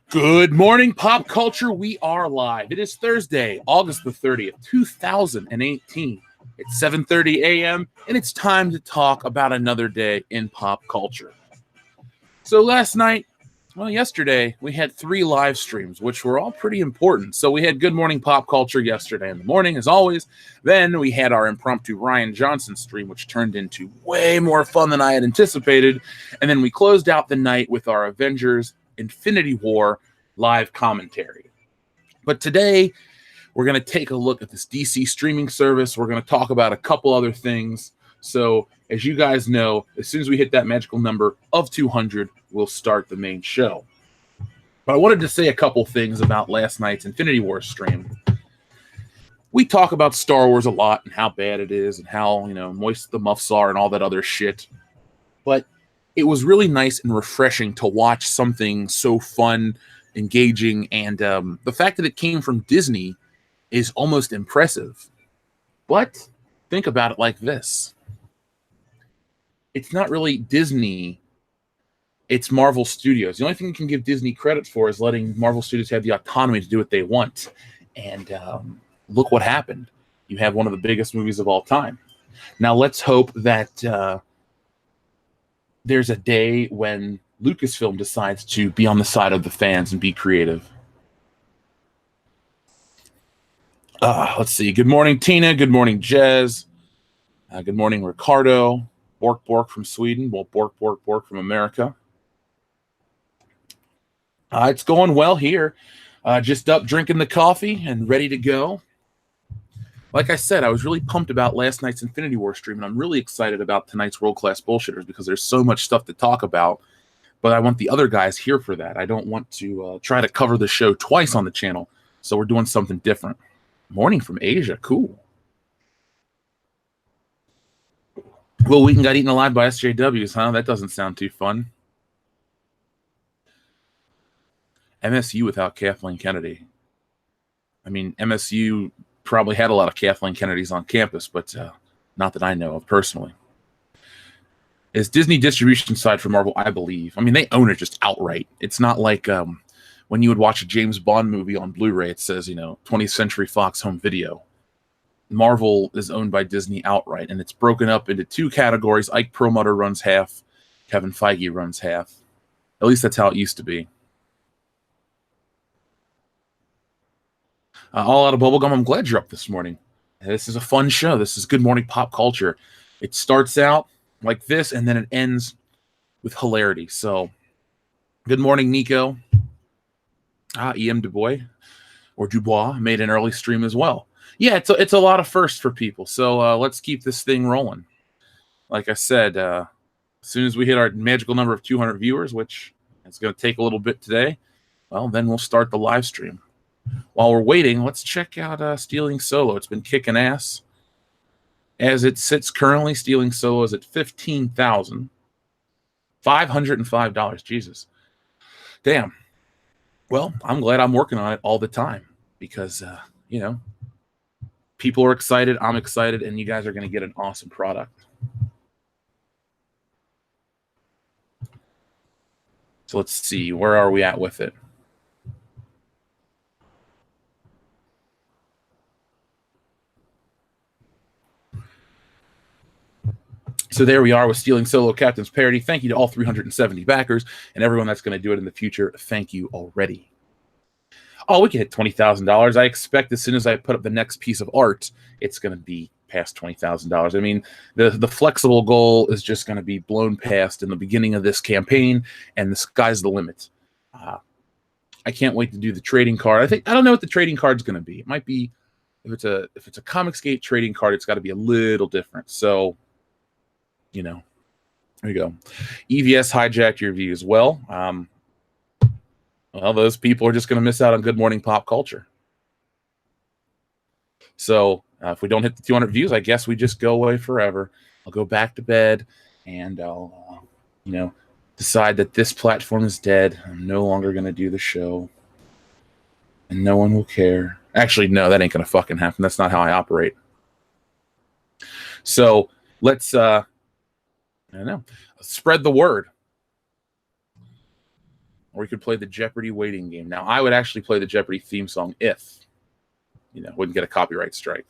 Good morning, pop culture. We are live. It is Thursday, August the 30th, 2018. It's 7:30 a.m., and it's time to talk about another day in pop culture. So yesterday, we had 3 live streams, which were all pretty important. So we had Good Morning Pop Culture yesterday in the morning, as always. Then we had our impromptu Ryan Johnson stream, which turned into way more fun than I had anticipated. And then we closed out the night with our Avengers Infinity War live commentary. But today, we're going to take a look at this DC streaming service. We're going to talk about a couple other things. So, as you guys know, as soon as we hit that magical number of 200, we'll start the main show. But I wanted to say a couple things about last night's Infinity War stream. We talk about Star Wars a lot and how bad it is and how, moist the muffs are and all that other shit. But it was really nice and refreshing to watch something so fun, engaging, and the fact that it came from Disney is almost impressive. But think about it like this. It's not really Disney, it's Marvel Studios. The only thing you can give Disney credit for is letting Marvel Studios have the autonomy to do what they want. And look what happened. You have one of the biggest movies of all time. Now let's hope that there's a day when Lucasfilm decides to be on the side of the fans and be creative. Let's see. Good morning, Tina. Good morning, Jez. Good morning, Ricardo. Bork from Sweden. Well, Bork from America. It's going well here. Just up drinking the coffee and ready to go. Like I said, I was really pumped about last night's Infinity War stream, and I'm really excited about tonight's World Class Bullshitters because there's so much stuff to talk about, but I want the other guys here for that. I don't want to try to cover the show twice on the channel, so we're doing something different. Morning from Asia. Cool. Will Wheaton got eaten alive by SJWs, huh? That doesn't sound too fun. MSU without Kathleen Kennedy. I mean, MSU probably had a lot of Kathleen Kennedys on campus, but not that I know of personally. Is Disney distribution side for Marvel? I believe. I mean, they own it just outright. It's not like when you would watch a James Bond movie on Blu-ray, it says, 20th Century Fox Home Video. Marvel is owned by Disney outright, and it's broken up into 2 categories. Ike Perlmutter runs half. Kevin Feige runs half. At least that's how it used to be. All out of bubblegum. I'm glad you're up this morning. This is a fun show. This is Good Morning Pop Culture. It starts out like this, and then it ends with hilarity. So, good morning, Nico. E.M. Dubois made an early stream as well. Yeah, it's a lot of firsts for people. So let's keep this thing rolling. Like I said, as soon as we hit our magical number of 200 viewers, which it's going to take a little bit today, well, then we'll start the live stream. While we're waiting, let's check out Stealing Solo. It's been kicking ass. As it sits currently, Stealing Solo is at $15,505. Jesus. Damn. Well, I'm glad I'm working on it all the time because, people are excited, I'm excited, and you guys are going to get an awesome product. So let's see, where are we at with it? So there we are with Stealing Solo Captain's Parody. Thank you to all 370 backers and everyone that's going to do it in the future. Thank you already. Oh, we can hit $20,000. I expect as soon as I put up the next piece of art, it's going to be past $20,000. I mean, the flexible goal is just going to be blown past in the beginning of this campaign, and the sky's the limit. I can't wait to do the trading card. I don't know what the trading card's going to be. It might be, if it's a Comicsgate trading card, it's got to be a little different. So, there you go. EVS hijacked your view as well. Well, those people are just going to miss out on Good Morning Pop Culture. So if we don't hit the 200 views, I guess we just go away forever. I'll go back to bed, and I'll, decide that this platform is dead. I'm no longer going to do the show, and no one will care. Actually, no, that ain't going to fucking happen. That's not how I operate. So let's, spread the word. Or we could play the Jeopardy waiting game. Now, I would actually play the Jeopardy theme song if, wouldn't get a copyright strike.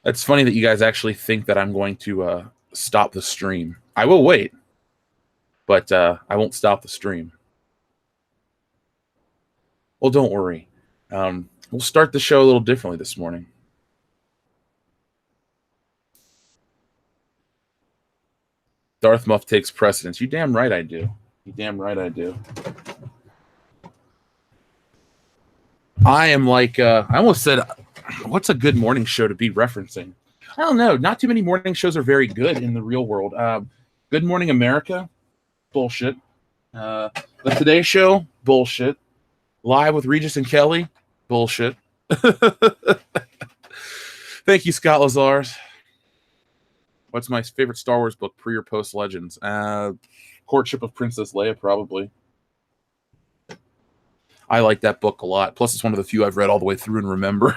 It's funny that you guys actually think that I'm going to stop the stream. I will wait, but I won't stop the stream. Well, don't worry. We'll start the show a little differently this morning. Darth Muff takes precedence. You damn right I do. You damn right I do. I am like, I almost said, what's a good morning show to be referencing? I don't know. Not too many morning shows are very good in the real world. Good Morning America, bullshit. The Today Show, bullshit. Live with Regis and Kelly, bullshit. Thank you, Scott Lazars. What's my favorite Star Wars book, pre or post Legends? Courtship of Princess Leia, probably. I like that book a lot. Plus, it's one of the few I've read all the way through and remember.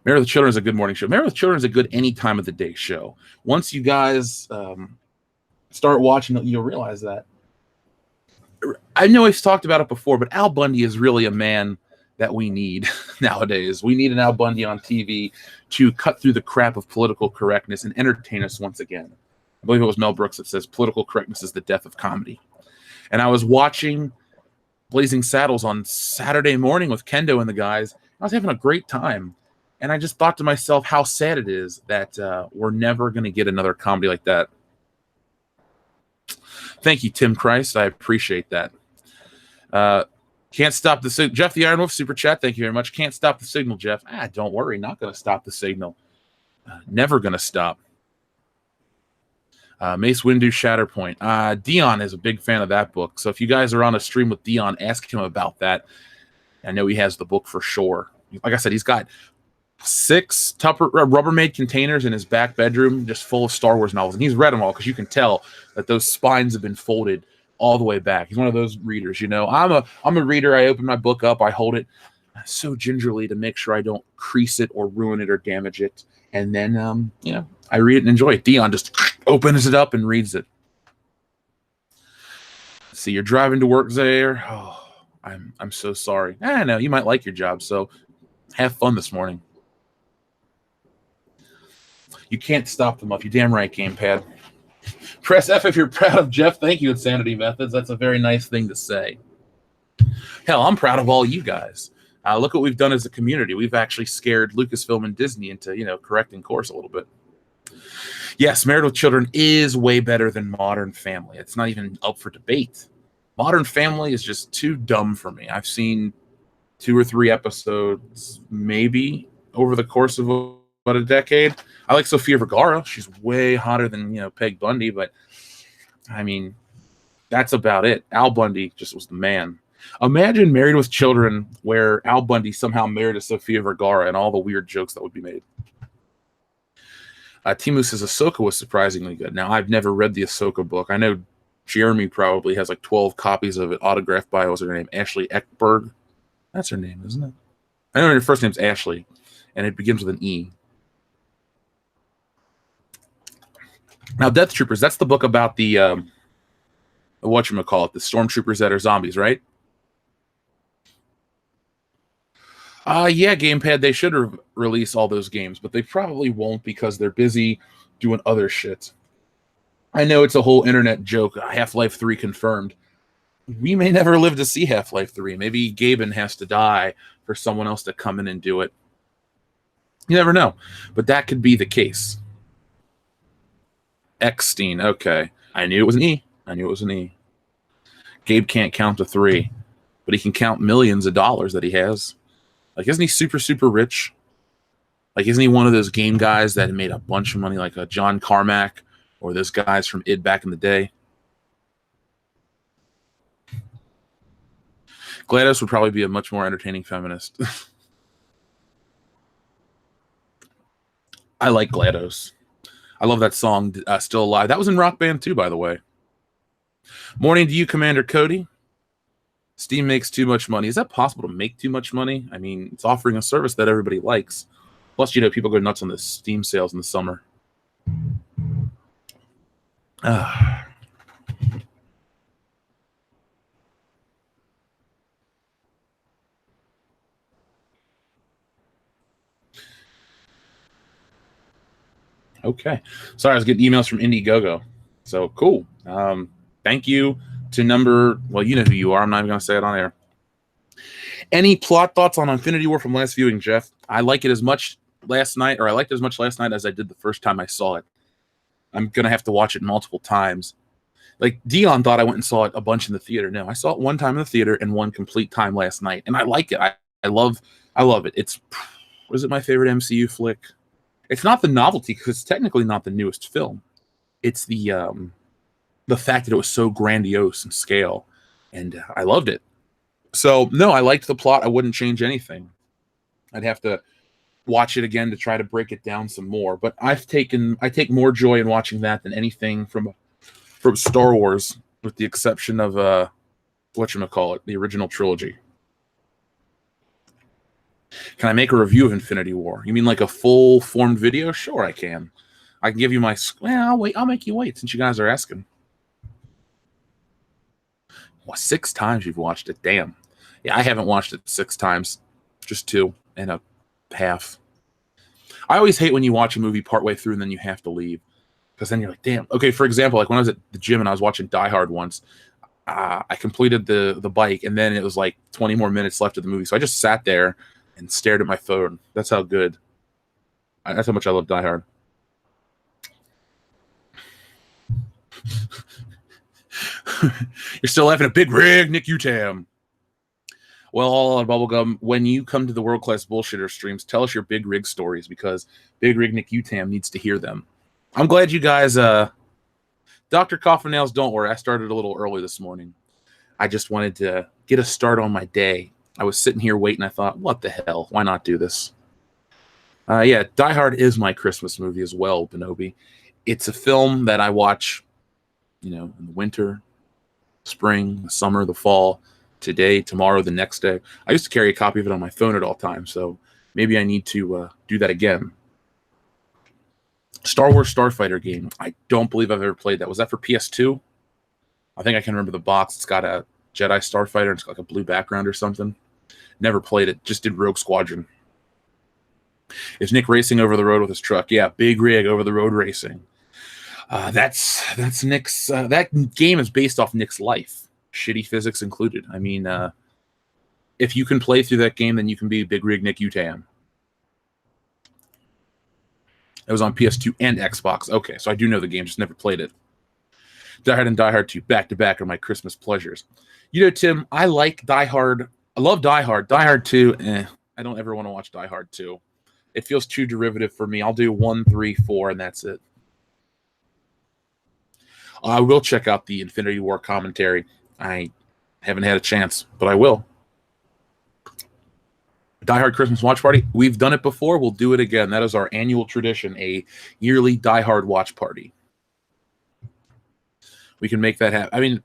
Married with Children is a good morning show. Married with Children is a good any time of the day show. Once you guys start watching it, you'll realize that. I know I've talked about it before, but Al Bundy is really a man that we need nowadays. We need an Al Bundy on TV to cut through the crap of political correctness and entertain us once again. I believe it was Mel Brooks that says political correctness is the death of comedy. And I was watching Blazing Saddles on Saturday morning with Kendo and the guys. I was having a great time. And I just thought to myself how sad it is that we're never going to get another comedy like that. Thank you, Tim Christ. I appreciate that. Can't stop the signal. Jeff the Iron Wolf, super chat. Thank you very much. Can't stop the signal, Jeff. Don't worry. Not going to stop the signal. Never going to stop. Mace Windu Shatterpoint. Dion is a big fan of that book. So if you guys are on a stream with Dion, ask him about that. I know he has the book for sure. Like I said, he's got 6 Rubbermaid containers in his back bedroom just full of Star Wars novels. And he's read them all because you can tell that those spines have been folded all the way back. He's one of those readers, I'm a reader. I open my book up, I hold it so gingerly to make sure I don't crease it or ruin it or damage it. And then, I read it and enjoy it. Dion just opens it up and reads it. See, you're driving to work, Zaire. Oh, I'm so sorry. I know you might like your job, so have fun this morning. You can't stop them up. You're damn right, Gamepad. Press F if you're proud of Jeff. Thank you, Insanity Methods. That's a very nice thing to say. Hell, I'm proud of all you guys. Look what we've done as a community. We've actually scared Lucasfilm and Disney into, correcting course a little bit. Yes, Married with Children is way better than Modern Family. It's not even up for debate. Modern Family is just too dumb for me. I've seen 2 or 3 episodes, maybe, over the course of about a decade. I like Sofia Vergara. She's way hotter than, Peg Bundy, but, I mean, that's about it. Al Bundy just was the man. Imagine Married with Children where Al Bundy somehow married a Sofia Vergara and all the weird jokes that would be made. Timu says Ahsoka was surprisingly good. Now, I've never read the Ahsoka book. I know Jeremy probably has like 12 copies of it autographed by, what's her name? Ashley Eckberg. That's her name, isn't it? I know her first name's Ashley, and it begins with an E. Now, Death Troopers, that's the book about the, whatchamacallit, the stormtroopers that are zombies, right? Yeah, Gamepad, they should release all those games, but they probably won't because they're busy doing other shit. I know it's a whole internet joke, Half-Life 3 confirmed. We may never live to see Half-Life 3. Maybe Gaben has to die for someone else to come in and do it. You never know, but that could be the case. Eckstein, okay. I knew it was an E. Gabe can't count to 3, but he can count millions of dollars that he has. Like, isn't he super, super rich? Like, isn't he one of those game guys that made a bunch of money, like John Carmack or those guys from id back in the day? GLaDOS would probably be a much more entertaining feminist. I like GLaDOS. I love that song, Still Alive. That was in Rock Band too, by the way. Morning to you, Commander Cody. Steam makes too much money. Is that possible to make too much money? I mean, it's offering a service that everybody likes. Plus, you know, people go nuts on the Steam sales in the summer. Okay. Sorry, I was getting emails from Indiegogo. So cool. Thank you to well, you know who you are. I'm not even going to say it on air. Any plot thoughts on Infinity War from last viewing, Jeff? I liked it as much last night as I did the first time I saw it. I'm going to have to watch it multiple times. Like, Dion thought I went and saw it a bunch in the theater. No, I saw it one time in the theater and one complete time last night. And I like it. I love it. Is it my favorite MCU flick? It's not the novelty, because it's technically not the newest film. It's the fact that it was so grandiose in scale, and I loved it. So, no, I liked the plot. I wouldn't change anything. I'd have to watch it again to try to break it down some more. But I take more joy in watching that than anything from Star Wars, with the exception of whatchamacallit, the original trilogy. Can I make a review of Infinity War? You mean like a full-formed video? Sure, I can. I can give you my... Well, I'll make you wait, since you guys are asking. Well, 6 times you've watched it. Damn. Yeah, I haven't watched it 6 times. Just 2.5. I always hate when you watch a movie partway through and then you have to leave. Because then you're like, damn. Okay, for example, like when I was at the gym and I was watching Die Hard once, I completed the bike, and then it was like 20 more minutes left of the movie. So I just sat there and stared at my phone. That's how much I love Die Hard. You're still laughing at Big Rig, Nick Utam. Well, all on Bubblegum, when you come to the World Class Bullshitter streams, tell us your Big Rig stories, because Big Rig Nick Utam needs to hear them. I'm glad you guys, Dr. Coffin Nails, don't worry. I started a little early this morning. I just wanted to get a start on my day. I was sitting here waiting. I thought, what the hell? Why not do this? Yeah, Die Hard is my Christmas movie as well, Benobi. It's a film that I watch, you know, in the winter, spring, the summer, the fall, today, tomorrow, the next day. I used to carry a copy of it on my phone at all times, so maybe I need to do that again. Star Wars Starfighter game. I don't believe I've ever played that. Was that for PS2? I think I can remember the box. It's got a Jedi Starfighter. It's got like a blue background or something. Never played it. Just did Rogue Squadron. Is Nick racing over the road with his truck? Yeah, Big Rig over the road racing. That's Nick's. That game is based off Nick's life, shitty physics included. I mean, if you can play through that game, then you can be Big Rig Nick Utam. It was on PS2 and Xbox. Okay, so I do know the game, just never played it. Die Hard and Die Hard 2 back to back are my Christmas pleasures. You know, Tim, I like Die Hard. I love Die Hard. Die Hard 2, I don't ever want to watch Die Hard 2. It feels too derivative for me. I'll do 1, 3, 4, and that's it. I will check out the Infinity War commentary. I haven't had a chance, but I will. Die Hard Christmas watch party. We've done it before. We'll do it again. That is our annual tradition, a yearly Die Hard watch party. We can make that happen. I mean,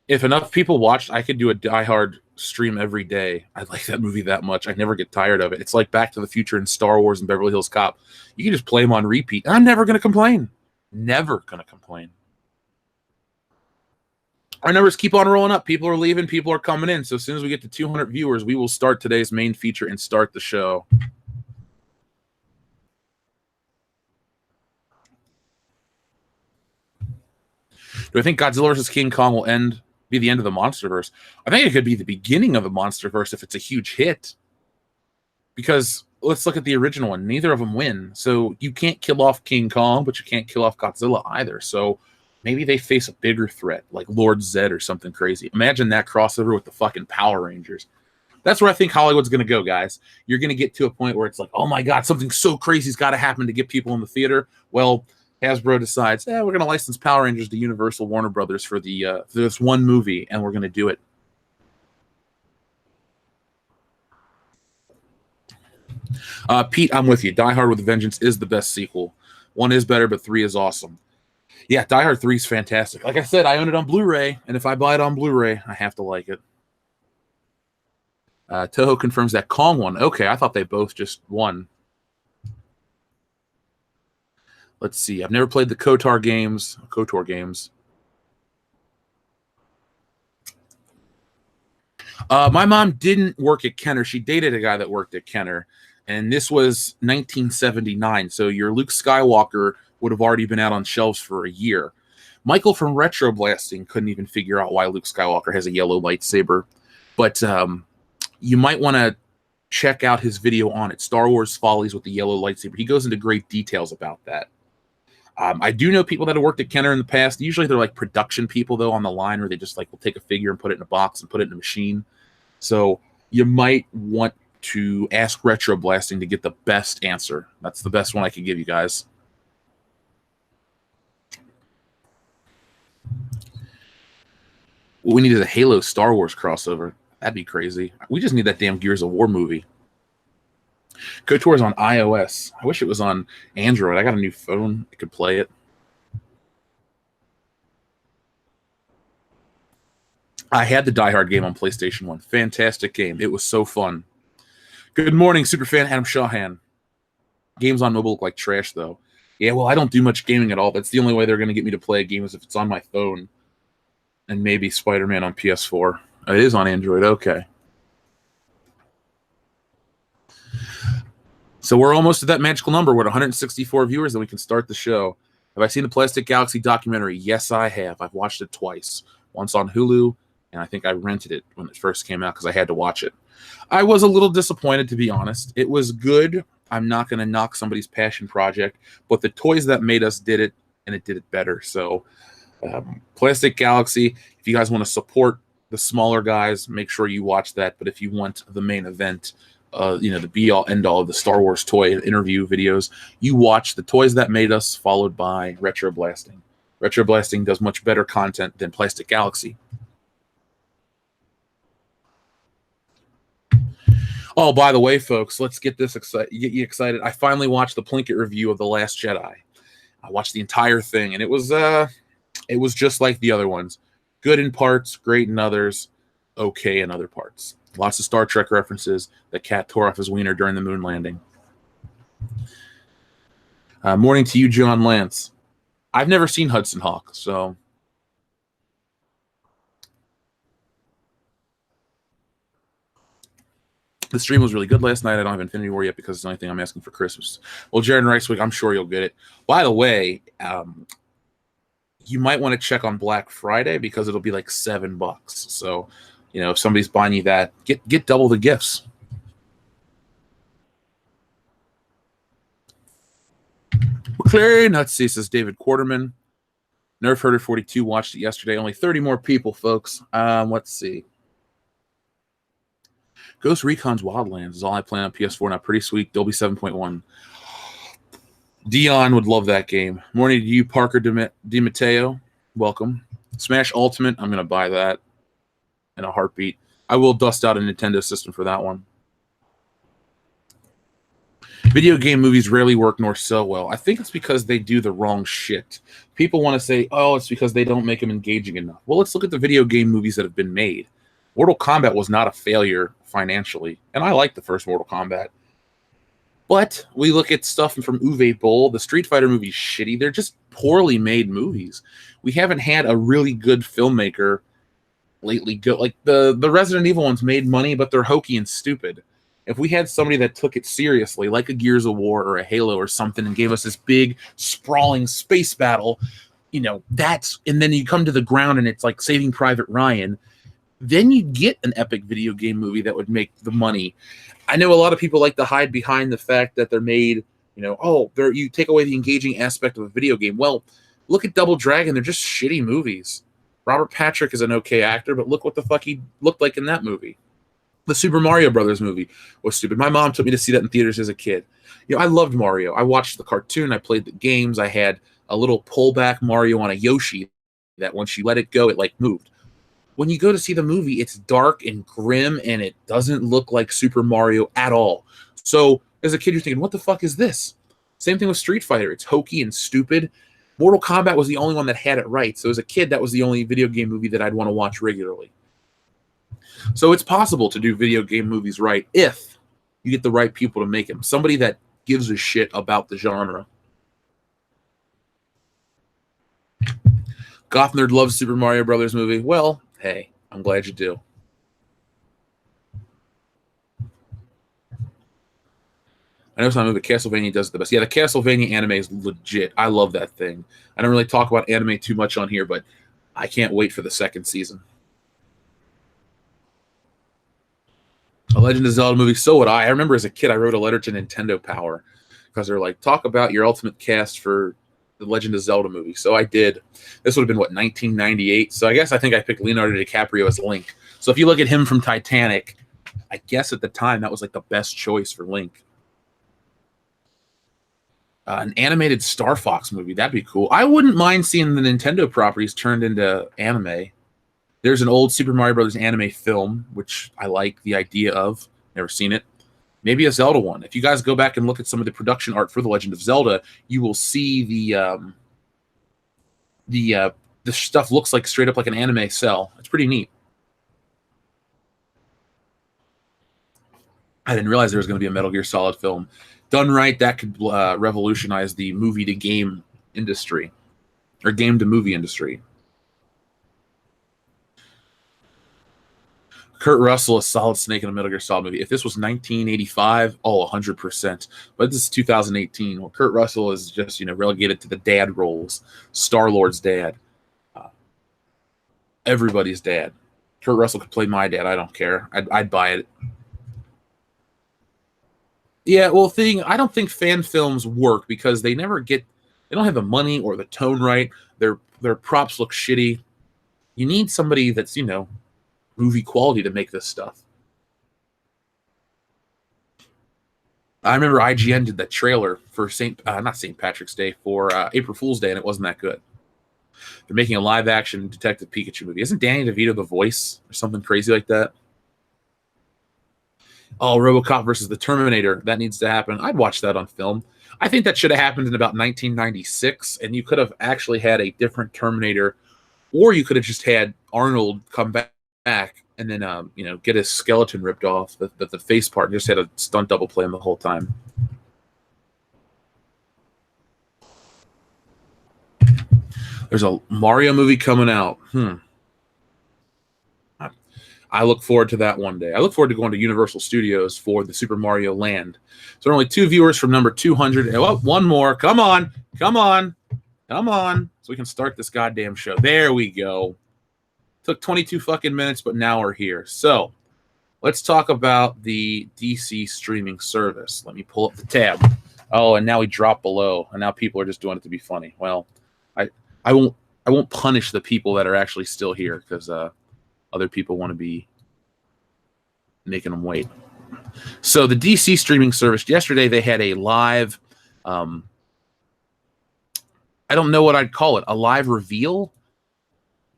if enough people watched, I could do a Die Hard stream every day. I like that movie that much. I never get tired of it. It's like Back to the Future and Star Wars and Beverly Hills Cop. You can just play them on repeat. I'm never going to complain. Never going to complain. Our numbers keep on rolling up. People are leaving. People are coming in. So as soon as we get to 200 viewers, we will start today's main feature and start the show. Do I think Godzilla vs. King Kong will be the end of the MonsterVerse? I think it could be the beginning of the MonsterVerse if it's a huge hit. Because let's look at the original one. Neither of them win. So you can't kill off King Kong, but you can't kill off Godzilla either. So maybe they face a bigger threat, like Lord Zed or something crazy. Imagine that crossover with the fucking Power Rangers. That's where I think Hollywood's going to go, guys. You're going to get to a point where it's like, oh my God, something so crazy's got to happen to get people in the theater. Well, Hasbro decides, we're going to license Power Rangers to Universal Warner Brothers for this one movie, and we're going to do it. Pete, I'm with you. Die Hard with a Vengeance is the best sequel. 1 is better, but 3 is awesome. Yeah, Die Hard 3 is fantastic. Like I said, I own it on Blu-ray, and if I buy it on Blu-ray, I have to like it. Toho confirms that Kong won. Okay, I thought they both just won. Let's see. I've never played the KOTOR games. My mom didn't work at Kenner. She dated a guy that worked at Kenner, and this was 1979. So your Luke Skywalker would have already been out on shelves for a year. Michael from Retro Blasting couldn't even figure out why Luke Skywalker has a yellow lightsaber, but you might want to check out his video on it, Star Wars Follies with the Yellow Lightsaber. He goes into great details about that. I do know people that have worked at Kenner in the past. Usually they're like production people, though, on the line where they just like will take a figure and put it in a box and put it in a machine. So you might want to ask Retro Blasting to get the best answer. That's the best one I can give you guys. Well, we needed a Halo Star Wars crossover. That'd be crazy. We just need that damn Gears of War movie. KOTOR is on iOS. I wish it was on Android. I got a new phone. I could play it. I had the Die Hard game on PlayStation 1. Fantastic game. It was so fun. Good morning, Superfan Adam Shawhan. Games on mobile look like trash, though. Yeah, well, I don't do much gaming at all. That's the only way they're going to get me to play a game is if it's on my phone. And maybe Spider-Man on PS4. It is on Android. Okay. So we're almost at that magical number. We're at 164 viewers, and we can start the show. Have I seen the Plastic Galaxy documentary? Yes, I have. I've watched it twice. Once on Hulu, and I think I rented it when it first came out because I had to watch it. I was a little disappointed, to be honest. It was good. I'm not going to knock somebody's passion project, but the Toys That Made Us did it, and it did it better. So Plastic Galaxy, if you guys want to support the smaller guys, make sure you watch that. But if you want the main event, the be-all, end-all of the Star Wars toy interview videos, you watch the Toys That Made Us, followed by Retro Blasting. Retro Blasting does much better content than Plastic Galaxy. Oh, by the way, folks, let's get this get you excited. I finally watched the Plinkett review of The Last Jedi. I watched the entire thing, and it was just like the other ones. Good in parts, great in others, okay in other parts. Lots of Star Trek references. The cat tore off his wiener during the moon landing. Morning to you, John Lance. I've never seen Hudson Hawk, so... The stream was really good last night. I don't have Infinity War yet because it's the only thing I'm asking for Christmas. Well, Jared Ricewick, I'm sure you'll get it. By the way, you might want to check on Black Friday because it'll be like $7. So, if somebody's buying you that, get double the gifts. McClary Nutsy, says David Quarterman. Nerf Herder 42 watched it yesterday. Only 30 more people, folks. Let's see. Ghost Recon's Wildlands is all I play on PS4 now. Pretty sweet. Dolby 7.1. Dion would love that game. Morning to you, Parker DiMatteo. Welcome. Smash Ultimate. I'm going to buy that in a heartbeat. I will dust out a Nintendo system for that one. Video game movies rarely work nor sell well. I think it's because they do the wrong shit. People want to say, oh, it's because they don't make them engaging enough. Well, let's look at the video game movies that have been made. Mortal Kombat was not a failure financially, and I like the first Mortal Kombat. But we look at stuff from Uwe Boll. The Street Fighter movie's shitty. They're just poorly made movies. We haven't had a really good filmmaker lately go. Like the Resident Evil ones made money, but they're hokey and stupid. If we had somebody that took it seriously, like a Gears of War or a Halo or something, and gave us this big, sprawling space battle, and then you come to the ground and it's like Saving Private Ryan, then you get an epic video game movie that would make the money. I know a lot of people like to hide behind the fact that they're made, you take away the engaging aspect of a video game. Well, look at Double Dragon. They're just shitty movies. Robert Patrick is an okay actor, but look what the fuck he looked like in that movie. The Super Mario Brothers movie was stupid. My mom took me to see that in theaters as a kid. I loved Mario. I watched the cartoon. I played the games. I had a little pullback Mario on a Yoshi that once you let it go, it like moved. When you go to see the movie, it's dark and grim, and it doesn't look like Super Mario at all. So as a kid, you're thinking, what the fuck is this? Same thing with Street Fighter. It's hokey and stupid. Mortal Kombat was the only one that had it right. So as a kid, that was the only video game movie that I'd want to watch regularly. So it's possible to do video game movies right if you get the right people to make them. Somebody that gives a shit about the genre. Goth Nerd loves Super Mario Brothers movie. Well, hey, I'm glad you do. I know some movie Castlevania does it the best. Yeah, the Castlevania anime is legit. I love that thing. I don't really talk about anime too much on here, but I can't wait for the second season. A Legend of Zelda movie, so would I. I remember as a kid, I wrote a letter to Nintendo Power because they're like, talk about your ultimate cast for the Legend of Zelda movie. So I did. This would have been, 1998? So I think I picked Leonardo DiCaprio as Link. So if you look at him from Titanic, I guess at the time that was like the best choice for Link. An animated Star Fox movie, that'd be cool. I wouldn't mind seeing the Nintendo properties turned into anime. There's an old Super Mario Brothers anime film, which I like the idea of. Never seen it. Maybe a Zelda one. If you guys go back and look at some of the production art for The Legend of Zelda, you will see the stuff looks like straight up like an anime cell. It's pretty neat. I didn't realize there was going to be a Metal Gear Solid film. Done right, that could revolutionize the movie-to-game industry, or game-to-movie industry. Kurt Russell is Solid Snake in a Metal Gear Solid movie. If this was 1985, 100%. But this is 2018. Well, Kurt Russell is just, relegated to the dad roles. Star-Lord's dad. Everybody's dad. Kurt Russell could play my dad. I don't care. I'd buy it. Yeah, well, I don't think fan films work because they don't have the money or the tone right. Their props look shitty. You need somebody that's, movie quality to make this stuff. I remember IGN did that trailer for not St. Patrick's Day, for April Fool's Day, and it wasn't that good. They're making a live-action Detective Pikachu movie. Isn't Danny DeVito the voice or something crazy like that? Oh, RoboCop versus the Terminator. That needs to happen. I'd watch that on film. I think that should have happened in about 1996, and you could have actually had a different Terminator, or you could have just had Arnold come back and then get his skeleton ripped off, the face part, and just had a stunt double play him the whole time. There's a Mario movie coming out. I look forward to that one day. I look forward to going to Universal Studios for the Super Mario Land. So there are only 2 viewers from number 200. Oh, one more. Come on. So we can start this goddamn show. There we go. Took 22 fucking minutes, but now we're here. So let's talk about the DC streaming service. Let me pull up the tab. Oh, and now we drop below, and now people are just doing it to be funny. Well, I won't punish the people that are actually still here because other people want to be making them wait. So the DC streaming service, yesterday they had a live, I don't know what I'd call it, a live reveal.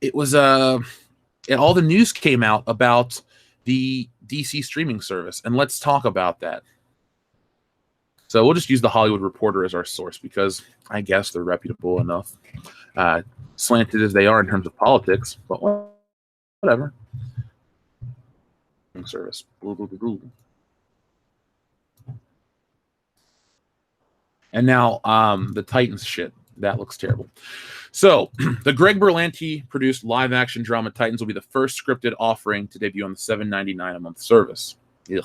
It was and all the news came out about the DC streaming service, and let's talk about that. So we'll just use the Hollywood Reporter as our source because I guess they're reputable enough, slanted as they are in terms of politics, but whatever. Service. And now the Titans shit. That looks terrible. So the Greg Berlanti produced live action drama Titans will be the first scripted offering to debut on the $7.99 a month service. Ugh.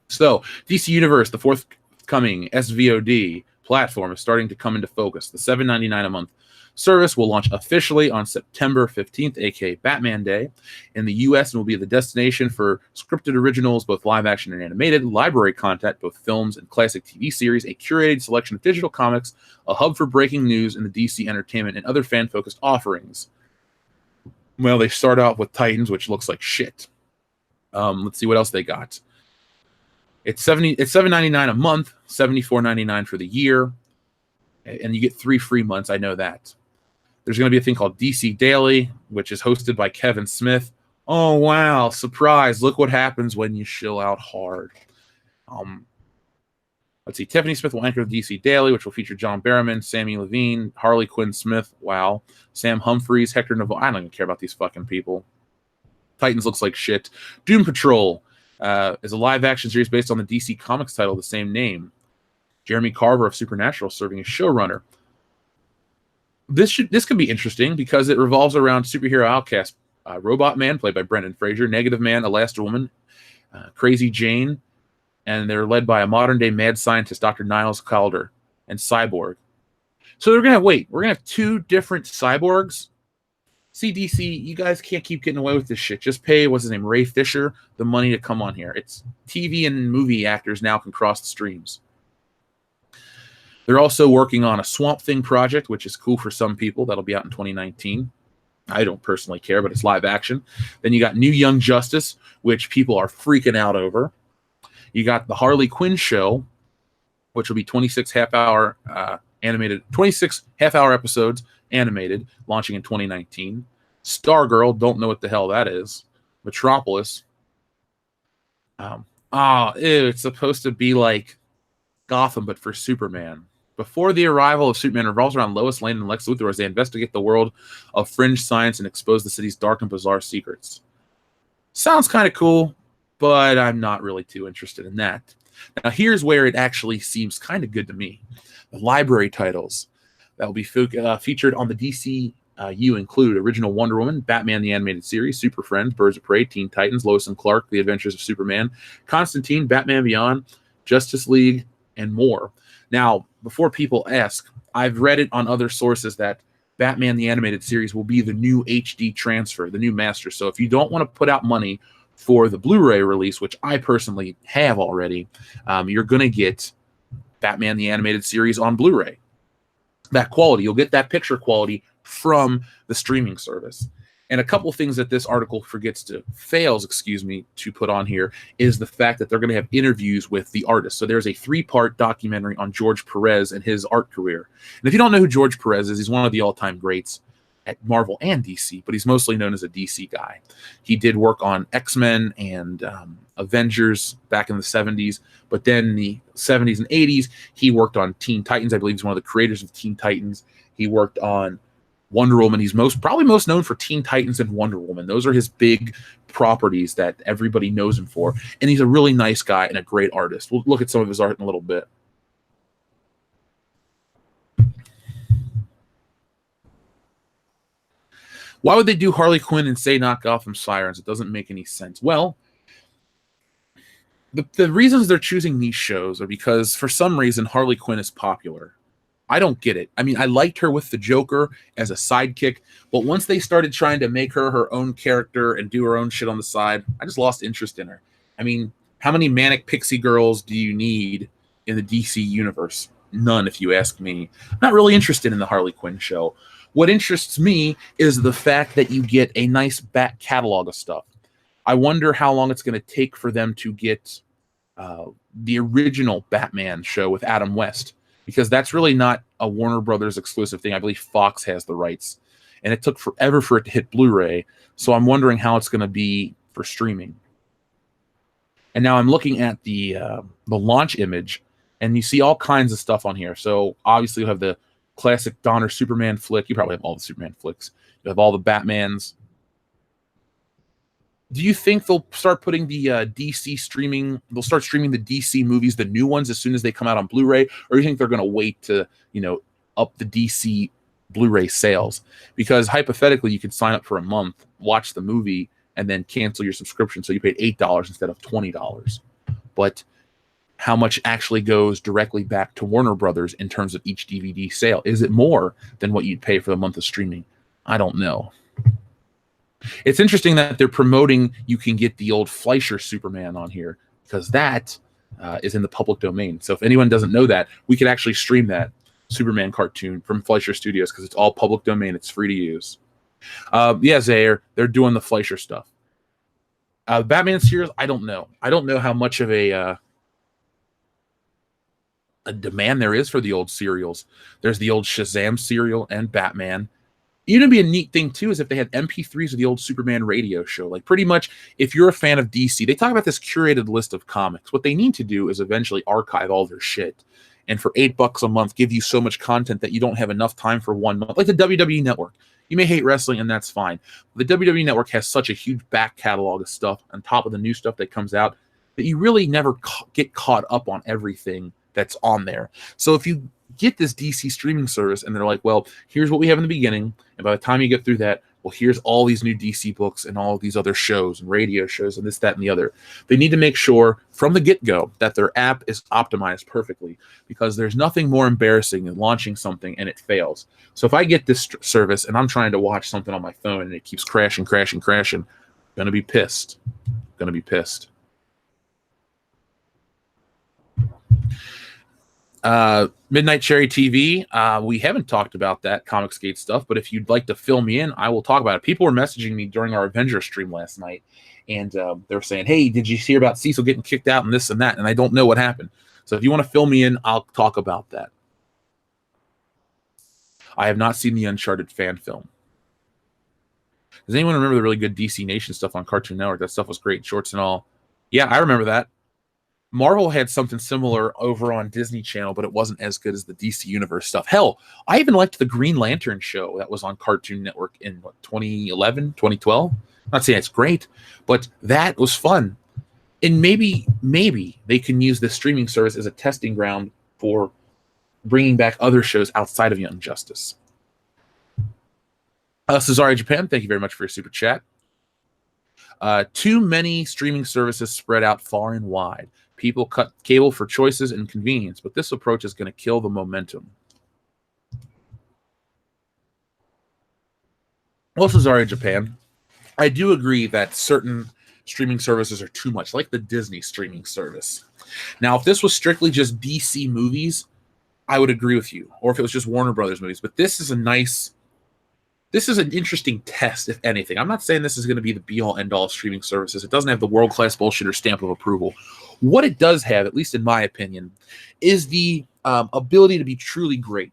So DC Universe, the forthcoming SVOD platform, is starting to come into focus. The $7.99 a month service will launch officially on September 15th, aka Batman Day, in the US, and will be the destination for scripted originals, both live action and animated, library content, both films and classic TV series, a curated selection of digital comics, a hub for breaking news in the DC entertainment, and other fan-focused offerings. Well, they start out with Titans, which looks like shit. Let's see what else they got. It's $7.99 a month, $74.99 for the year, and you get 3 free months. I know that. There's going to be a thing called DC Daily, which is hosted by Kevin Smith. Oh, wow. Surprise. Look what happens when you shill out hard. Let's see. Tiffany Smith will anchor the DC Daily, which will feature John Barrowman, Sammy Levine, Harley Quinn Smith. Wow. Sam Humphries, Hector Navarro. I don't even care about these fucking people. Titans looks like shit. Doom Patrol is a live-action series based on the DC Comics title of the same name. Jeremy Carver of Supernatural serving as showrunner. This could be interesting because it revolves around superhero outcasts. Robot Man, played by Brendan Fraser, Negative Man, Elastigirl, Crazy Jane, and they're led by a modern-day mad scientist, Dr. Niles Calder, and Cyborg. So we're going to have 2 different cyborgs. CDC, you guys can't keep getting away with this shit. Just pay, what's his name, Ray Fisher, the money to come on here. It's TV and movie actors now can cross the streams. They're also working on a Swamp Thing project, which is cool for some people. That'll be out in 2019. I don't personally care, but it's live action. Then you got New Young Justice, which people are freaking out over. You got the Harley Quinn show, which will be 26 half-hour episodes animated, launching in 2019. Stargirl, don't know what the hell that is. Metropolis. It's supposed to be like Gotham, but for Superman. Before the arrival of Superman revolves around Lois Lane and Lex Luthor as they investigate the world of fringe science and expose the city's dark and bizarre secrets. Sounds kind of cool, but I'm not really too interested in that. Now, here's where it actually seems kind of good to me. The library titles that will be featured on the DCU include original Wonder Woman, Batman the Animated Series, Super Friends, Birds of Prey, Teen Titans, Lois and Clark, The Adventures of Superman, Constantine, Batman Beyond, Justice League, and more. Now, before people ask, I've read it on other sources that Batman the Animated Series will be the new HD transfer, the new master. So if you don't want to put out money for the Blu-ray release, which I personally have already, you're going to get Batman the Animated Series on Blu-ray. That quality, you'll get that picture quality from the streaming service. And a couple things that this article fails to put on here is the fact that they're going to have interviews with the artists. So there's a 3-part documentary on George Perez and his art career. And if you don't know who George Perez is, he's one of the all-time greats at Marvel and DC, but he's mostly known as a DC guy. He did work on X-Men and Avengers back in the 70s, but then in the 70s and 80s, he worked on Teen Titans. I believe he's one of the creators of Teen Titans. He worked on Wonder Woman. He's probably most known for Teen Titans and Wonder Woman. Those are his big properties that everybody knows him for. And he's a really nice guy and a great artist. We'll look at some of his art in a little bit. Why would they do Harley Quinn and say not Gotham Sirens? It doesn't make any sense. Well, the reasons they're choosing these shows are because for some reason Harley Quinn is popular. I don't get it. I mean, I liked her with the Joker as a sidekick, but once they started trying to make her her own character and do her own shit on the side, I just lost interest in her. I mean, how many manic pixie girls do you need in the DC universe? None, if you ask me. I'm not really interested in the Harley Quinn show. What interests me is the fact that you get a nice back catalog of stuff. I wonder how long it's going to take for them to get the original Batman show with Adam West, because that's really not a Warner Brothers exclusive thing. I believe Fox has the rights, and it took forever for it to hit Blu-ray. So I'm wondering how it's going to be for streaming. And now I'm looking at the launch image, and you see all kinds of stuff on here. So obviously you have the classic Donner Superman flick. You probably have all the Superman flicks. You have all the Batmans. Do you think they'll start putting the DC streaming? They'll start streaming the DC movies, the new ones, as soon as they come out on Blu-ray, or do you think they're going to wait to, up the DC Blu-ray sales? Because hypothetically, you can sign up for a month, watch the movie, and then cancel your subscription, so you paid $8 instead of $20. But how much actually goes directly back to Warner Brothers in terms of each DVD sale? Is it more than what you'd pay for the month of streaming? I don't know. It's interesting that they're promoting you can get the old Fleischer Superman on here, because that is in the public domain. So if anyone doesn't know that, we could actually stream that Superman cartoon from Fleischer Studios because it's all public domain. It's free to use. Yeah, Zaire, they're doing the Fleischer stuff. Batman series, I don't know. I don't know how much of a demand there is for the old serials. There's the old Shazam serial and Batman. It'd be a neat thing too is if they had MP3s of the old Superman radio show. Like pretty much, if you're a fan of DC, they talk about this curated list of comics. What they need to do is eventually archive all their shit, and for $8 a month, give you so much content that you don't have enough time for 1 month. Like the WWE Network. You may hate wrestling, and that's fine. The WWE Network has such a huge back catalog of stuff on top of the new stuff that comes out that you really never get caught up on everything that's on there. So if you get this DC streaming service and they're like, well, here's what we have in the beginning, and by the time you get through that, well, here's all these new DC books and all these other shows and radio shows and this, that, and the other. They need to make sure from the get-go that their app is optimized perfectly, because there's nothing more embarrassing than launching something and it fails. So if I get this service and I'm trying to watch something on my phone and it keeps crashing, I'm gonna be pissed. Midnight Cherry TV. We haven't talked about that Comicsgate stuff, but if you'd like to fill me in, I will talk about it. People were messaging me during our Avengers stream last night, and they were saying, hey, did you hear about Cecil getting kicked out and this and that? And I don't know what happened. So if you want to fill me in, I'll talk about that. I have not seen the Uncharted fan film. Does anyone remember the really good DC Nation stuff on Cartoon Network? That stuff was great, shorts and all. Yeah, I remember that. Marvel had something similar over on Disney Channel, but it wasn't as good as the DC Universe stuff. Hell, I even liked the Green Lantern show that was on Cartoon Network in 2011, 2012. I'm not saying it's great, but that was fun. And maybe they can use this streaming service as a testing ground for bringing back other shows outside of Young Justice. Cesare Japan, thank you very much for your super chat. Too many streaming services spread out far and wide. People cut cable for choices and convenience, but this approach is going to kill the momentum. Well, Cesare Japan, I do agree that certain streaming services are too much, like the Disney streaming service. Now, if this was strictly just DC movies, I would agree with you, or if it was just Warner Brothers movies, but this is an interesting test, if anything. I'm not saying this is going to be the be-all, end-all of streaming services. It doesn't have the world-class bullshitter stamp of approval. What it does have, at least in my opinion, is the ability to be truly great.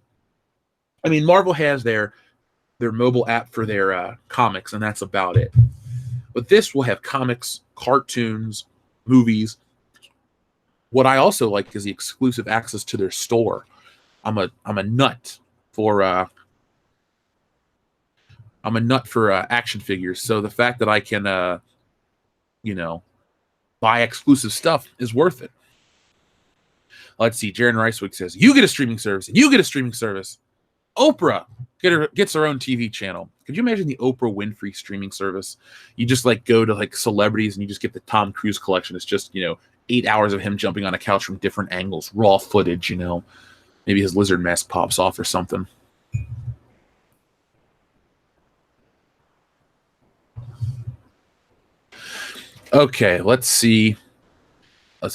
I mean, Marvel has their mobile app for their comics, and that's about it. But this will have comics, cartoons, movies. What I also like is the exclusive access to their store. I'm a nut for action figures. So the fact that I can, buy exclusive stuff is worth it. Let's see. Jaron Ricewick says, you get a streaming service and you get a streaming service. Oprah gets her own TV channel. Could you imagine the Oprah Winfrey streaming service? You just go to celebrities and you just get the Tom Cruise collection. It's just, 8 hours of him jumping on a couch from different angles, raw footage, maybe his lizard mask pops off or something. Okay, let's see.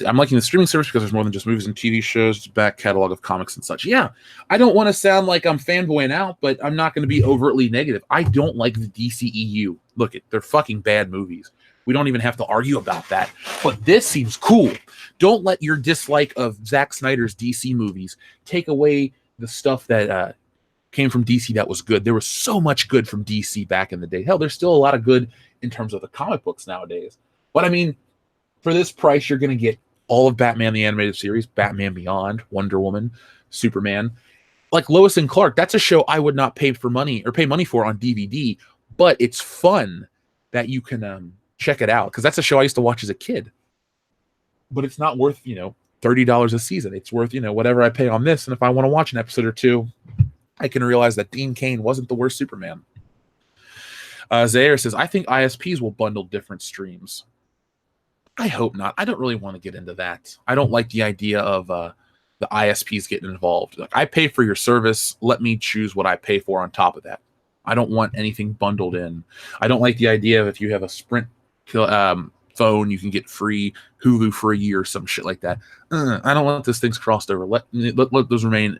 I'm liking the streaming service because there's more than just movies and TV shows. It's a back catalog of comics and such. Yeah, I don't want to sound like I'm fanboying out, but I'm not going to be overtly negative. I don't like the DCEU. Look, they're fucking bad movies. We don't even have to argue about that. But this seems cool. Don't let your dislike of Zack Snyder's DC movies take away the stuff that came from DC that was good. There was so much good from DC back in the day. Hell, there's still a lot of good in terms of the comic books nowadays. But I mean, for this price, you're going to get all of Batman the Animated Series, Batman Beyond, Wonder Woman, Superman. Like Lois and Clark, that's a show I would not pay money for on DVD, but it's fun that you can check it out, because that's a show I used to watch as a kid. But it's not worth, $30 a season. It's worth, whatever I pay on this. And if I want to watch an episode or two, I can realize that Dean Cain wasn't the worst Superman. Zaire says, I think ISPs will bundle different streams. I hope not. I don't really want to get into that. I don't like the idea of the ISPs getting involved. Like, I pay for your service. Let me choose what I pay for on top of that. I don't want anything bundled in. I don't like the idea of if you have a Sprint phone, you can get free Hulu for a year or some shit like that. I don't want those things crossed over. Let those remain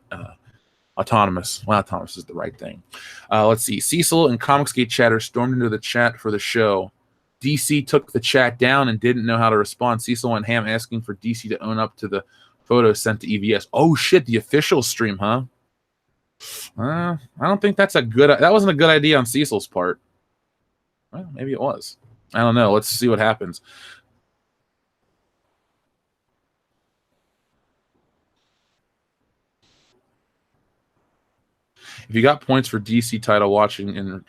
autonomous. Well, autonomous is the right thing. Let's see. Cecil and Comicsgate chatter stormed into the chat for the show. DC took the chat down and didn't know how to respond. Cecil went ham asking for DC to own up to the photos sent to EVS. Oh shit, the official stream, huh? I don't think that wasn't a good idea on Cecil's part. Well, maybe it was. I don't know. Let's see what happens. If you got points for DC title watching in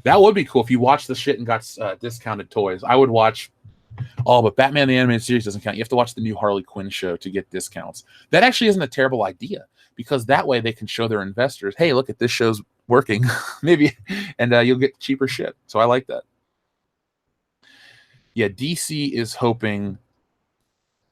that would be cool if you watched the shit and got discounted toys. I would watch. Oh, but Batman the Animated Series doesn't count. You have to watch the new Harley Quinn show to get discounts. That actually isn't a terrible idea because that way they can show their investors, hey, look at this show's working, maybe, and you'll get cheaper shit. So I like that. Yeah, DC is hoping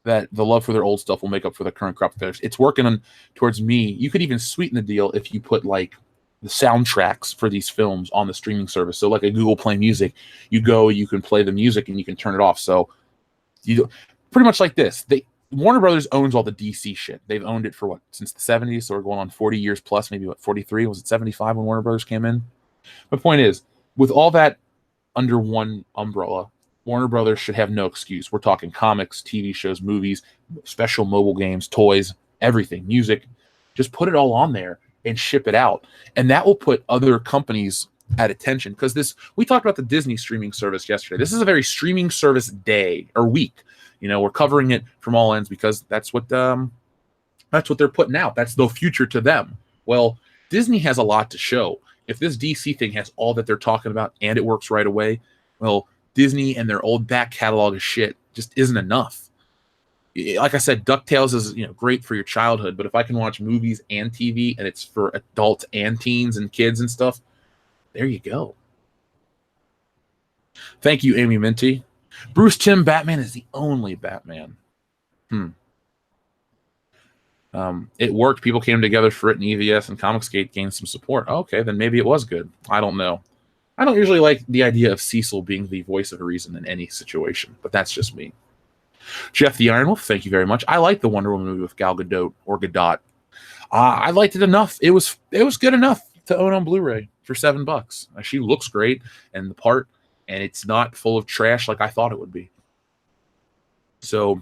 that the love for their old stuff will make up for the current crop of theirs. It's working towards me. You could even sweeten the deal if you put like the soundtracks for these films on the streaming service. So like a Google Play Music, you can play the music and you can turn it off. So you pretty much like this. Warner Brothers owns all the DC shit. They've owned it for since the 70s. So we're going on 40 years plus, maybe 43? Was it 75 when Warner Brothers came in? My point is, with all that under one umbrella, Warner Brothers should have no excuse. We're talking comics, TV shows, movies, special mobile games, toys, everything, music. Just put it all on there and ship it out. And that will put other companies at attention. Because we talked about the Disney streaming service yesterday. This is a very streaming service day or week. We're covering it from all ends because that's what they're putting out. That's the future to them. Well, Disney has a lot to show. If this DC thing has all that they're talking about and it works right away, well, Disney and their old back catalog of shit just isn't enough. Like I said, DuckTales is great for your childhood, but if I can watch movies and TV and it's for adults and teens and kids and stuff, there you go. Thank you, Amy Minty. Bruce Timm Batman is the only Batman. It worked. People came together for it in EVS and Comicsgate gained some support. Okay, then maybe it was good. I don't know. I don't usually like the idea of Cecil being the voice of reason in any situation, but that's just me. Jeff the Iron Wolf, thank you very much. I like the Wonder Woman movie with Gal Gadot or Gadot. I liked it enough. It was good enough to own on Blu-ray for $7. She looks great and the part, and it's not full of trash like I thought it would be. So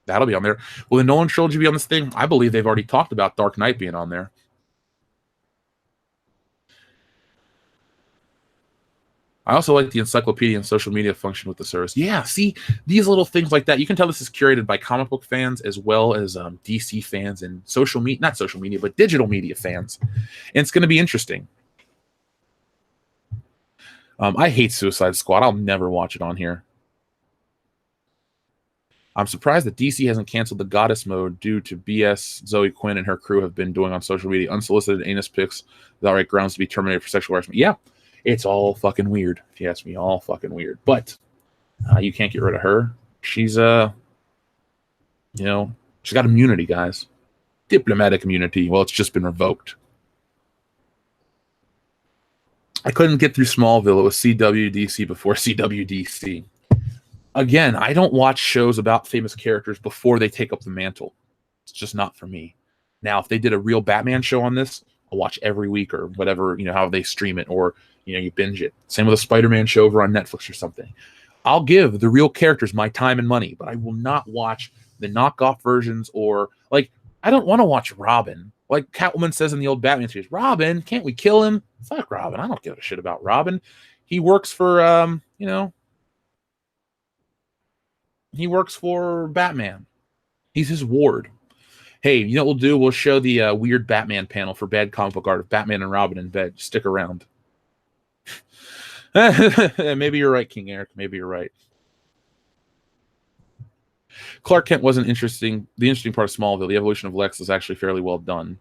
that'll be on there. Will the Nolan trilogy be on this thing? I believe they've already talked about Dark Knight being on there. I also like the encyclopedia and social media function with the service. Yeah, see, these little things like that. You can tell this is curated by comic book fans as well as DC fans and not social media, but digital media fans. And it's going to be interesting. I hate Suicide Squad. I'll never watch it on here. I'm surprised that DC hasn't canceled the Goddess mode due to BS Zoe Quinn and her crew have been doing on social media. Unsolicited anus pics without right grounds to be terminated for sexual harassment. Yeah. It's all fucking weird, if you ask me. All fucking weird. But you can't get rid of her. She's, she's got immunity, guys. Diplomatic immunity. Well, it's just been revoked. I couldn't get through Smallville. It was CWDC before CWDC. Again, I don't watch shows about famous characters before they take up the mantle. It's just not for me. Now, if they did a real Batman show on this, I'll watch every week or whatever, how they stream it or, you binge it. Same with a Spider-Man show over on Netflix or something. I'll give the real characters my time and money, but I will not watch the knockoff versions or, I don't want to watch Robin. Like Catwoman says in the old Batman series, Robin, can't we kill him? Fuck Robin. I don't give a shit about Robin. He works for, he works for Batman. He's his ward. Hey, you know what we'll do? We'll show the weird Batman panel for bad comic book art of Batman and Robin in bed. Stick around. Maybe you're right, King Eric. Maybe you're right. Clark Kent wasn't interesting. The interesting part of Smallville, the evolution of Lex, is actually fairly well done.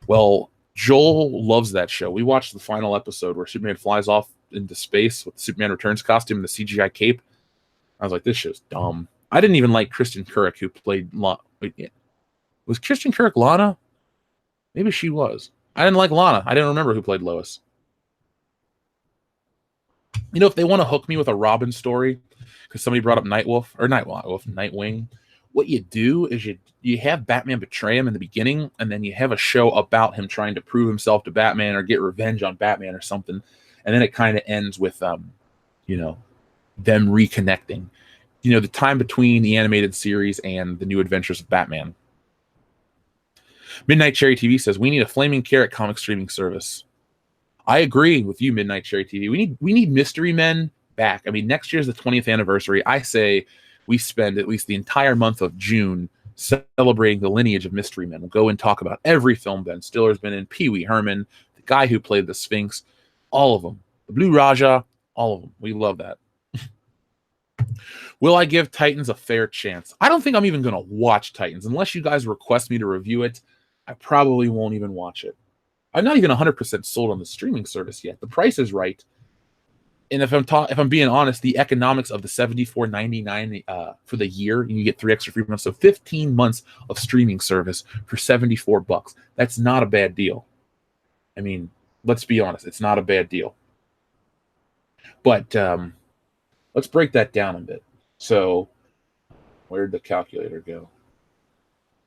Well, Joel loves that show. We watched the final episode where Superman flies off into space with the Superman Returns costume and the CGI cape. I was like, this show's dumb. I didn't even like Kristen Kurek, who played Was Kristen Kurek Lana? Maybe she was. I didn't like Lana. I didn't remember who played Lois. If they want to hook me with a Robin story, because somebody brought up Nightwing, what you do is you have Batman betray him in the beginning, and then you have a show about him trying to prove himself to Batman or get revenge on Batman or something. and then it kind of ends with you know, them reconnecting. You know, the time between the animated series and the New Adventures of Batman. Midnight Cherry TV says we need a flaming carrot comic streaming service. I agree with you, Midnight Cherry TV. We need Mystery Men back. I mean, next year's the 20th anniversary. I say we spend at least the entire month of June celebrating the lineage of Mystery Men. We'll go and talk about every film Ben Stiller's been in, Pee Wee Herman, the guy who played the Sphinx, all of them. The Blue Raja, all of them. We love that. Will I give Titans a fair chance? I don't think I'm even going to watch Titans. Unless you guys request me to review it, I probably won't even watch it. I'm not even 100% sold on the streaming service yet. The price is right. And if I'm being honest, the economics of the $74.99 for the year, and you get 3 extra free months, so 15 months of streaming service for $74. That's not a bad deal. I mean, let's be honest, it's not a bad deal. But let's break that down a bit. So, where'd the calculator go?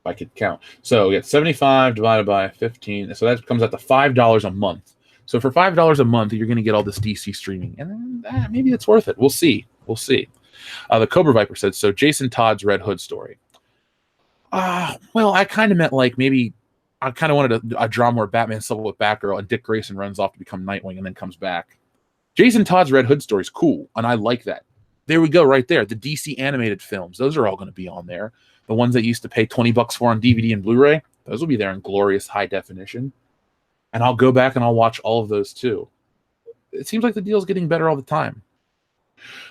If I could count. So, we got 75 divided by 15. So, that comes out to $5 a month. So, for $5 a month, you're going to get all this DC streaming. And maybe it's worth it. We'll see. We'll see. The Cobra Viper said, so Jason Todd's Red Hood story. Well, I kind of meant like maybe I kind of wanted a drama where Batman's solo with Batgirl and Dick Grayson runs off to become Nightwing and then comes back. Jason Todd's Red Hood story is cool, and I like that. There we go, right there. The DC animated films, those are all going to be on there. The ones that you used to pay $20 for on DVD and Blu-ray, those will be there in glorious high definition. And I'll go back and I'll watch all of those too. It seems like the deal's getting better all the time.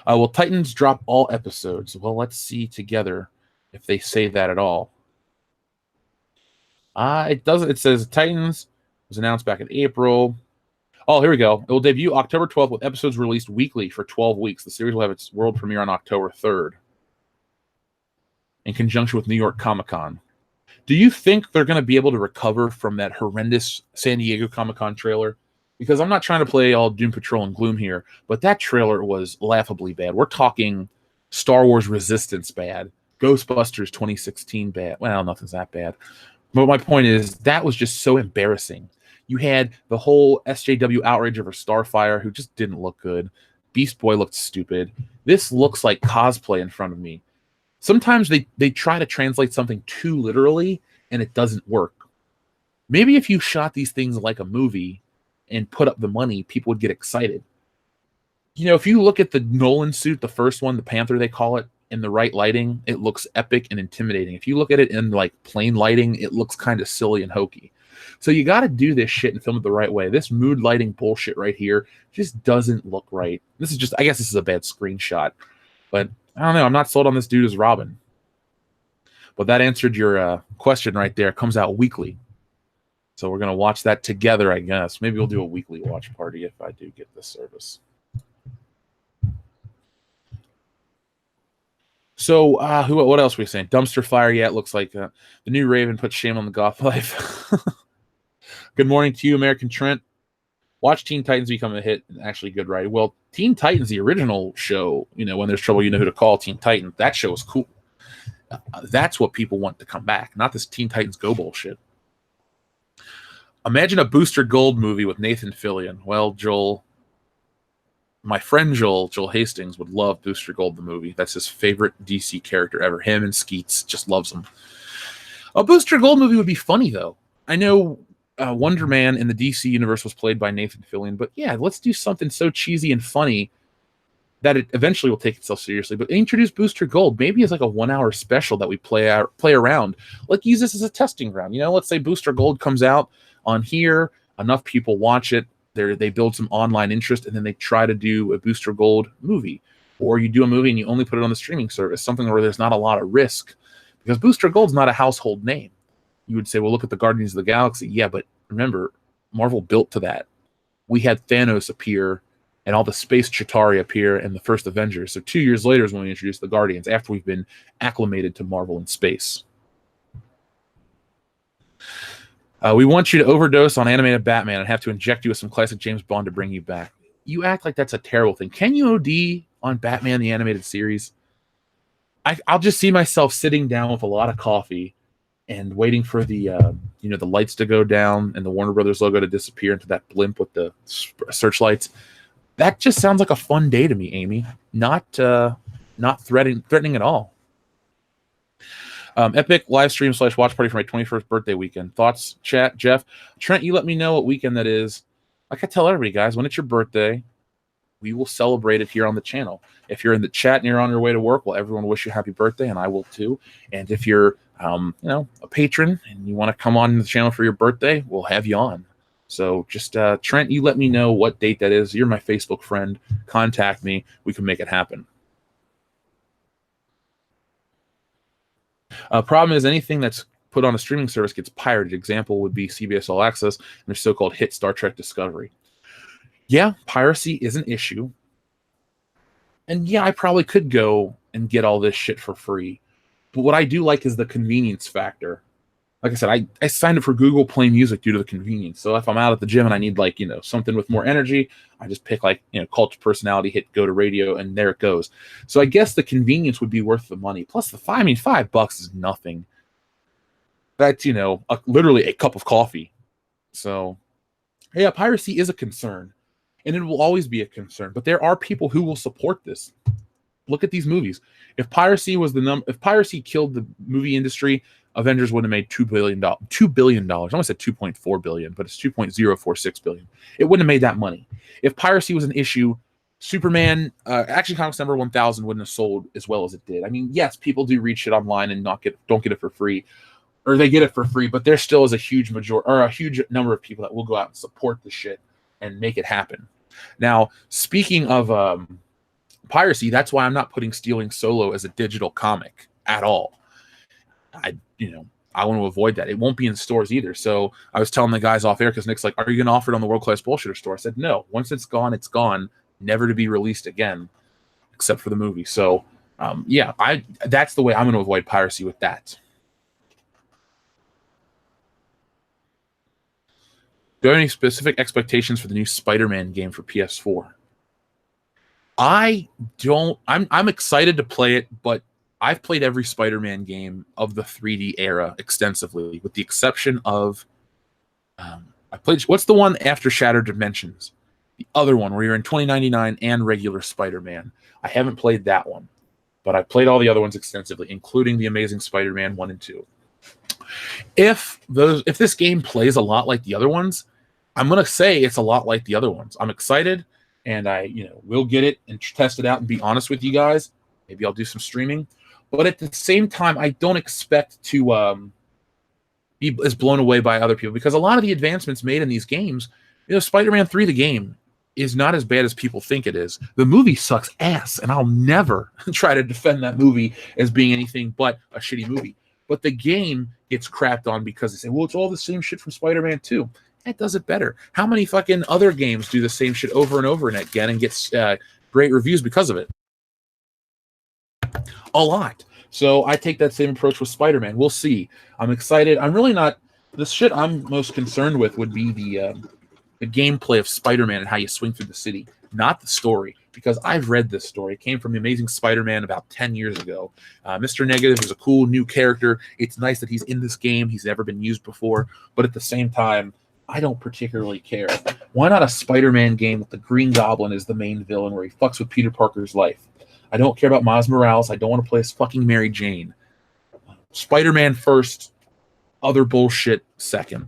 Will Titans drop all episodes? Well, let's see together if they say that at all. It doesn't. It says Titans was announced back in April. Oh, here we go. It will debut October 12th with episodes released weekly for 12 weeks. The series will have its world premiere on October 3rd in conjunction with New York Comic-Con. Do you think they're going to be able to recover from that horrendous San Diego Comic-Con trailer? Because I'm not trying to play all Doom Patrol and gloom here, but that trailer was laughably bad. We're talking Star Wars Resistance bad, Ghostbusters 2016 bad. Well, nothing's that bad. But my point is, that was just so embarrassing. You had the whole SJW outrage over Starfire, who just didn't look good. Beast Boy looked stupid. This looks like cosplay in front of me. Sometimes they try to translate something too literally, and it doesn't work. Maybe if you shot these things like a movie and put up the money, people would get excited. You know, if you look at the Nolan suit, the first one, the Panther they call it, in the right lighting, it looks epic and intimidating. If you look at it in like plain lighting, it looks kind of silly and hokey. So you got to do this shit and film it the right way. This mood lighting bullshit right here just doesn't look right. This is just, I guess this is a bad screenshot, but I don't know. I'm not sold on this dude as Robin. But that answered your question right there. It comes out weekly. So we're going to watch that together, I guess. Maybe we'll do a weekly watch party if I do get this service. So, what else are we saying? Dumpster fire. Yeah, it looks like the new Raven put shame on the goth life. Good morning to you, American Trent. Watch Teen Titans become a hit. Actually, good writing. Well, Teen Titans, the original show, you know, when there's trouble, you know who to call. Teen Titans. That show is cool. That's what people want to come back, not this Teen Titans Go bullshit. Imagine a Booster Gold movie with Nathan Fillion. Well, Joel, my friend Joel Hastings would love Booster Gold, the movie. That's his favorite DC character ever. Him and Skeets just loves him. A Booster Gold movie would be funny, though. I know Wonder Man in the DC universe was played by Nathan Fillion, but yeah, let's do something so cheesy and funny that it eventually will take itself seriously. But introduce Booster Gold. Maybe it's like a 1-hour special that we play around. Like, use this as a testing ground. You know, let's say Booster Gold comes out on here, enough people watch it, they build some online interest, and then they try to do a Booster Gold movie. Or you do a movie and you only put it on the streaming service, something where there's not a lot of risk. Because Booster Gold's not a household name. You would say, well, look at the Guardians of the Galaxy. Yeah, but remember, Marvel built to that. We had Thanos appear and all the space Chitauri appear in the first Avengers. So 2 years later is when we introduced the Guardians, after we've been acclimated to Marvel in space. We want you to overdose on animated Batman and have to inject you with some classic James Bond to bring you back. You act like that's a terrible thing. Can you OD on Batman the Animated Series? I'll just see myself sitting down with a lot of coffee and waiting for the the lights to go down and the Warner Brothers logo to disappear into that blimp with the searchlights. That just sounds like a fun day to me, Amy. Not threatening at all. Epic live stream / watch party for my 21st birthday weekend. Thoughts, chat, Jeff? Trent, you let me know what weekend that is. Like I tell everybody, guys, when it's your birthday, we will celebrate it here on the channel. If you're in the chat and you're on your way to work, well, everyone will wish you happy birthday, and I will too. And if you're, a patron and you want to come on the channel for your birthday, we'll have you on. So just, Trent, you let me know what date that is. You're my Facebook friend. Contact me. We can make it happen. Problem is anything that's put on a streaming service gets pirated. Example would be CBS All Access and their so-called hit Star Trek Discovery. Yeah, piracy is an issue. And yeah, I probably could go and get all this shit for free. But what I do like is the convenience factor. Like I said, I signed up for Google Play Music due to the convenience. So if I'm out at the gym and I need something with more energy, I just pick Cult Personality, hit go to radio, and there it goes. So I guess the convenience would be worth the money. Plus $5 is nothing. That's, literally a cup of coffee. So yeah, piracy is a concern. And it will always be a concern. But there are people who will support this. Look at these movies. If piracy killed the movie industry, Avengers would have made $2 billion. $2 billion. I almost said 2.4 billion, but it's 2.046 billion. It wouldn't have made that money. If piracy was an issue, Superman, Action Comics number 1000 wouldn't have sold as well as it did. I mean, yes, people do read shit online and don't get it for free, or they get it for free, but there still is a huge number of people that will go out and support the shit and make it happen. Now, speaking of piracy, that's why I'm not putting Stealing Solo as a digital comic at all. I want to avoid that. It won't be in stores either. So I was telling the guys off air because Nick's like, "Are you going to offer it on the World Class Bullshitter store?" I said, "No. Once it's gone, it's gone, never to be released again, except for the movie." So that's the way I'm going to avoid piracy with that. Do you have any specific expectations for the new Spider-Man game for PS4? I don't. I'm excited to play it, but I've played every Spider-Man game of the 3D era extensively, with the exception of I played. What's the one after Shattered Dimensions? The other one where you're in 2099 and regular Spider-Man. I haven't played that one, but I played all the other ones extensively, including the Amazing Spider-Man 1 and 2. If this game plays a lot like the other ones, I'm gonna say it's a lot like the other ones. I'm excited, and I will get it and test it out and be honest with you guys. Maybe I'll do some streaming. But at the same time, I don't expect to be as blown away by other people, because a lot of the advancements made in these games, Spider-Man 3, the game, is not as bad as people think it is. The movie sucks ass, and I'll never try to defend that movie as being anything but a shitty movie. But the game gets crapped on because they say, well, it's all the same shit from Spider-Man 2. That does it better. How many fucking other games do the same shit over and over again and gets great reviews because of it? A lot. So I take that same approach with Spider-Man. We'll see. I'm excited. I'm really not. The shit I'm most concerned with would be the gameplay of Spider-Man and how you swing through the city, not the story, because I've read this story. It came from The Amazing Spider-Man about 10 years ago. Mr. Negative is a cool new character. It's nice that he's in this game. He's never been used before, but at the same time, I don't particularly care. Why not a Spider-Man game with the Green Goblin as the main villain where he fucks with Peter Parker's life? I don't care about Miles Morales. I don't want to play as fucking Mary Jane. Spider-Man first, other bullshit second.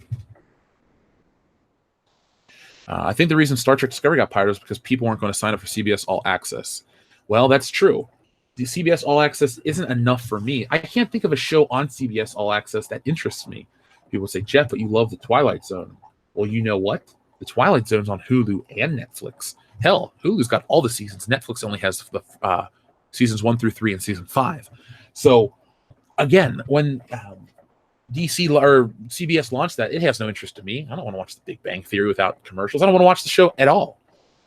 I think the reason Star Trek Discovery got pirated was because people weren't going to sign up for CBS All Access. Well, that's true. The CBS All Access isn't enough for me. I can't think of a show on CBS All Access that interests me. People say, Jeff, but you love The Twilight Zone. Well, you know what? The Twilight Zone's on Hulu and Netflix. Hell, Hulu's got all the seasons. Netflix only has the seasons 1 through 3 and season 5. So, again, when DC or CBS launched that, it has no interest to me. I don't want to watch The Big Bang Theory without commercials. I don't want to watch the show at all.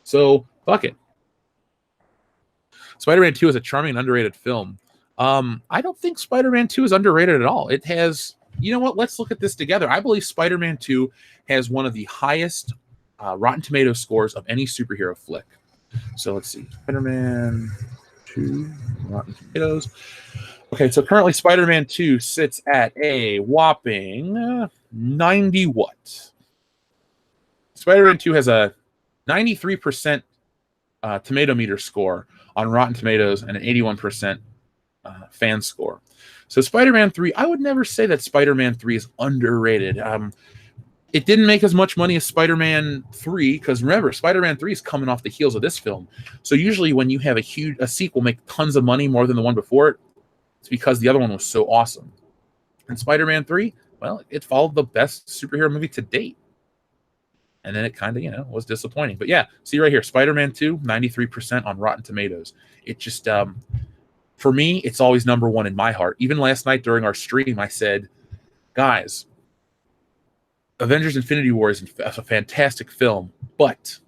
So, fuck it. Spider-Man 2 is a charming and underrated film. I don't think Spider-Man 2 is underrated at all. It has, you know what? Let's look at this together. I believe Spider-Man 2 has one of the highest Rotten Tomatoes scores of any superhero flick. So let's see. Spider-Man 2, Rotten Tomatoes. Okay, so currently Spider-Man 2 sits at a whopping 90 what? Spider-Man 2 has a 93% tomato meter score on Rotten Tomatoes and an 81% fan score. So Spider-Man 3, I would never say that Spider-Man 3 is underrated. It didn't make as much money as Spider-Man 3 because remember, Spider-Man 3 is coming off the heels of this film. So usually when you have a sequel make tons of money more than the one before it, it's because the other one was so awesome. And Spider-Man 3, well, it followed the best superhero movie to date. And then it kind of, was disappointing. But yeah, see right here, Spider-Man 2, 93% on Rotten Tomatoes. It just, for me, it's always number one in my heart. Even last night during our stream, I said, guys, Avengers Infinity War is a fantastic film, but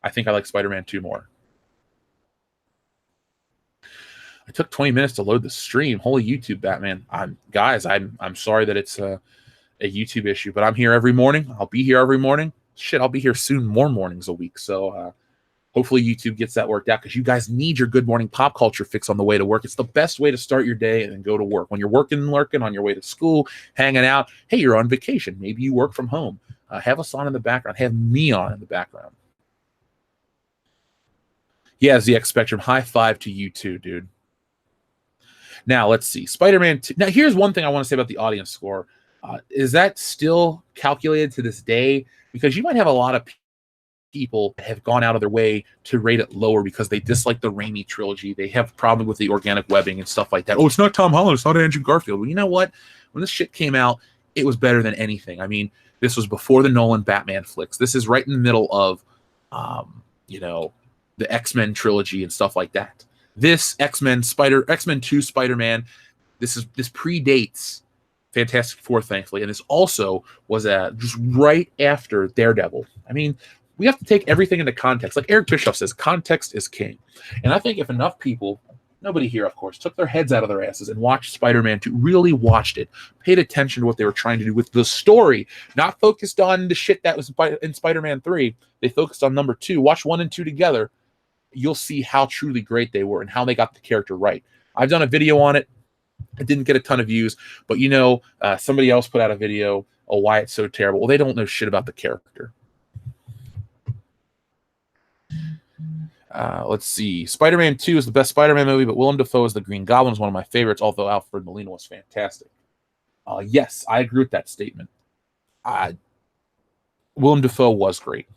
I think I like Spider-Man 2 more. I took 20 minutes to load the stream. Holy YouTube, Batman. I'm sorry that it's a YouTube issue, but I'm here every morning. I'll be here every morning. Shit, I'll be here soon, more mornings a week. So hopefully YouTube gets that worked out because you guys need your good morning pop culture fix on the way to work. It's the best way to start your day and then go to work. When you're working and lurking on your way to school, hanging out, hey, you're on vacation. Maybe you work from home. Have us on in the background. Have me on in the background. Yeah, ZX Spectrum, high five to you too, dude. Now, let's see. Spider-Man 2. Now, here's one thing I want to say about the audience score. Is that still calculated to this day? Because you might have a lot of people that have gone out of their way to rate it lower because they dislike the Raimi trilogy. They have problems with the organic webbing and stuff like that. Oh, it's not Tom Holland. It's not Andrew Garfield. Well, you know what? When this shit came out, it was better than anything. I mean, this was before the Nolan Batman flicks. This is right in the middle of, the X-Men trilogy and stuff like that. This X-Men 2 Spider-Man, this predates Fantastic Four, thankfully, and this also was just right after Daredevil. I mean, we have to take everything into context. Like Eric Bischoff says, context is king. And I think if enough people, nobody here, of course, took their heads out of their asses and watched Spider-Man 2, really watched it, paid attention to what they were trying to do with the story, not focused on the shit that was in Spider-Man 3. They focused on number 2. Watch 1 and 2 together. You'll see how truly great they were and how they got the character right. I've done a video on it. It didn't get a ton of views, but somebody else put out a video, why it's so terrible. Well, they don't know shit about the character. Let's see. Spider-Man 2 is the best Spider-Man movie, but Willem Dafoe as the Green Goblin is one of my favorites, although Alfred Molina was fantastic. Yes, I agree with that statement. Willem Dafoe was great.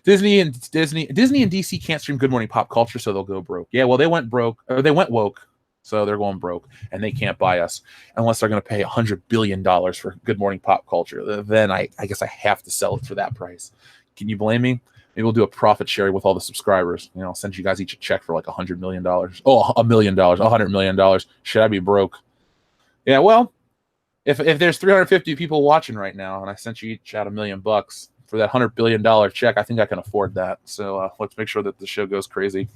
Disney and DC can't stream Good Morning Pop Culture, so they'll go broke. Yeah, well, they went broke, or they went woke, so they're going broke, and they can't buy us unless they're going to pay $100 billion for Good Morning Pop Culture. Then I guess I have to sell it for that price. Can you blame me? Maybe we'll do a profit sharing with all the subscribers. I'll send you guys each a check for like $100 million. Oh, $1 million, $100 million. Should I be broke? Yeah, well, if there's 350 people watching right now, and I sent you each out $1 million for that $100 billion check, I think I can afford that. So let's make sure that the show goes crazy.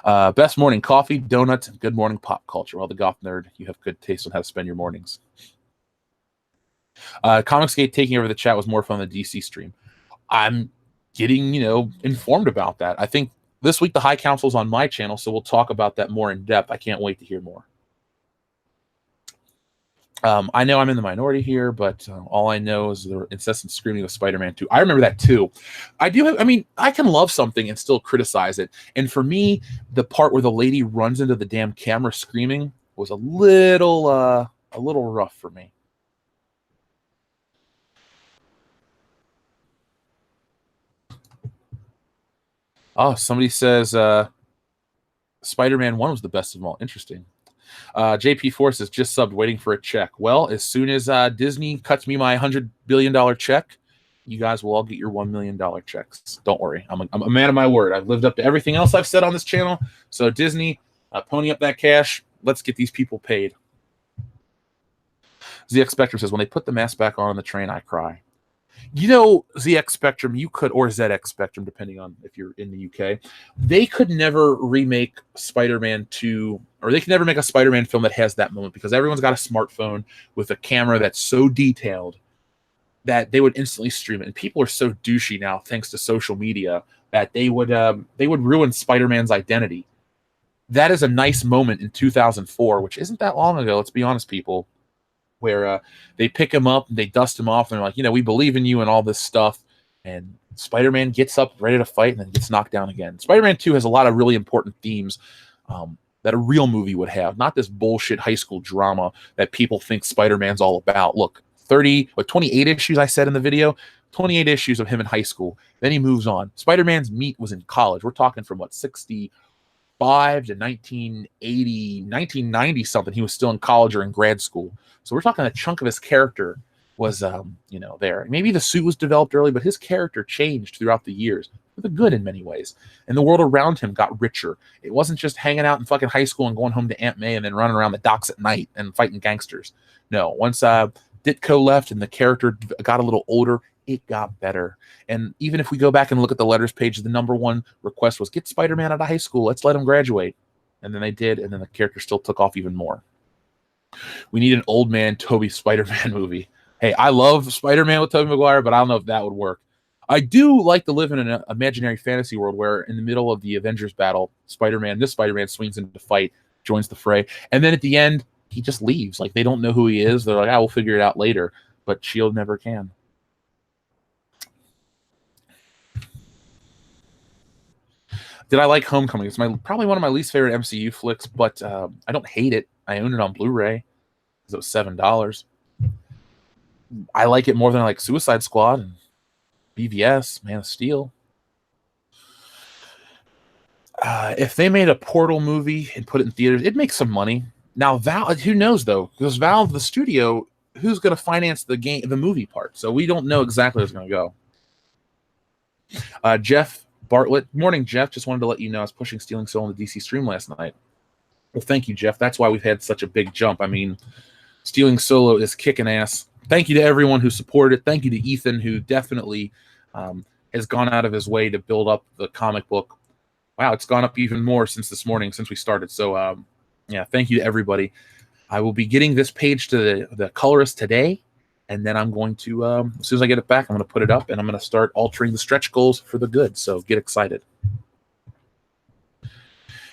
Best morning coffee, donuts, and good morning pop culture. Well, the goth nerd, you have good taste on how to spend your mornings. Comicsgate taking over the chat was more fun than the DC stream. I'm getting, informed about that. I think this week the High Council's on my channel, so we'll talk about that more in depth. I can't wait to hear more. I know I'm in the minority here, but all I know is the incessant screaming of Spider-Man 2. I remember that too. I can love something and still criticize it. And for me, the part where the lady runs into the damn camera screaming was a little rough for me. Oh, somebody says Spider-Man 1 was the best of them all. Interesting. JP Force is just subbed, waiting for a check. Well, as soon as Disney cuts me my $100 billion check, you guys will all get your $1 million checks. Don't worry. I'm a man of my word. I've lived up to everything else I've said on this channel. So Disney, pony up that cash. Let's get these people paid. ZX Spectrum says, when they put the mask back on the train, I cry. ZX Spectrum, you could, or ZX Spectrum, depending on if you're in the UK, they could never remake Spider-Man 2, or they could never make a Spider-Man film that has that moment, because everyone's got a smartphone with a camera that's so detailed that they would instantly stream it. And people are so douchey now, thanks to social media, that they would ruin Spider-Man's identity. That is a nice moment in 2004, which isn't that long ago. Let's be honest, people, where they pick him up and they dust him off, and they're like, we believe in you and all this stuff. And Spider-Man gets up ready to fight and then gets knocked down again. Spider-Man 2 has a lot of really important themes that a real movie would have, not this bullshit high school drama that people think Spider-Man's all about. Look, 28 issues I said in the video, 28 issues of him in high school. Then he moves on. Spider-Man's meat was in college. We're talking from 65 to 1980, 1990 something. He was still in college or in grad school. So we're talking a chunk of his character was, there. Maybe the suit was developed early, but his character changed throughout the years for the good in many ways. And the world around him got richer. It wasn't just hanging out in fucking high school and going home to Aunt May and then running around the docks at night and fighting gangsters. No, once Ditko left and the character got a little older, it got better. And even if we go back and look at the letters page, the number one request was get Spider-Man out of high school. Let's let him graduate. And then they did, and then the character still took off even more. We need an old man Tobey Spider-Man movie. Hey, I love Spider-Man with Tobey Maguire, but I don't know if that would work. I do like to live in an imaginary fantasy world where in the middle of the Avengers battle, this Spider-Man swings into the fight, joins the fray, and then at the end, he just leaves. Like, they don't know who he is. They're like, we'll figure it out later. But S.H.I.E.L.D. never can. Did I like Homecoming? It's probably one of my least favorite MCU flicks, but I don't hate it. I own it on Blu-ray because it was $7. I like it more than I like Suicide Squad and BVS, Man of Steel. If they made a Portal movie and put it in theaters, it'd make some money. Now, Valve, who knows though? Because Valve, the studio, who's going to finance the movie part? So we don't know exactly where it's going to go. Jeff Bartlett, morning, Jeff. Just wanted to let you know I was pushing Stealing Soul on the DC stream last night. Well, thank you, Jeff. That's why we've had such a big jump. I mean, Stealing Solo is kicking ass. Thank you to everyone who supported it. Thank you to Ethan, who definitely has gone out of his way to build up the comic book. Wow, it's gone up even more since this morning, since we started. So, thank you to everybody. I will be getting this page to the colorist today, and then I'm going to, as soon as I get it back, I'm going to put it up, and I'm going to start altering the stretch goals for the good. So get excited.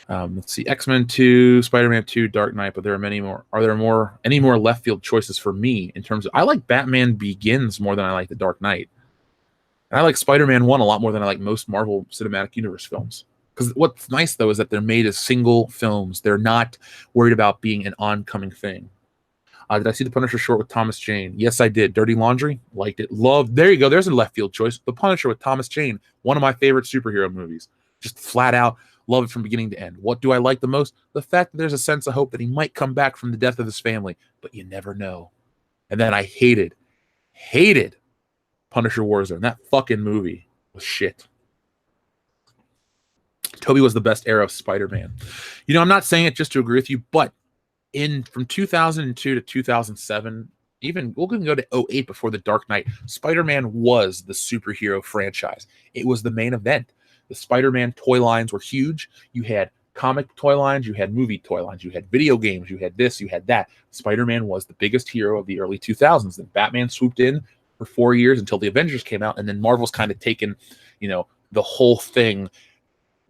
Let's see, X-Men 2, Spider-Man 2, Dark Knight, but there are many more. Are there any more left field choices for me in terms of, I like Batman Begins more than I like The Dark Knight. And I like Spider-Man 1 a lot more than I like most Marvel Cinematic Universe films. Because what's nice, though, is that they're made as single films. They're not worried about being an oncoming thing. Did I see The Punisher short with Thomas Jane? Yes, I did. Dirty Laundry? Liked it. Loved. There you go. There's a left field choice. The Punisher with Thomas Jane. One of my favorite superhero movies. Just flat out. Love it from beginning to end. What do I like the most? The fact that there's a sense of hope that he might come back from the death of his family, but you never know. And then I hated Punisher Warzone. That fucking movie was shit. Tobey was the best era of Spider-Man. I'm not saying it just to agree with you, but from 2002 to 2007, even we'll go to 2008 before The Dark Knight, Spider-Man was the superhero franchise. It was the main event. The Spider-Man toy lines were huge. You had comic toy lines, you had movie toy lines, you had video games, you had this, you had that. Spider-Man was the biggest hero of the early 2000s. Then Batman swooped in for 4 years until the Avengers came out, and then Marvel's kind of taken, the whole thing.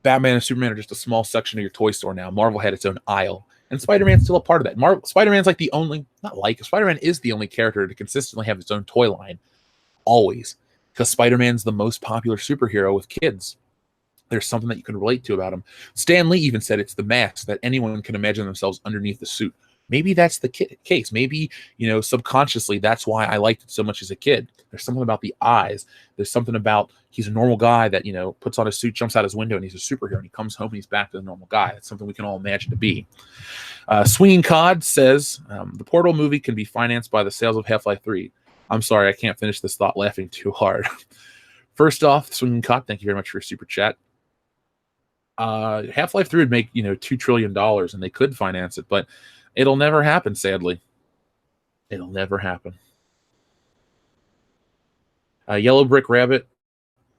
Batman and Superman are just a small section of your toy store now. Marvel had its own aisle, and Spider-Man's still a part of that. Spider-Man's Spider-Man is the only character to consistently have its own toy line, always, because Spider-Man's the most popular superhero with kids. There's something that you can relate to about him. Stan Lee even said it's the mask that anyone can imagine themselves underneath the suit. Maybe that's the case. Maybe, subconsciously, that's why I liked it so much as a kid. There's something about the eyes. There's something about he's a normal guy that, puts on a suit, jumps out his window, and he's a superhero, and he comes home and he's back to the normal guy. That's something we can all imagine to be. Swinging Cod says, the Portal movie can be financed by the sales of Half-Life 3. I'm sorry, I can't finish this thought laughing too hard. First off, Swinging Cod, thank you very much for your super chat. Half-Life 3 would make, $2 trillion, and they could finance it, but it'll never happen, sadly. It'll never happen. Yellow Brick Rabbit.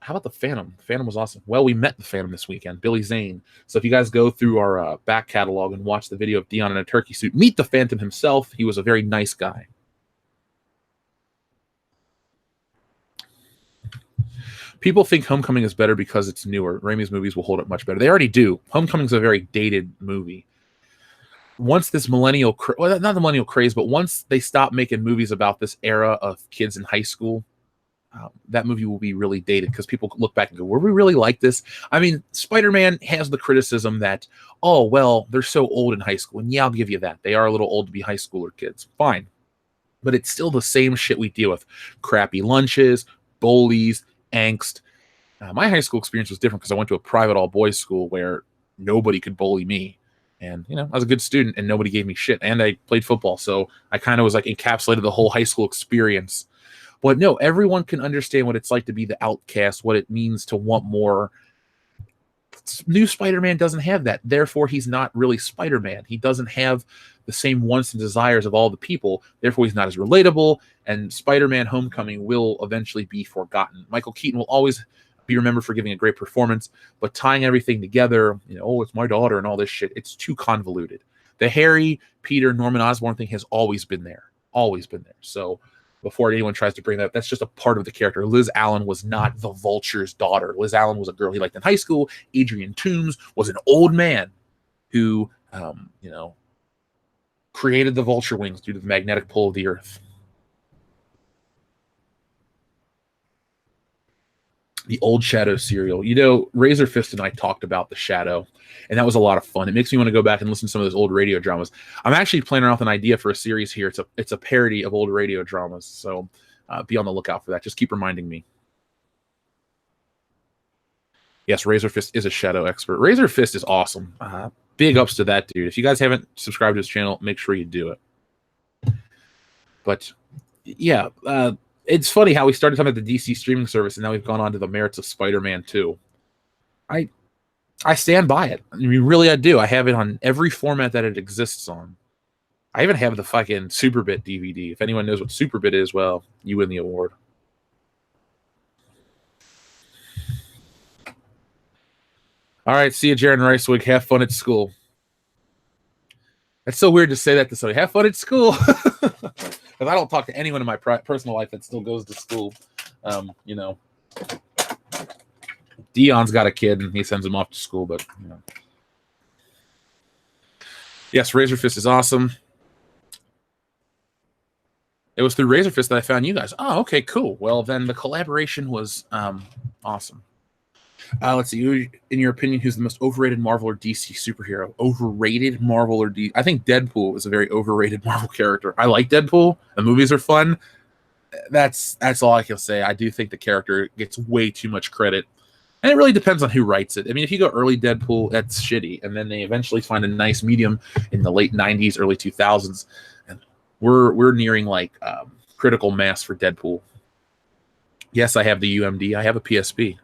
How about the Phantom? The Phantom was awesome. Well, we met the Phantom this weekend, Billy Zane. So if you guys go through our back catalog and watch the video of Dion in a turkey suit, meet the Phantom himself. He was a very nice guy. People think Homecoming is better because it's newer. Raimi's movies will hold up much better. They already do. Homecoming's a very dated movie. Once this millennial, well, not the millennial craze, but once they stop making movies about this era of kids in high school, that movie will be really dated because people look back and go, were we really like this? I mean, Spider-Man has the criticism that, oh, well, they're so old in high school. And yeah, I'll give you that. They are a little old to be high schooler kids. Fine. But it's still the same shit we deal with. Crappy lunches, bullies, angst. My high school experience was different because I went to a private all-boys school where nobody could bully me. And, I was a good student and nobody gave me shit. And I played football. So I kind of was like encapsulated the whole high school experience. But no, everyone can understand what it's like to be the outcast, what it means to want more. New Spider-Man doesn't have that. Therefore, he's not really Spider-Man. He doesn't have the same wants and desires of all the people. Therefore, he's not as relatable. And Spider-Man Homecoming will eventually be forgotten. Michael Keaton will always be remembered for giving a great performance, but tying everything together, oh, it's my daughter and all this shit, it's too convoluted. The Harry, Peter, Norman Osborn thing has always been there. Always been there. So before anyone tries to bring that up, that's just a part of the character. Liz Allen was not the Vulture's daughter. Liz Allen was a girl he liked in high school. Adrian Toomes was an old man who, created the Vulture wings due to the magnetic pull of the Earth. The old Shadow serial. Razor Fist and I talked about the Shadow, and that was a lot of fun. It makes me want to go back and listen to some of those old radio dramas. I'm actually planning out an idea for a series here. It's a parody of old radio dramas, so be on the lookout for that. Just keep reminding me. Yes, Razor Fist is a Shadow expert. Razor Fist is awesome. Big ups to that dude. If you guys haven't subscribed to his channel, make sure you do it. But yeah, it's funny how we started talking about the DC streaming service, and now we've gone on to the merits of Spider-Man 2. I stand by it. I mean, really, I do. I have it on every format that it exists on. I even have the fucking Superbit DVD. If anyone knows what Superbit is, well, you win the award. All right, see you, Jaron Ricewig. Have fun at school. That's so weird to say that to somebody. Have fun at school. Because I don't talk to anyone in my personal life that still goes to school. Dion's got a kid and he sends him off to school, but yes, Razor Fist is awesome. It was through Razor Fist that I found you guys. Oh, okay, cool. Well, then the collaboration was awesome. Let's see. In your opinion, who's the most overrated Marvel or DC superhero? Overrated Marvel or DC? I think Deadpool is a very overrated Marvel character. I like Deadpool. The movies are fun. That's all I can say. I do think the character gets way too much credit. And it really depends on who writes it. I mean, if you go early Deadpool, that's shitty. And then they eventually find a nice medium in the late 90s, early 2000s. And we're nearing like critical mass for Deadpool. Yes, I have the UMD. I have a PSP.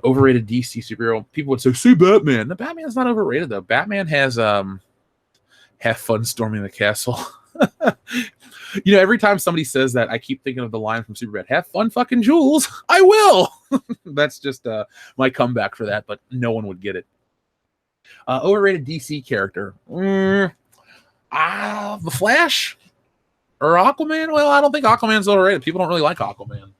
Overrated DC superhero. People would say Batman. The Batman's not overrated though. Batman has have fun storming the castle. Every time somebody says that, I keep thinking of the line from Superbad. Have fun fucking Jules. I will. That's just my comeback for that, but no one would get it. Overrated DC character. The Flash or Aquaman? Well, I don't think Aquaman's overrated. People don't really like Aquaman.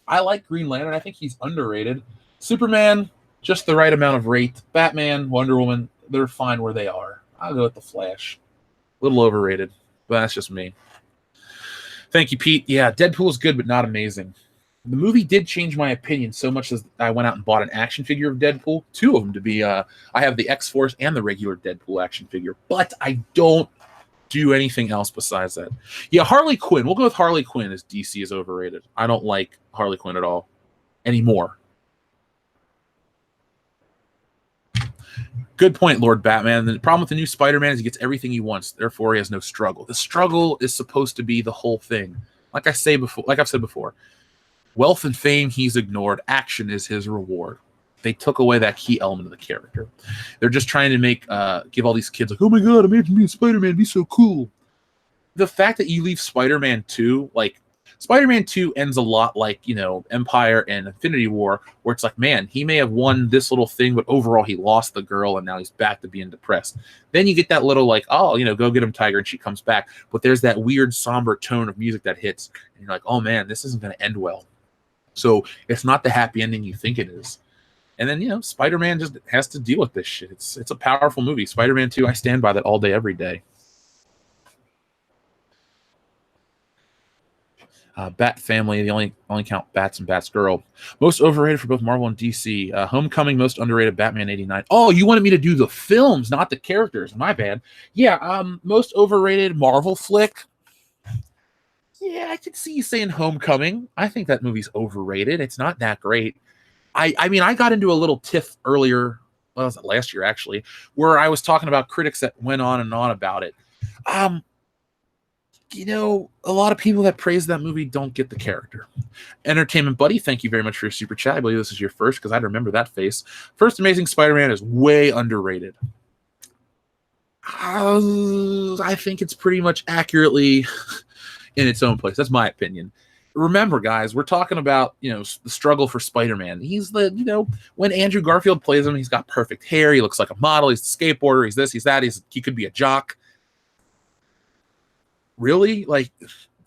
I like Green Lantern. I think he's underrated. Superman, just the right amount of rate. Batman, Wonder Woman, they're fine where they are. I'll go with the Flash. A little overrated, but that's just me. Thank you, Pete. Yeah, Deadpool's good, but not amazing. The movie did change my opinion so much as I went out and bought an action figure of Deadpool. 2 of them to be. I have the X-Force and the regular Deadpool action figure, but I don't do anything else besides that. Yeah, Harley Quinn. We'll go with Harley Quinn as DC is overrated. I don't like Harley Quinn at all anymore. Good point, Lord Batman. The problem with the new Spider-Man is he gets everything he wants. Therefore, he has no struggle. The struggle is supposed to be the whole thing. Like I've said before, wealth and fame he's ignored. Action is his reward. They took away that key element of the character. They're just trying to give all these kids like, oh my god, imagine being Spider-Man, be so cool. The fact that you leave Spider-Man 2, like Spider-Man 2 ends a lot like, Empire and Infinity War, where it's like, man, he may have won this little thing, but overall he lost the girl and now he's back to being depressed. Then you get that little like, oh, go get him, Tiger, and she comes back. But there's that weird somber tone of music that hits, and you're like, oh man, this isn't going to end well. So it's not the happy ending you think it is. And then, Spider-Man just has to deal with this shit. It's a powerful movie. Spider-Man 2, I stand by that all day, every day. Bat Family, the only count Bats and Bats Girl. Most overrated for both Marvel and DC. Homecoming, most underrated Batman 89. Oh, you wanted me to do the films, not the characters. My bad. Yeah, most overrated Marvel flick. Yeah, I could see you saying Homecoming. I think that movie's overrated. It's not that great. I mean, I got into a little tiff earlier, well, was it last year actually, where I was talking about critics that went on and on about it. A lot of people that praise that movie don't get the character. Entertainment Buddy, thank you very much for your super chat. I believe this is your first because I remember that face. First Amazing Spider-Man is way underrated. I think it's pretty much accurately in its own place. That's my opinion. Remember, guys, we're talking about, the struggle for Spider-Man. He's when Andrew Garfield plays him, he's got perfect hair. He looks like a model. He's a skateboarder. He's this, he's that. He could be a jock. Really? Like,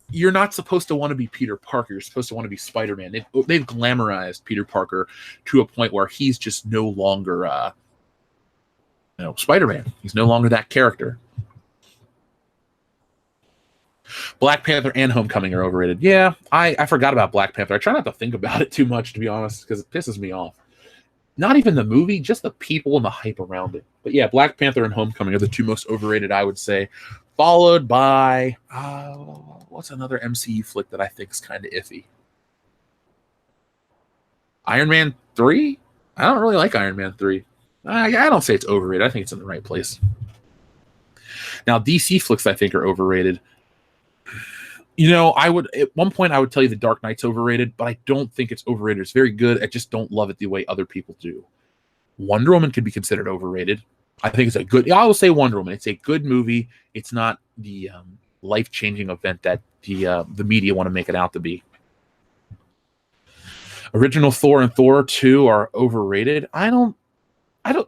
you're not supposed to want to be Peter Parker. You're supposed to want to be Spider-Man. They've glamorized Peter Parker to a point where he's just no longer, Spider-Man. He's no longer that character. Black Panther and Homecoming are overrated. Yeah, I forgot about Black Panther. I try not to think about it too much, to be honest, because it pisses me off. Not even the movie, just the people and the hype around it. But yeah, Black Panther and Homecoming are the two most overrated, I would say. Followed by, what's another MCU flick that I think is kind of iffy? Iron Man 3? I don't really like Iron Man 3. I don't say it's overrated. I think it's in the right place. Now, DC flicks I think are overrated. I would, at one point, I would tell you The Dark Knight's overrated, but I don't think it's overrated. It's very good. I just don't love it the way other people do. Wonder Woman could be considered overrated. I think it's I will say Wonder Woman. It's a good movie. It's not the life-changing event that the media want to make it out to be. Original Thor and Thor 2 are overrated. I don't.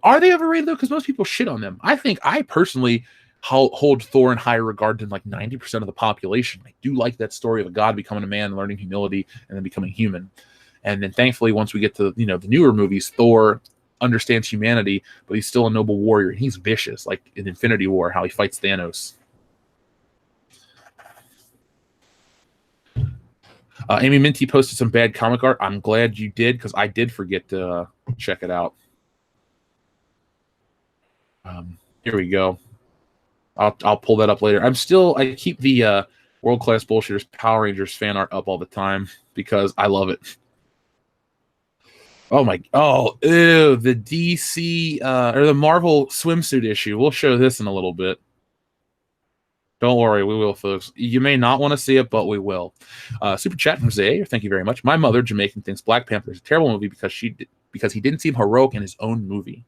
Are they overrated though? Because most people shit on them. I personally hold Thor in higher regard than like 90% of the population. I do like that story of a god becoming a man, learning humility, and then becoming human. And then thankfully, once we get to the newer movies, Thor understands humanity, but he's still a noble warrior, and he's vicious, like in Infinity War, how he fights Thanos. Amy Minty posted some bad comic art. I'm glad you did, because I did forget to check it out. Here we go. I'll pull that up later. I keep the World Class Bullshitters Power Rangers fan art up all the time because I love it. The DC or the Marvel swimsuit issue. We'll show this in a little bit. Don't worry, we will, folks. You may not want to see it, but we will. Super chat from Zaire. Thank you very much. My mother, Jamaican, thinks Black Panther is a terrible movie because he didn't seem heroic in his own movie.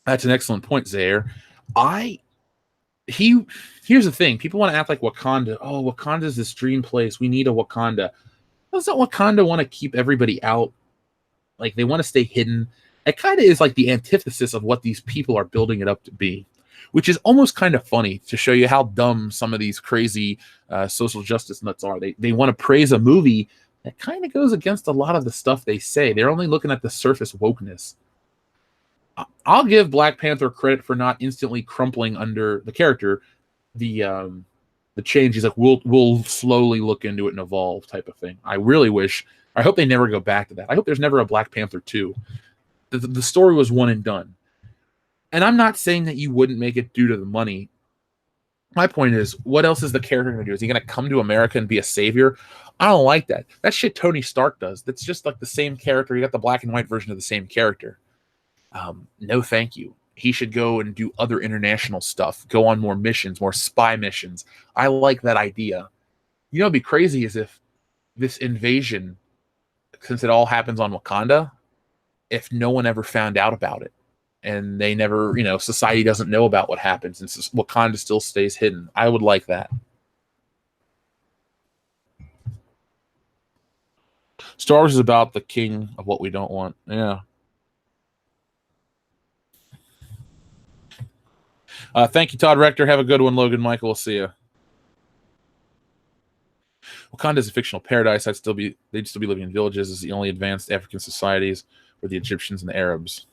That's an excellent point, Zaire. Here's the thing. People want to act like Wakanda. Oh, Wakanda's this dream place. We need a Wakanda. Doesn't Wakanda want to keep everybody out? Like, they want to stay hidden. It kind of is like the antithesis of what these people are building it up to be, which is almost kind of funny to show you how dumb some of these crazy social justice nuts are. They want to praise a movie that kind of goes against a lot of the stuff they say. They're only looking at the surface wokeness. I'll give Black Panther credit for not instantly crumpling under the character, the change. He's like, we'll slowly look into it and evolve, type of thing. I hope they never go back to that. I hope there's never a Black Panther 2. The story was one and done. And I'm not saying that you wouldn't make it due to the money. My point is, what else is the character going to do? Is he going to come to America and be a savior? I don't like that. That shit Tony Stark does. That's just like the same character. You got the black and white version of the same character. No, thank you. He should go and do other international stuff, go on more missions, more spy missions. I like that idea. What'd be crazy is if this invasion, since it all happens on Wakanda, if no one ever found out about it and they never, society doesn't know about what happens and Wakanda still stays hidden. I would like that. Star Wars is about the king of what we don't want. Yeah. Thank you, Todd Rector. Have a good one, Logan Michael. We'll see you. Wakanda is a fictional paradise. They'd still be living in villages as the only advanced African societies were the Egyptians and the Arabs.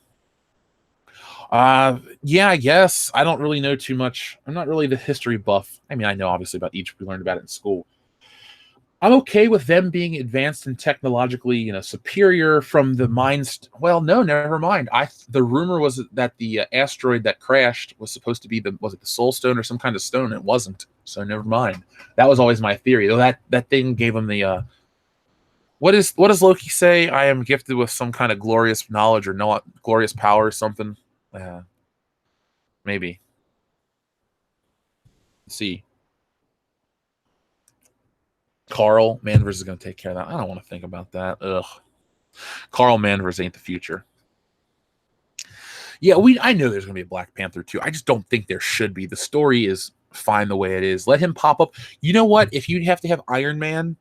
Yeah, I guess. I don't really know too much. I'm not really the history buff. I mean, I know obviously about Egypt. We learned about it in school. I'm okay with them being advanced and technologically, superior from the minds. Well, no, never mind. The rumor was that the asteroid that crashed was supposed to be was it the Soul Stone or some kind of stone? It wasn't. So never mind. That was always my theory. Though that thing gave him the what does Loki say? I am gifted with some kind of glorious knowledge or no glorious power or something. Maybe. Let's see. Carl Manvers is going to take care of that. I don't want to think about that. Ugh. Carl Manvers ain't the future. Yeah, I know there's going to be a Black Panther too. I just don't think there should be. The story is fine the way it is. Let him pop up. You know what? If you have to have Iron Man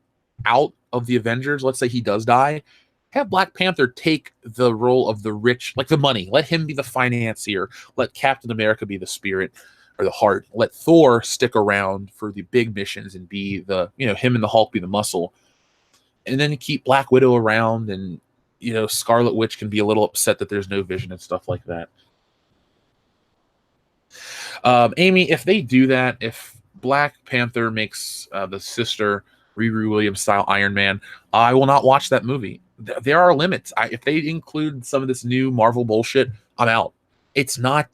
out of the Avengers, let's say he does die, have Black Panther take the role of the rich, like the money. Let him be the financier. Let Captain America be the spirit or the heart. Let Thor stick around for the big missions and be him and the Hulk be the muscle. And then keep Black Widow around, and Scarlet Witch can be a little upset that there's no Vision and stuff like that. Amy, if they do that, if Black Panther makes the sister Riri Williams style Iron Man, I will not watch that movie. There are limits. If they include some of this new Marvel bullshit, I'm out. It's not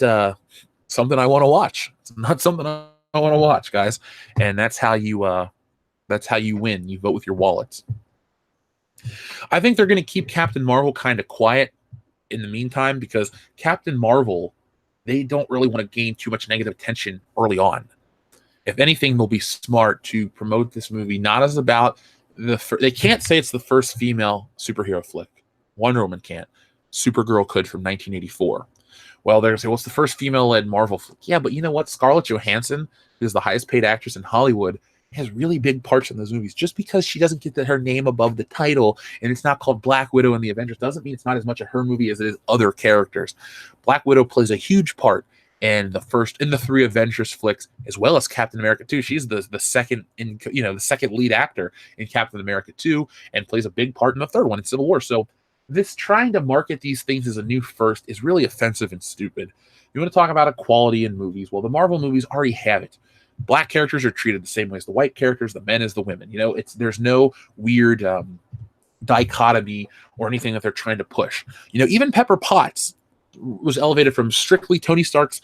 something I want to watch. It's not something I want to watch, guys. And that's how you win. You vote with your wallets. I think they're going to keep Captain Marvel kind of quiet in the meantime, because Captain Marvel, they don't really want to gain too much negative attention early on. If anything, they'll be smart to promote this movie not as about they can't say it's the first female superhero flick. Wonder Woman can't. Supergirl could from 1984. Well, they're going to say, well, it's the first female-led Marvel flick. Yeah, but you know what? Scarlett Johansson is the highest paid actress in Hollywood, has really big parts in those movies. Just because she doesn't get her name above the title and it's not called Black Widow in the Avengers doesn't mean it's not as much of her movie as it is other characters. Black Widow plays a huge part in the three Avengers flicks, as well as Captain America 2. She's the second the second lead actor in Captain America 2, and plays a big part in the third one in Civil War. So this trying to market these things as a new first is really offensive and stupid. You want to talk about equality in movies? Well, the Marvel movies already have it. Black characters are treated the same way as the white characters, the men as the women. There's no weird dichotomy or anything that they're trying to push. Even Pepper Potts was elevated from strictly Tony Stark's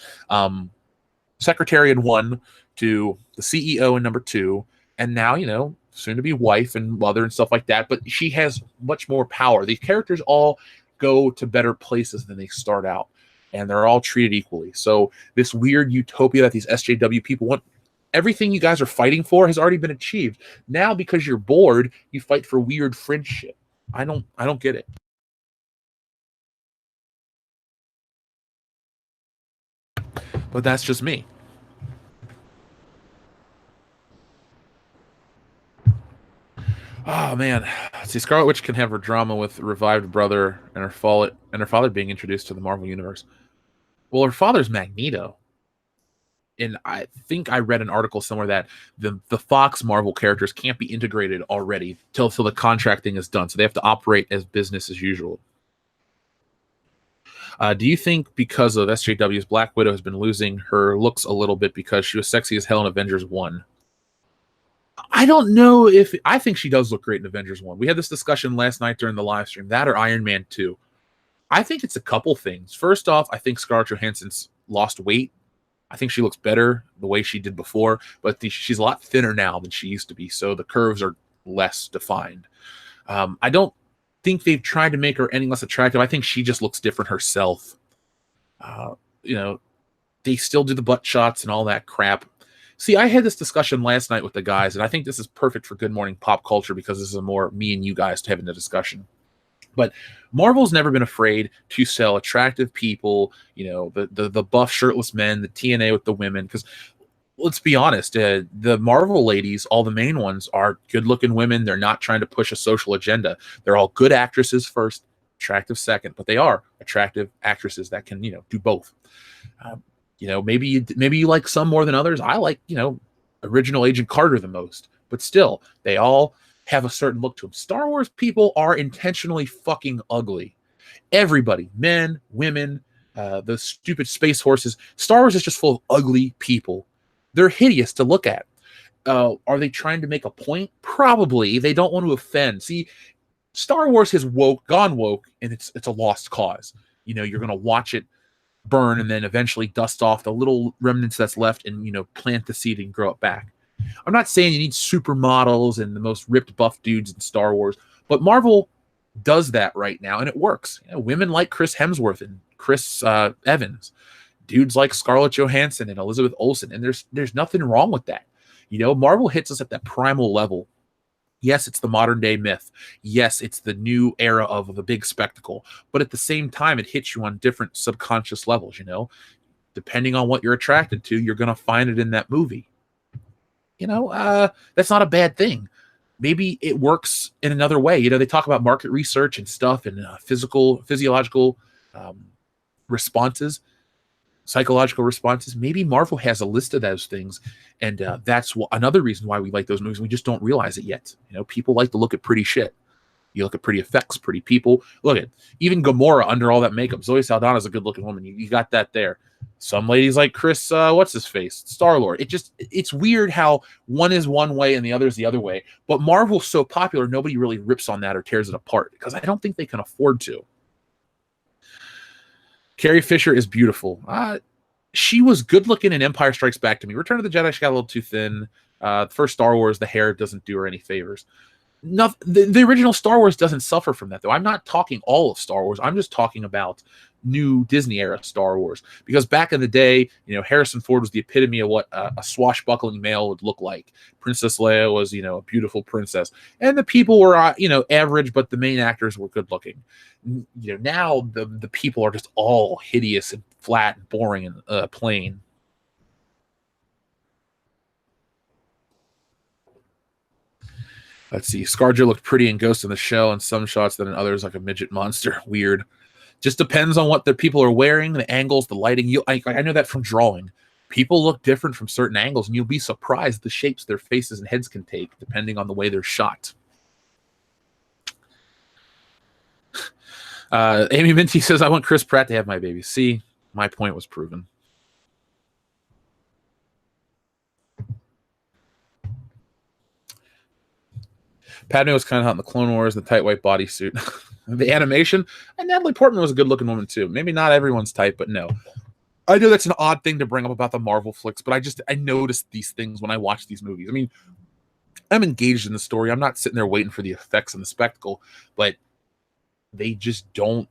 secretary in 1 to the CEO in number 2, and now soon to be wife and mother and stuff like that. But she has much more power. These characters all go to better places than they start out, and they're all treated equally. So this weird utopia that these SJW people want, everything you guys are fighting for has already been achieved. Now, because you're bored, you fight for weird fringe shit. I don't get it. But that's just me. Oh man, see, Scarlet Witch can have her drama with revived brother and her father being introduced to the Marvel universe. Well, her father's Magneto, and I think I read an article somewhere that the Fox Marvel characters can't be integrated already till the contracting is done, so they have to operate as business as usual. Do you think because of SJW's Black Widow has been losing her looks a little bit because she was sexy as hell in Avengers 1? I don't know I think she does look great in Avengers 1. We had this discussion last night during the live stream, that or Iron Man 2. I think it's a couple things. First off, I think Scarlett Johansson's lost weight. I think she looks better the way she did before, but she's a lot thinner now than she used to be, so the curves are less defined. I don't think they've tried to make her any less attractive. I think she just looks different herself. They still do the butt shots and all that crap. See, I had this discussion last night with the guys, and I think this is perfect for Good Morning Pop Culture because this is more me and you guys having the discussion. But Marvel's never been afraid to sell attractive people, the buff shirtless men, the TNA with the women. Because let's be honest, the Marvel ladies, all the main ones, are good-looking women. They're not trying to push a social agenda. They're all good actresses first, attractive second, but they are attractive actresses that can, do both. Maybe you like some more than others. I like, original Agent Carter the most. but still, they all have a certain look to them. Star Wars people are intentionally fucking ugly. Everybody, men, women, the stupid space horses. Star Wars is just full of ugly people. They're hideous to look at. Are they trying to make a point? Probably. They don't want to offend. See, Star Wars has gone woke, and it's a lost cause. You're going to watch it burn and then eventually dust off the little remnants that's left and, plant the seed and grow it back. I'm not saying you need supermodels and the most ripped buff dudes in Star Wars, but Marvel does that right now, and it works. Women like Chris Hemsworth and Chris Evans, dudes like Scarlett Johansson and Elizabeth Olsen, and there's nothing wrong with that. Marvel hits us at that primal level. Yes, it's the modern day myth. Yes, it's the new era of the big spectacle. But at the same time, it hits you on different subconscious levels, Depending on what you're attracted to, you're going to find it in that movie. That's not a bad thing. Maybe it works in another way. They talk about market research and stuff and physiological responses, psychological responses. Maybe Marvel has a list of those things, and that's another reason why we like those movies. We just don't realize it yet. People like to look at pretty shit. You look at pretty effects, pretty people. Look at even Gamora under all that makeup. Zoe Saldana is a good-looking woman. You got that there. Some ladies like Chris, what's his face, Star-Lord. It's weird how one is one way and the other is the other way. But Marvel's so popular, nobody really rips on that or tears it apart because I don't think they can afford to. Carrie Fisher is beautiful. She was good looking in Empire Strikes Back to me. Return of the Jedi, she got a little too thin. The first Star Wars, the hair doesn't do her any favors. The original Star Wars doesn't suffer from that, though. I'm not talking all of Star Wars. I'm just talking about new Disney era Star Wars. Because back in the day, Harrison Ford was the epitome of what a swashbuckling male would look like. Princess Leia was, a beautiful princess. And the people were, average, but the main actors were good looking. Now the people are just all hideous and flat and boring and plain. Let's see. ScarJo looked pretty in Ghost in the Shell in some shots, than in others like a midget monster. Weird. Just depends on what the people are wearing, the angles, the lighting. I know that from drawing. People look different from certain angles, and you'll be surprised the shapes their faces and heads can take, depending on the way they're shot. Amy Minty says, I want Chris Pratt to have my baby. See, my point was proven. Padme was kind of hot in the Clone Wars, the tight white bodysuit. The animation, and Natalie Portman was a good-looking woman, too. Maybe not everyone's type, but no. I know that's an odd thing to bring up about the Marvel flicks, but I noticed these things when I watch these movies. I mean, I'm engaged in the story. I'm not sitting there waiting for the effects and the spectacle, but they just don't,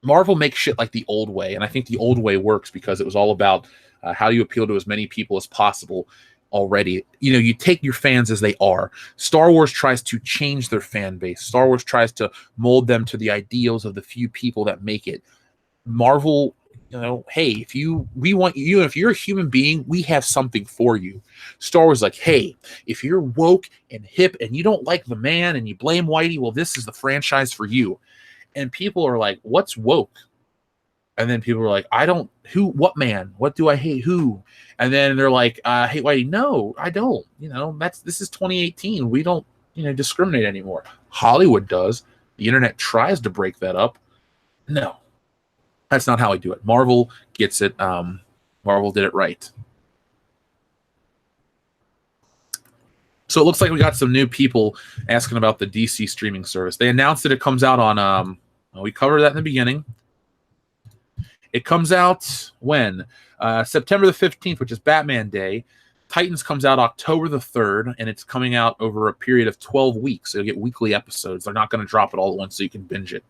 Marvel makes shit like the old way, and I think the old way works because it was all about how you appeal to as many people as possible already. You take your fans as they are. Star Wars tries to change their fan base. Star Wars tries to mold them to the ideals of the few people that make it. Marvel, hey, if you're a human being, we have something for you. Star Wars like, hey, if you're woke and hip and you don't like the man and you blame Whitey, well, this is the franchise for you. And people are like, what's woke? And then people are like, what man? What do I hate? Who? And then they're like, I hate Whitey. No, I don't. This is 2018. We don't, discriminate anymore. Hollywood does. The internet tries to break that up. No, that's not how I do it. Marvel gets it. Marvel did it right. So it looks like we got some new people asking about the DC streaming service. They announced that it comes out on, we covered that in the beginning. It comes out when? September the 15th, which is Batman Day. Titans comes out October the 3rd, and it's coming out over a period of 12 weeks. So you'll get weekly episodes. They're not going to drop it all at once so you can binge it.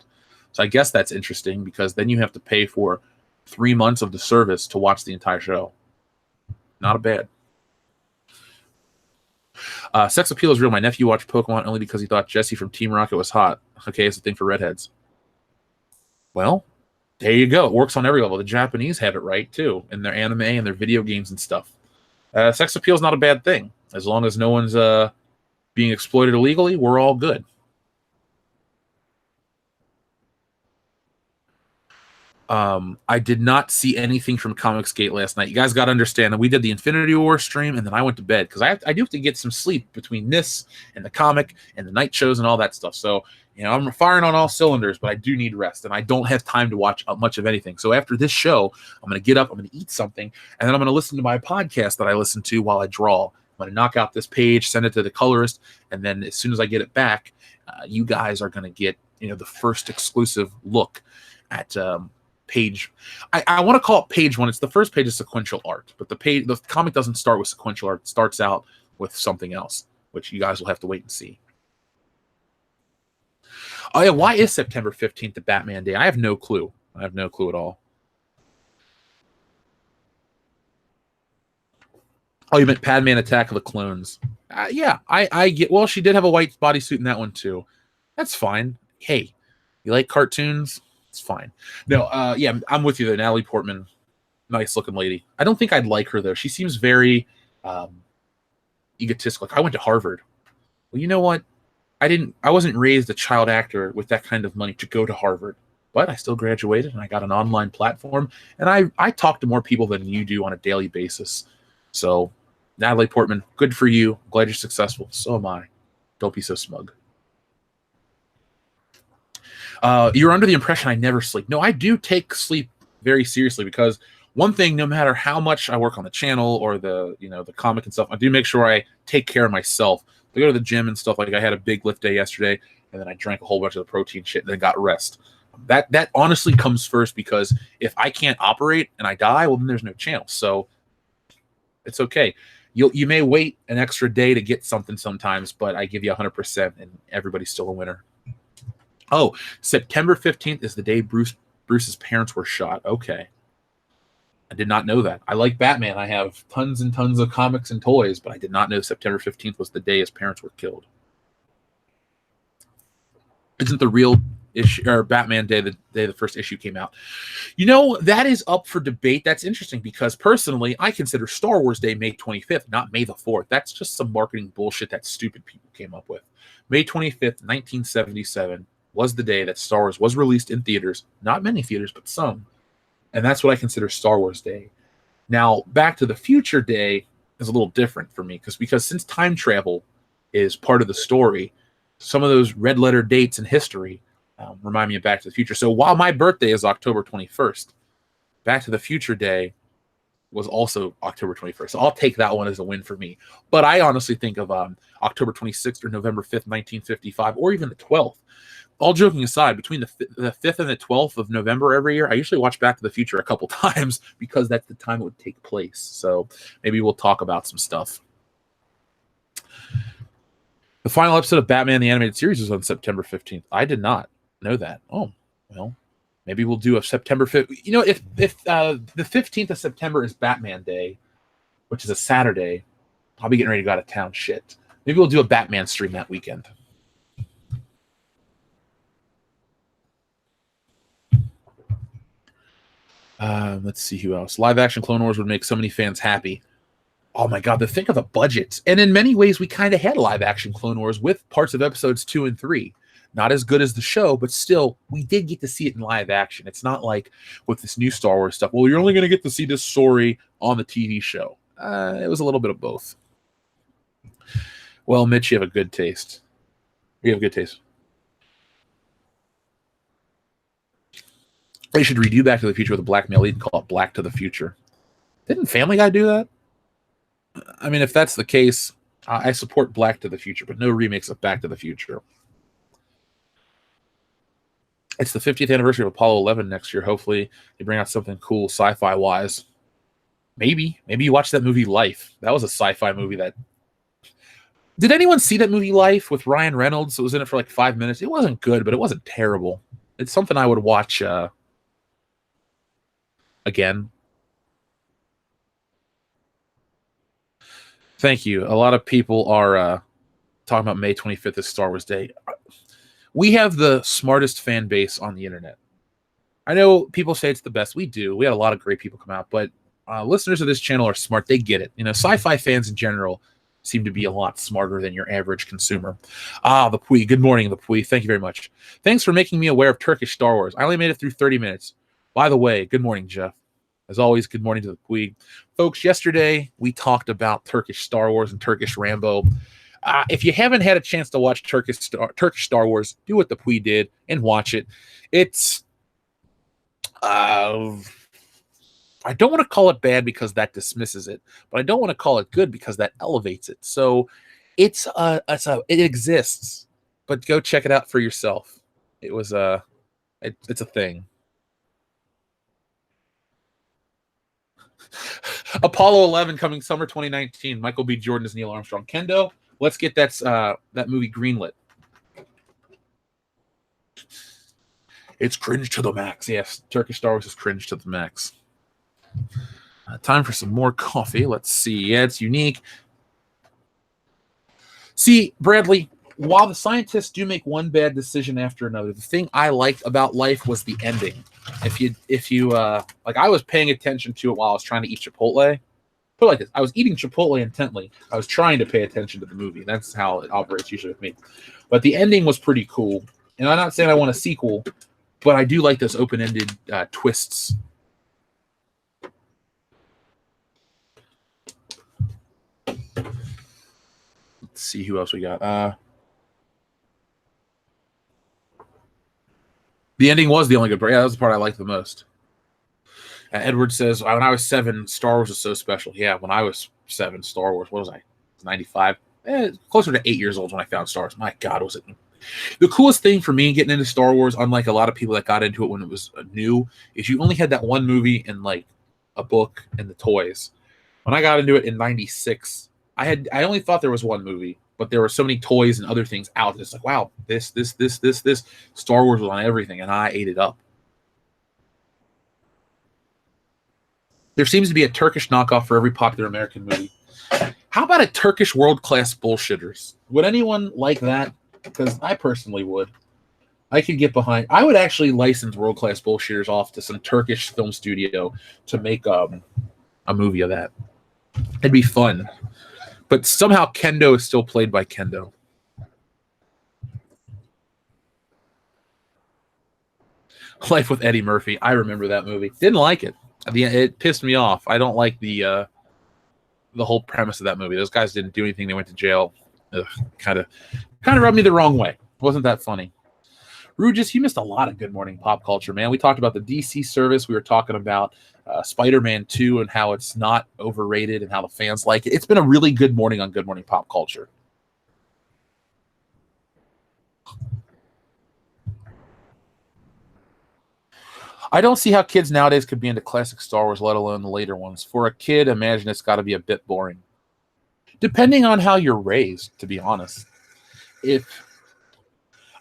So I guess that's interesting because then you have to pay for 3 months of the service to watch the entire show. Not a bad. Sex appeal is real. My nephew watched Pokemon only because he thought Jessie from Team Rocket was hot. Okay, it's a thing for redheads. Well, there you go. It works on every level. The Japanese have it right, too, in their anime and their video games and stuff. Sex appeal is not a bad thing. As long as no one's being exploited illegally, we're all good. I did not see anything from Comicsgate last night. You guys got to understand that we did the Infinity War stream, and then I went to bed because I do have to get some sleep between this and the comic and the night shows and all that stuff. So, I'm firing on all cylinders, but I do need rest, and I don't have time to watch much of anything. So after this show, I'm going to get up, I'm going to eat something, and then I'm going to listen to my podcast that I listen to while I draw. I'm going to knock out this page, send it to the colorist, and then as soon as I get it back, you guys are going to get the first exclusive look at page. I want to call it page one. It's the first page of sequential art, but the comic doesn't start with sequential art. It starts out with something else, which you guys will have to wait and see. Oh yeah, why is September 15th the Batman Day? I have no clue. I have no clue at all. Oh, you meant Padman Attack of the Clones. Yeah, I get. Well, she did have a white bodysuit in that one too. That's fine. Hey, you like cartoons? It's fine. No, yeah, I'm with you there. Natalie Portman, nice looking lady. I don't think I'd like her though. She seems very egotistical. Like, I went to Harvard. Well, you know what? I wasn't raised a child actor with that kind of money to go to Harvard, but I still graduated and I got an online platform, and I talk to more people than you do on a daily basis. So, Natalie Portman, good for you. Glad you're successful. So am I. Don't be so smug. You're under the impression I never sleep. No, I do take sleep very seriously, because one thing, no matter how much I work on the channel or the comic and stuff, I do make sure I take care of myself. I go to the gym and stuff. Like, I had a big lift day yesterday, and then I drank a whole bunch of the protein shit and then got rest. That honestly comes first, because if I can't operate and I die, well, then there's no channel. So it's okay. You may wait an extra day to get something sometimes, but I give you 100%, and everybody's still a winner. Oh, September 15th is the day Bruce's parents were shot. Okay. I did not know that. I like Batman. I have tons and tons of comics and toys, but I did not know September 15th was the day his parents were killed. Isn't the real issue, or Batman Day, the day the first issue came out? That is up for debate. That's interesting, because personally, I consider Star Wars Day May 25th, not May the 4th. That's just some marketing bullshit that stupid people came up with. May 25th, 1977. Was the day that Star Wars was released in theaters. Not many theaters, but some. And that's what I consider Star Wars Day. Now, Back to the Future Day is a little different for me, because since time travel is part of the story, some of those red letter dates in history remind me of Back to the Future. So while my birthday is October 21st, Back to the Future Day was also October 21st. So I'll take that one as a win for me. But I honestly think of October 26th or November 5th, 1955, or even the 12th. All joking aside, between the 5th and the 12th of November every year, I usually watch Back to the Future a couple times, because that's the time it would take place. So maybe we'll talk about some stuff. The final episode of Batman the Animated Series was on September 15th. I did not know that. Oh, well, maybe we'll do a September 5th. If the 15th of September is Batman Day, which is a Saturday, I'll be getting ready to go out of town. Shit. Maybe we'll do a Batman stream that weekend. Let's see who else. Live action Clone Wars would make so many fans happy. Oh my god, think of the budget. And in many ways, we kind of had live action Clone Wars with parts of episodes 2 and 3. Not as good as the show, but still, we did get to see it in live action. It's not like with this new Star Wars stuff, well, you're only going to get to see this story on the TV show. It was a little bit of both. Well, Mitch, you have a good taste. You have good taste. They should redo Back to the Future with a black male lead and call it Black to the Future. Didn't Family Guy do that? I mean, if that's the case, I support Black to the Future, but no remakes of Back to the Future. It's the 50th anniversary of Apollo 11 next year. Hopefully, they bring out something cool sci-fi wise. Maybe you watch that movie Life. That was a sci-fi movie that... Did anyone see that movie Life with Ryan Reynolds? It was in it for like 5 minutes. It wasn't good, but it wasn't terrible. It's something I would watch again. Thank you. A lot of people are talking about May 25th as Star Wars Day. We have the smartest fan base on the internet. I know people say it's the best. We do. We had a lot of great people come out, but listeners of this channel are smart. They get it. Sci-fi fans in general seem to be a lot smarter than your average consumer. The Pui. Good morning, the Pui. Thank you very much. Thanks for making me aware of Turkish Star Wars. I only made it through 30 minutes. By the way, good morning, Jeff. As always, good morning to the Puig. Folks, yesterday we talked about Turkish Star Wars and Turkish Rambo. If you haven't had a chance to watch Turkish Star Wars, do what the Puig did and watch it. It's, I don't want to call it bad because that dismisses it, but I don't want to call it good because that elevates it. So it exists, but go check it out for yourself. It's a thing. Apollo 11 coming summer 2019. Michael B. Jordan as Neil Armstrong. Kendo, let's get that movie greenlit. It's cringe to the max. Yes, Turkish Star Wars is cringe to the max. Time for some more coffee. Let's see. Yeah, it's unique. See, Bradley, while the scientists do make one bad decision after another, the thing I liked about life was the ending. If you like, I was paying attention to it while I was trying to eat Chipotle. Put it like this: I was eating Chipotle intently. I was trying to pay attention to the movie. That's how it operates usually with me. But the ending was pretty cool. And I'm not saying I want a sequel, but I do like those open-ended twists. Let's see who else we got. The ending was the only good part. Yeah, that was the part I liked the most. Edward says, when I was 7, Star Wars was so special. Yeah, when I was 7, Star Wars, what was I? 95? Closer to 8 years old when I found Star Wars. My God, was it the coolest thing for me getting into Star Wars, unlike a lot of people that got into it when it was new, is you only had that one movie and like a book and the toys. When I got into it in 96, I only thought there was one movie, but there were so many toys and other things out. It's like, wow, this. Star Wars was on everything, and I ate it up. There seems to be a Turkish knockoff for every popular American movie. How about a Turkish world-class bullshitters? Would anyone like that? Because I personally would. I could get behind. I would actually license world-class bullshitters off to some Turkish film studio to make a movie of that. It'd be fun. But somehow Kendo is still played by Kendo. Life with Eddie Murphy. I remember that movie. Didn't like it. It pissed me off. I don't like the whole premise of that movie. Those guys didn't do anything. They went to jail. Kind of rubbed me the wrong way. Wasn't that funny? Rugis, you missed a lot of Good Morning Pop Culture, man. We talked about the DC service. We were talking about Spider-Man 2 and how it's not overrated and how the fans like it. It's been a really good morning on Good Morning Pop Culture. I don't see how kids nowadays could be into classic Star Wars, let alone the later ones. For a kid, imagine it's got to be a bit boring. Depending on how you're raised, to be honest.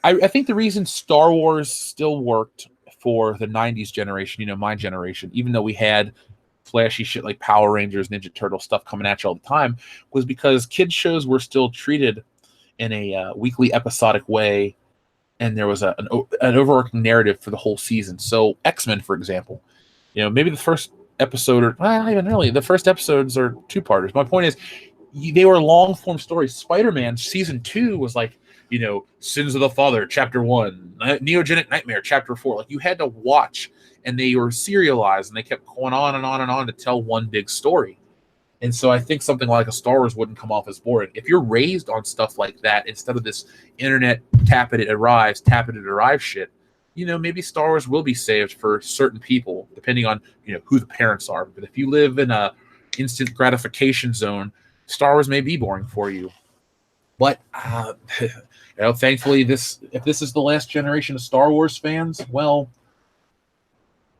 I think the reason Star Wars still worked for the 90s generation, my generation, even though we had flashy shit like Power Rangers, Ninja Turtle stuff coming at you all the time, was because kids shows were still treated in a weekly episodic way, and there was an overarching narrative for the whole season. So X-Men, for example, maybe the first episode, or not even really, the first episodes are two-parters. My point is, they were long-form stories. Spider-Man Season 2 was like, Sins of the Father, Chapter 1, Neogenic Nightmare, Chapter 4. Like, you had to watch, and they were serialized, and they kept going on and on and on to tell one big story. And so I think something like a Star Wars wouldn't come off as boring. If you're raised on stuff like that, instead of this internet tap it arrives shit, maybe Star Wars will be saved for certain people, depending on, who the parents are. But if you live in a instant gratification zone, Star Wars may be boring for you. But thankfully, if this is the last generation of Star Wars fans, well,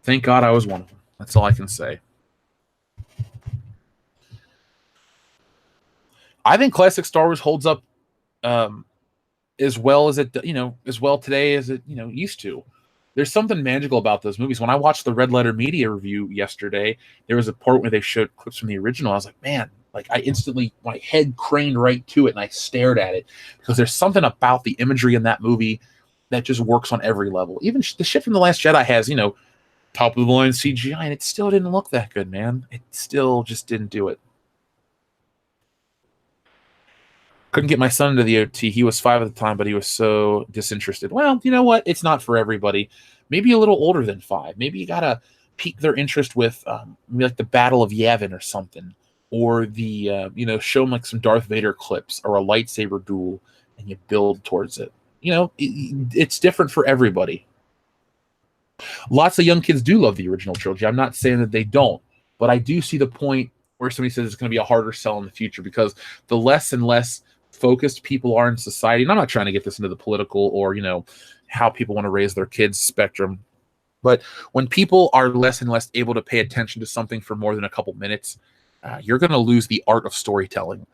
thank God I was one of them. That's all I can say. I think classic Star Wars holds up as well as it, as well today as it, used to. There's something magical about those movies. When I watched the Red Letter Media review yesterday, there was a part where they showed clips from the original. I was like, man, I instantly, my head craned right to it and I stared at it because there's something about the imagery in that movie that just works on every level. Even the shit from The Last Jedi has, top of the line CGI, and it still didn't look that good, man. It still just didn't do it. Couldn't get my son into the OT. He was 5 at the time, but he was so disinterested. Well, you know what? It's not for everybody. maybe a little older than 5. Maybe you gotta pique their interest with like the Battle of Yavin or something, or the show them like some Darth Vader clips or a lightsaber duel, and you build towards it. It's different for everybody. Lots of young kids do love the original trilogy. I'm not saying that they don't, but I do see the point where somebody says it's going to be a harder sell in the future because the less and less focused people are in society. And I'm not trying to get this into the political or, how people want to raise their kids spectrum. But when people are less and less able to pay attention to something for more than a couple minutes, you're going to lose the art of storytelling.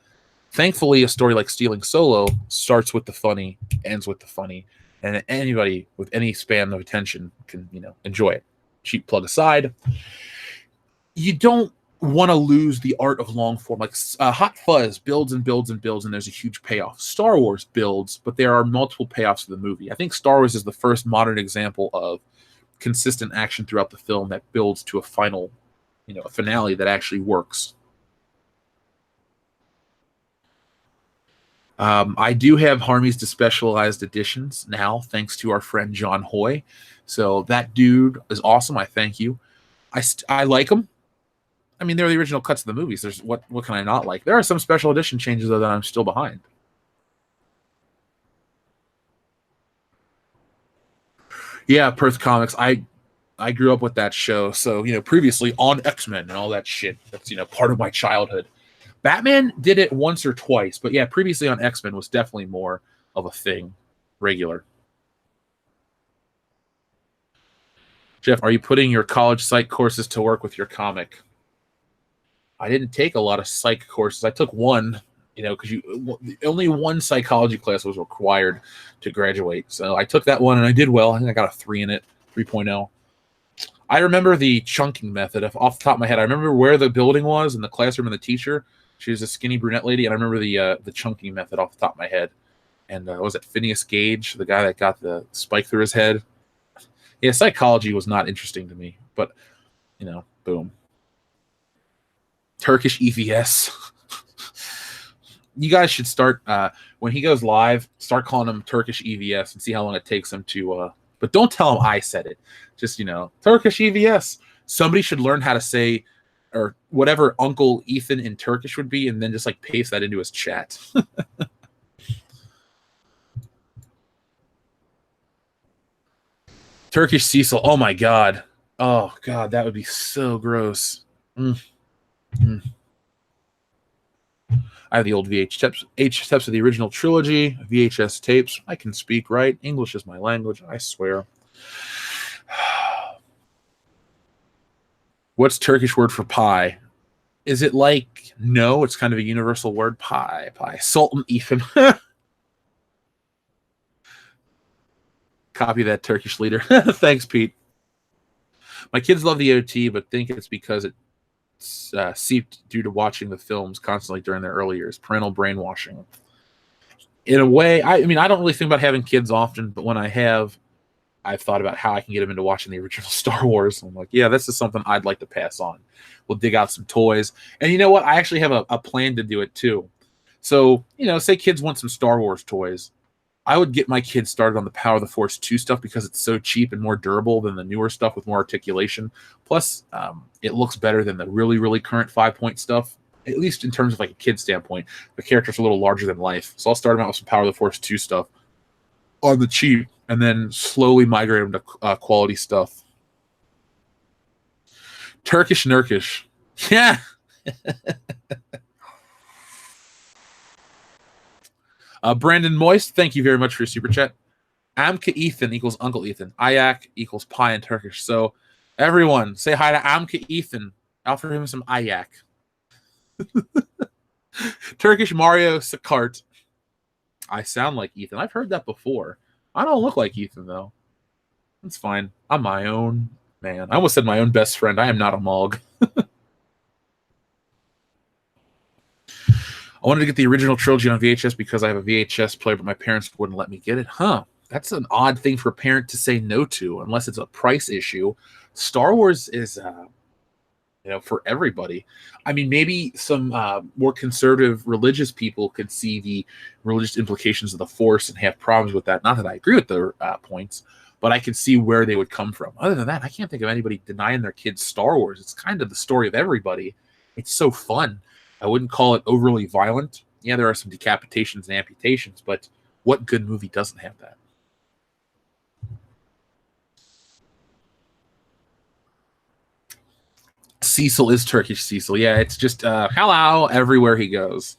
Thankfully, a story like Stealing Solo starts with the funny, ends with the funny, and anybody with any span of attention can, enjoy it. Cheap plug aside, you don't want to lose the art of long form. Like Hot Fuzz builds and builds and builds, and there's a huge payoff. Star Wars builds, but there are multiple payoffs to the movie. I think Star Wars is the first modern example of consistent action throughout the film that builds to a final, a finale that actually works. I do have Harmy's Despecialized editions now, thanks to our friend John Hoy. So that dude is awesome. I thank you. I like them. I mean, they're the original cuts of the movies. There's what can I not like? There are some special edition changes though that I'm still behind. Yeah, Perth Comics. I grew up with that show, so previously on X-Men and all that shit. That's part of my childhood. Batman did it once or twice, but yeah, previously on X-Men was definitely more of a thing, regular. Jeff, are you putting your college psych courses to work with your comic? I didn't take a lot of psych courses. I took one, because only one psychology class was required to graduate. So I took that one and I did well. I think I got a 3 in it, 3.0. I remember the chunking method. Off the top of my head, I remember where the building was and the classroom and the teacher. She was a skinny brunette lady, and I remember the chunking method off the top of my head. And was it Phineas Gage, the guy that got the spike through his head? Yeah, psychology was not interesting to me, but boom. Turkish EVS. You guys should start when he goes live. Start calling him Turkish EVS and see how long it takes him to. But don't tell him I said it. Just Turkish EVS. Somebody should learn how to say or whatever Uncle Ethan in Turkish would be, and then just like paste that into his chat. Turkish Cecil. Oh my god. Oh god, that would be so gross. I have the old VHS tapes of the original trilogy, VHS tapes. I can speak right. English is my language, I swear. What's Turkish word for pie? Is it like, no, it's kind of a universal word. Pie. Sultan Ethan. Copy that, Turkish leader. Thanks, Pete. My kids love the OT, but think it's because it's seeped due to watching the films constantly during their early years. Parental brainwashing. In a way, I don't really think about having kids often, but when I have, I've thought about how I can get them into watching the original Star Wars. I'm like, yeah, this is something I'd like to pass on. We'll dig out some toys. And you know what? I actually have a plan to do it too. So, say kids want some Star Wars toys. I would get my kids started on the Power of the Force 2 stuff because it's so cheap and more durable than the newer stuff with more articulation. Plus, it looks better than the really, really current 5-point stuff, at least in terms of like a kid standpoint. The characters are a little larger than life. So I'll start them out with some Power of the Force 2 stuff on the cheap and then slowly migrate them to quality stuff. Turkish Nurkish. Yeah. Brandon Moist, thank you very much for your super chat. Amka Ethan equals Uncle Ethan. Ayak equals pie in Turkish. So everyone, say hi to Amka Ethan. Offer him some ayak. Turkish Mario Sakart. I sound like Ethan. I've heard that before. I don't look like Ethan, though. That's fine. I'm my own man. I almost said my own best friend. I am not a Mog. I wanted to get the original trilogy on VHS because I have a VHS player, but my parents wouldn't let me get it. Huh. That's an odd thing for a parent to say no to, unless it's a price issue. Star Wars is, for everybody. I mean, maybe some more conservative religious people could see the religious implications of the Force and have problems with that. Not that I agree with their points, but I can see where they would come from. Other than that, I can't think of anybody denying their kids Star Wars. It's kind of the story of everybody. It's so fun. I wouldn't call it overly violent. Yeah, there are some decapitations and amputations, but what good movie doesn't have that? Cecil is Turkish Cecil. Yeah, it's just hello everywhere he goes.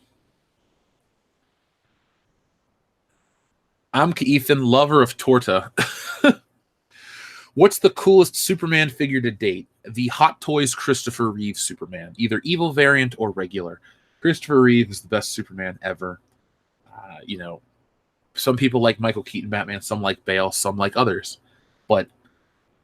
I'm Ethan, lover of torta. What's the coolest Superman figure to date? The Hot Toys Christopher Reeve Superman, either evil variant or regular. Christopher Reeve is the best Superman ever. Some people like Michael Keaton Batman, some like Bale, some like others. But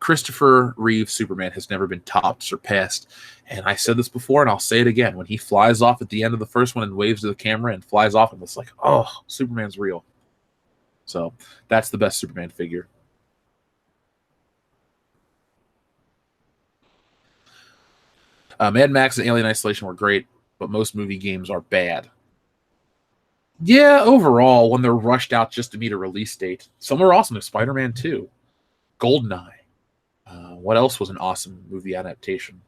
Christopher Reeve Superman has never been topped, surpassed. And I said this before, and I'll say it again. When he flies off at the end of the first one and waves to the camera and flies off, and it's like, oh, Superman's real. So that's the best Superman figure. Mad Max and Alien Isolation were great, but most movie games are bad. Yeah, overall, when they're rushed out just to meet a release date. Some are awesome. There's Spider-Man 2, GoldenEye. What else was an awesome movie adaptation?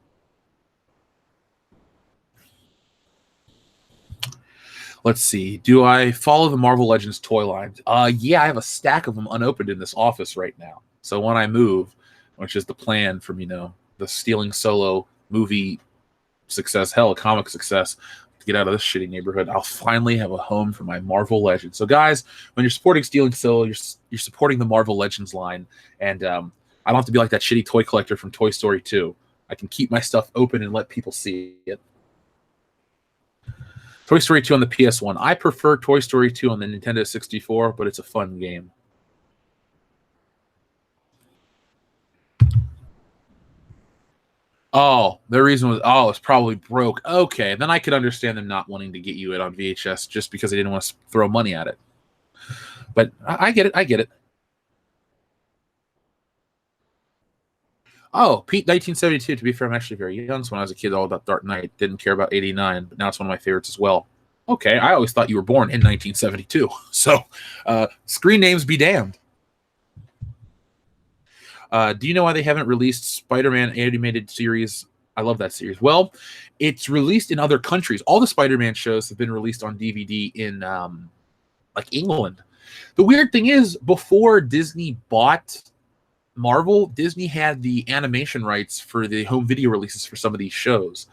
Let's see. Do I follow the Marvel Legends toy lines? Yeah, I have a stack of them unopened in this office right now. So when I move, which is the plan from, the Stealing Solo movie success, hell, comic success, to get out of this shitty neighborhood, I'll finally have a home for my Marvel Legends. So guys, when you're supporting Stealing Solo, you're supporting the Marvel Legends line. And I don't have to be like that shitty toy collector from Toy Story 2. I can keep my stuff open and let people see it. Toy Story 2 on the PS1. I prefer Toy Story 2 on the Nintendo 64, but it's a fun game. Oh, the reason was, it's probably broke. Okay, then I could understand them not wanting to get you it on VHS just because they didn't want to throw money at it. But I get it. Oh, Pete, 1972. To be fair, I'm actually very young. So when I was a kid, all about Dark Knight. Didn't care about 89, but now it's one of my favorites as well. Okay, I always thought you were born in 1972. So screen names be damned. Do you know why they haven't released Spider-Man animated series? I love that series. Well, it's released in other countries. All the Spider-Man shows have been released on DVD in like England. The weird thing is, before Disney bought Marvel, Disney had the animation rights for the home video releases for some of these shows.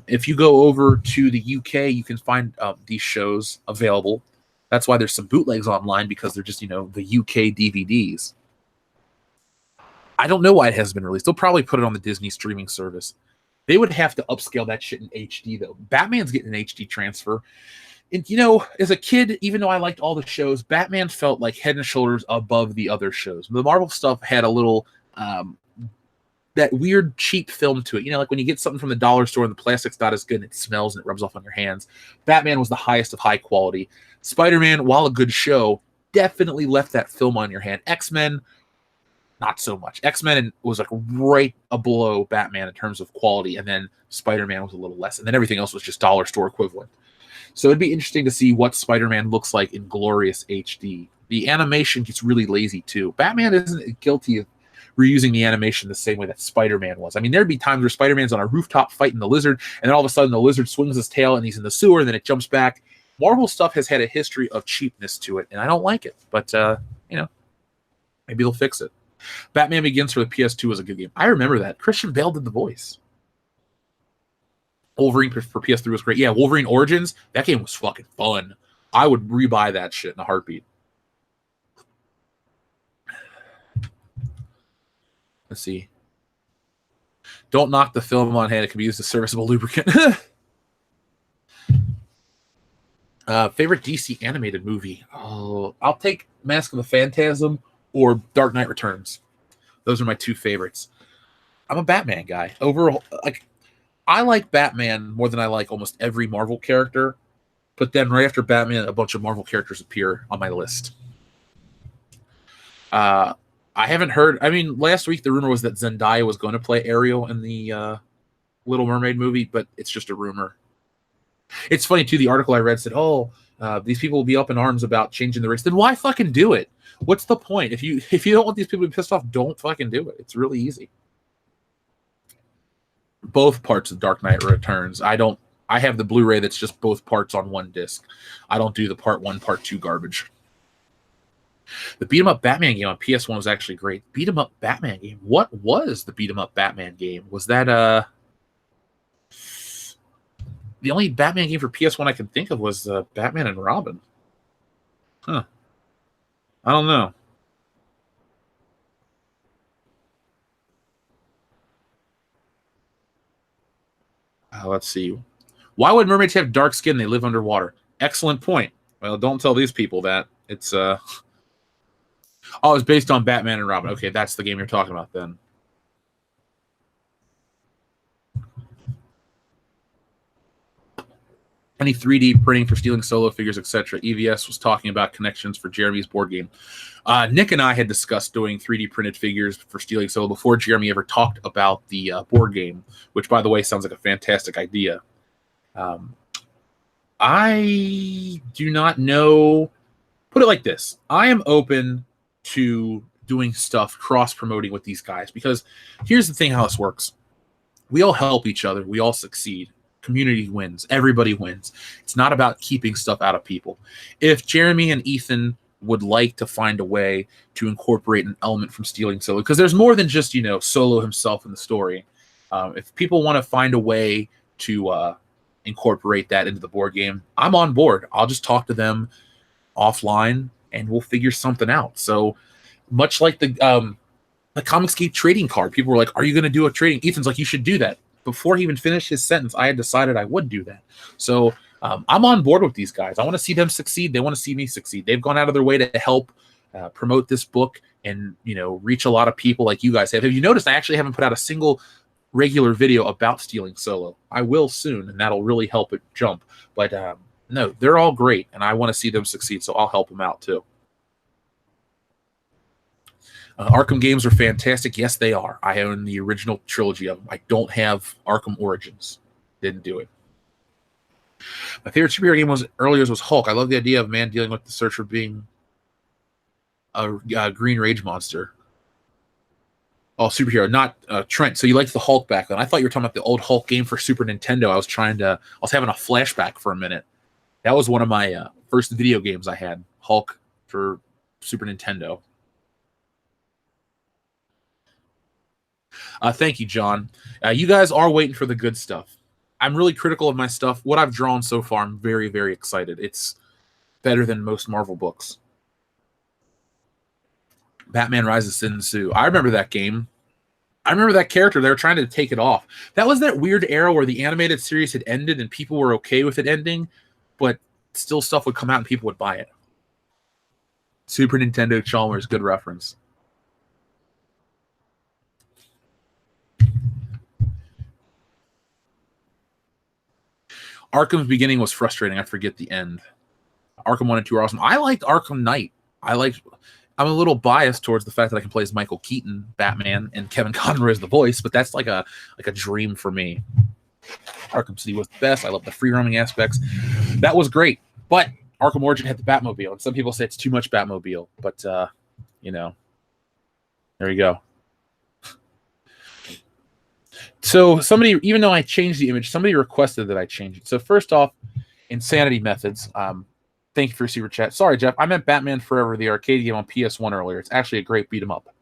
If you go over to the UK, you can find these shows available. That's why there's some bootlegs online, because they're just, the UK DVDs. I don't know why it hasn't been released. They'll probably put it on the Disney streaming service. They would have to upscale that shit in HD, though. Batman's getting an HD transfer. And, as a kid, even though I liked all the shows, Batman felt like head and shoulders above the other shows. The Marvel stuff had a little, that weird cheap film to it. Like when you get something from the dollar store and the plastic's not as good and it smells and it rubs off on your hands. Batman was the highest of high quality. Spider-Man, while a good show, definitely left that film on your hand. X-Men, not so much. X-Men was like right below Batman in terms of quality, and then Spider-Man was a little less, and then everything else was just dollar store equivalent. So it'd be interesting to see what Spider-Man looks like in glorious HD. The animation gets really lazy too. Batman isn't guilty of reusing the animation the same way that Spider-Man was. I mean, there'd be times where Spider-Man's on a rooftop fighting the lizard, and then all of a sudden the lizard swings his tail and he's in the sewer, and then it jumps back. Marvel stuff has had a history of cheapness to it, and I don't like it. But, maybe they'll fix it. Batman Begins for the PS2 was a good game. I remember that. Christian Bale did the voice. Wolverine for PS3 was great. Yeah, Wolverine Origins, that game was fucking fun. I would rebuy that shit in a heartbeat. Let's see. Don't knock the film on hand. It can be used as serviceable lubricant. Favorite DC animated movie? Oh, I'll take Mask of the Phantasm or Dark Knight Returns. Those are my two favorites. I'm a Batman guy. Overall, I like Batman more than I like almost every Marvel character. But then right after Batman, a bunch of Marvel characters appear on my list. I haven't heard. I mean, last week the rumor was that Zendaya was going to play Ariel in the Little Mermaid movie, but it's just a rumor. It's funny too. The article I read said, these people will be up in arms about changing the race. Then why fucking do it? What's the point? If you don't want these people to be pissed off, don't fucking do it. It's really easy. Both parts of Dark Knight Returns. I have the Blu-ray that's just both parts on one disc. I don't do the part 1, part 2 garbage. The beat 'em up Batman game on PS1 was actually great. Beat 'em up Batman game. What was the beat 'em up Batman game? Was that the only Batman game for PS1 I can think of was Batman and Robin. Huh. I don't know. Let's see. Why would mermaids have dark skin? They live underwater. Excellent point. Well, don't tell these people that. It's it's based on Batman and Robin. Okay, that's the game you're talking about then. Any 3D printing for stealing solo figures, etc. EVS was talking about connections for Jeremy's board game. Nick and I had discussed doing 3D printed figures for stealing solo before Jeremy ever talked about the board game, which, by the way, sounds like a fantastic idea. I do not know. Put it like this. I am open to doing stuff, cross-promoting with these guys, because here's the thing how this works. We all help each other. We all succeed. Community wins. Everybody wins. It's not about keeping stuff out of people. If Jeremy and Ethan would like to find a way to incorporate an element from stealing solo, because there's more than just, Solo himself in the story. If people want to find a way to incorporate that into the board game, I'm on board. I'll just talk to them offline and we'll figure something out. So much like the Comicsgate trading card, people were like, are you going to do a trading? Ethan's like, you should do that. Before he even finished his sentence, I had decided I would do that. So I'm on board with these guys. I want to see them succeed. They want to see me succeed. They've gone out of their way to help promote this book and, reach a lot of people like you guys have. Have you noticed I actually haven't put out a single regular video about stealing solo? I will soon, and that'll really help it jump. But no, they're all great, and I want to see them succeed, so I'll help them out too. Arkham games are fantastic. Yes, they are. I own the original trilogy of them. I don't have Arkham Origins. Didn't do it. My favorite superhero game was Hulk. I love the idea of a man dealing with the search for being a green rage monster. Oh, superhero, not Trent. So you liked the Hulk back then. I thought you were talking about the old Hulk game for Super Nintendo. I was having a flashback for a minute. That was one of my first video games I had. Hulk for Super Nintendo. Thank you, John. You guys are waiting for the good stuff. I'm really critical of my stuff. What I've drawn so far, I'm very, very excited. It's better than most Marvel books. Batman Rise of Sin Tzu. I remember that game. I remember that character. They were trying to take it off. That was that weird era where the animated series had ended and people were okay with it ending, but still stuff would come out and people would buy it. Super Nintendo Chalmers, good reference. Arkham's beginning was frustrating. I forget the end. Arkham 1 and 2 are awesome. I liked Arkham Knight. I'm a little biased towards the fact that I can play as Michael Keaton, Batman, and Kevin Conroy as the voice, but that's like a dream for me. Arkham City was the best. I love the free roaming aspects. That was great. But Arkham Origin had the Batmobile, and some people say it's too much Batmobile. But there you go. So somebody, even though I changed the image, somebody requested that I change it. So first off, Insanity Methods. Thank you for your super chat. Sorry, Jeff. I meant Batman Forever, the arcade game on PS1 earlier. It's actually a great beat 'em up.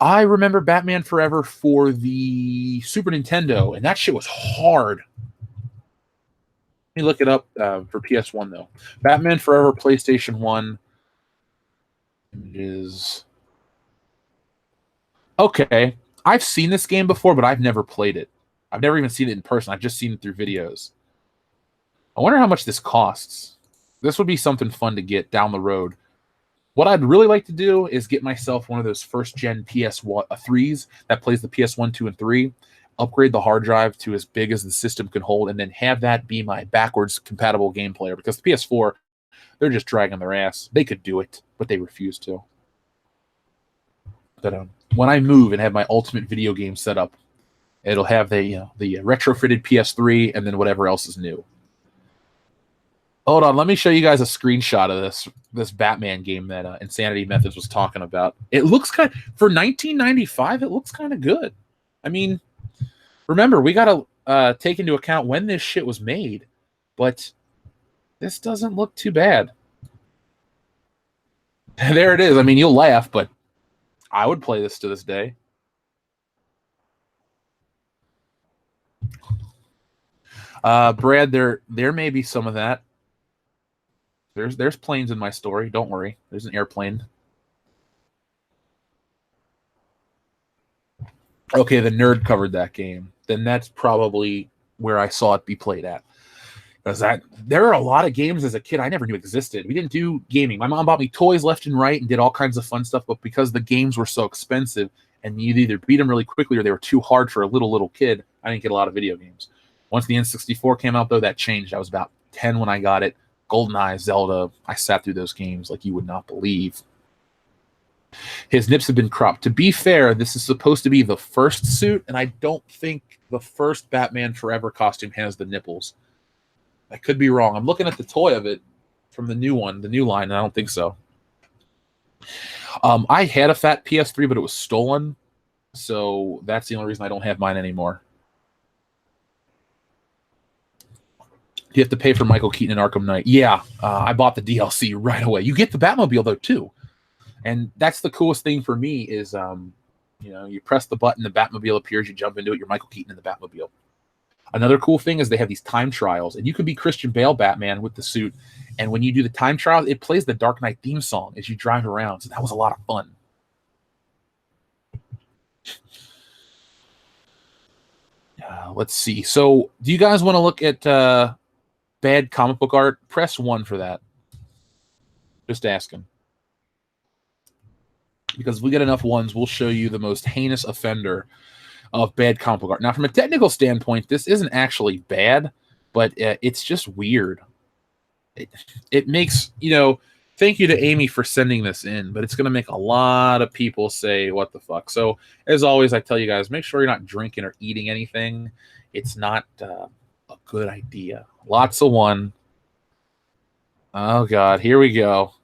I remember Batman Forever for the Super Nintendo, and that shit was hard. Let me look it up for PS1, though. Batman Forever, PlayStation 1 is... Okay. I've seen this game before, but I've never played it. I've never even seen it in person. I've just seen it through videos. I wonder how much this costs. This would be something fun to get down the road. What I'd really like to do is get myself one of those first-gen PS3s that plays the PS1, 2, and 3, upgrade the hard drive to as big as the system can hold, and then have that be my backwards compatible game player. Because the PS4, they're just dragging their ass. They could do it, but they refuse to. But when I move and have my ultimate video game set up, it'll have the retrofitted PS3 and then whatever else is new. Hold on, let me show you guys a screenshot of this Batman game that Insanity Methods was talking about. It looks kind of, for 1995. It looks kind of good. I mean, remember we got to take into account when this shit was made, but this doesn't look too bad. There it is. I mean, you'll laugh, but I would play this to this day. Brad, there may be some of that. There's planes in my story. Don't worry. There's an airplane. Okay, the nerd covered that game. Then that's probably where I saw it be played at. Because there are a lot of games as a kid I never knew existed. We didn't do gaming. My mom bought me toys left and right and did all kinds of fun stuff, but because the games were so expensive and you either beat them really quickly or they were too hard for a little kid, I didn't get a lot of video games. Once the N64 came out, though, that changed. I was about 10 when I got it. GoldenEye, Zelda, I sat through those games like you would not believe. His nips have been cropped. To be fair, this is supposed to be the first suit, and I don't think the first Batman Forever costume has the nipples. I could be wrong. I'm looking at the toy of it from the new one, the new line, and I don't think so. I had a fat PS3, but it was stolen, so that's the only reason I don't have mine anymore. You have to pay for Michael Keaton and Arkham Knight. Yeah, I bought the DLC right away. You get the Batmobile, though, too. And that's the coolest thing for me is, you press the button, the Batmobile appears, you jump into it, you're Michael Keaton in the Batmobile. Another cool thing is they have these time trials, and you can be Christian Bale Batman with the suit. And when you do the time trial, it plays the Dark Knight theme song as you drive around. So that was a lot of fun. Let's see. So do you guys want to look at bad comic book art? Press 1 for that. Just asking. Because if we get enough ones, we'll show you the most heinous offender of bad comic book art. Now, from a technical standpoint, this isn't actually bad, but it's just weird. It makes, thank you to Amy for sending this in, but it's going to make a lot of people say, what the fuck? So, as always, I tell you guys, make sure you're not drinking or eating anything. It's not a good idea. Lots of 1. Oh, God. Here we go.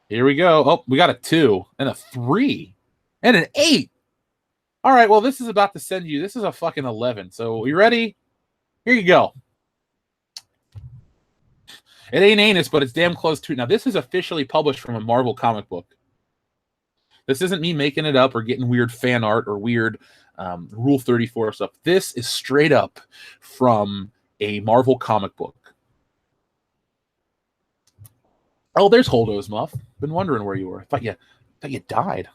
Here we go. Oh, we got a 2 and a 3 and an 8. All right, well, this is about to send you. This is a fucking 11. So, you ready? Here you go. It ain't anus, but it's damn close to it. Now, this is officially published from a Marvel comic book. This isn't me making it up or getting weird fan art or weird Rule 34 stuff. This is straight up from a Marvel comic book. Oh, there's Holdo's Muff. Been wondering where you were. I thought you died.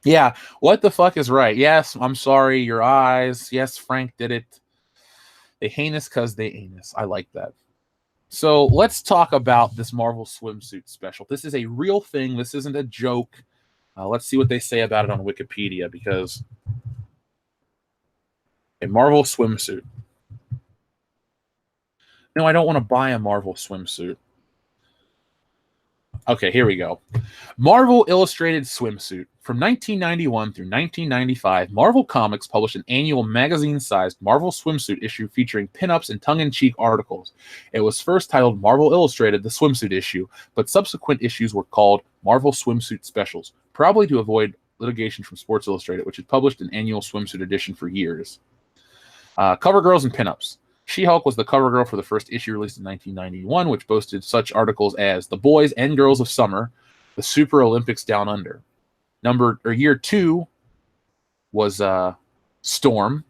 Yeah, what the fuck is right? Yes, I'm sorry, your eyes. Yes, Frank did it. They heinous because they anus. I like that. So let's talk about this Marvel swimsuit special. This is a real thing. This isn't a joke. Let's see what they say about it on Wikipedia, because a Marvel swimsuit. No, I don't want to buy a Marvel swimsuit. Okay, here we go. Marvel Illustrated Swimsuit. From 1991 through 1995, Marvel Comics published an annual magazine-sized Marvel swimsuit issue featuring pinups and tongue-in-cheek articles. It was first titled Marvel Illustrated, the Swimsuit Issue, but subsequent issues were called Marvel Swimsuit Specials, probably to avoid litigation from Sports Illustrated, which had published an annual swimsuit edition for years. Cover girls and pinups. She-Hulk was the cover girl for the first issue released in 1991, which boasted such articles as The Boys and Girls of Summer, The Super Olympics Down Under. Year 2 was Storm,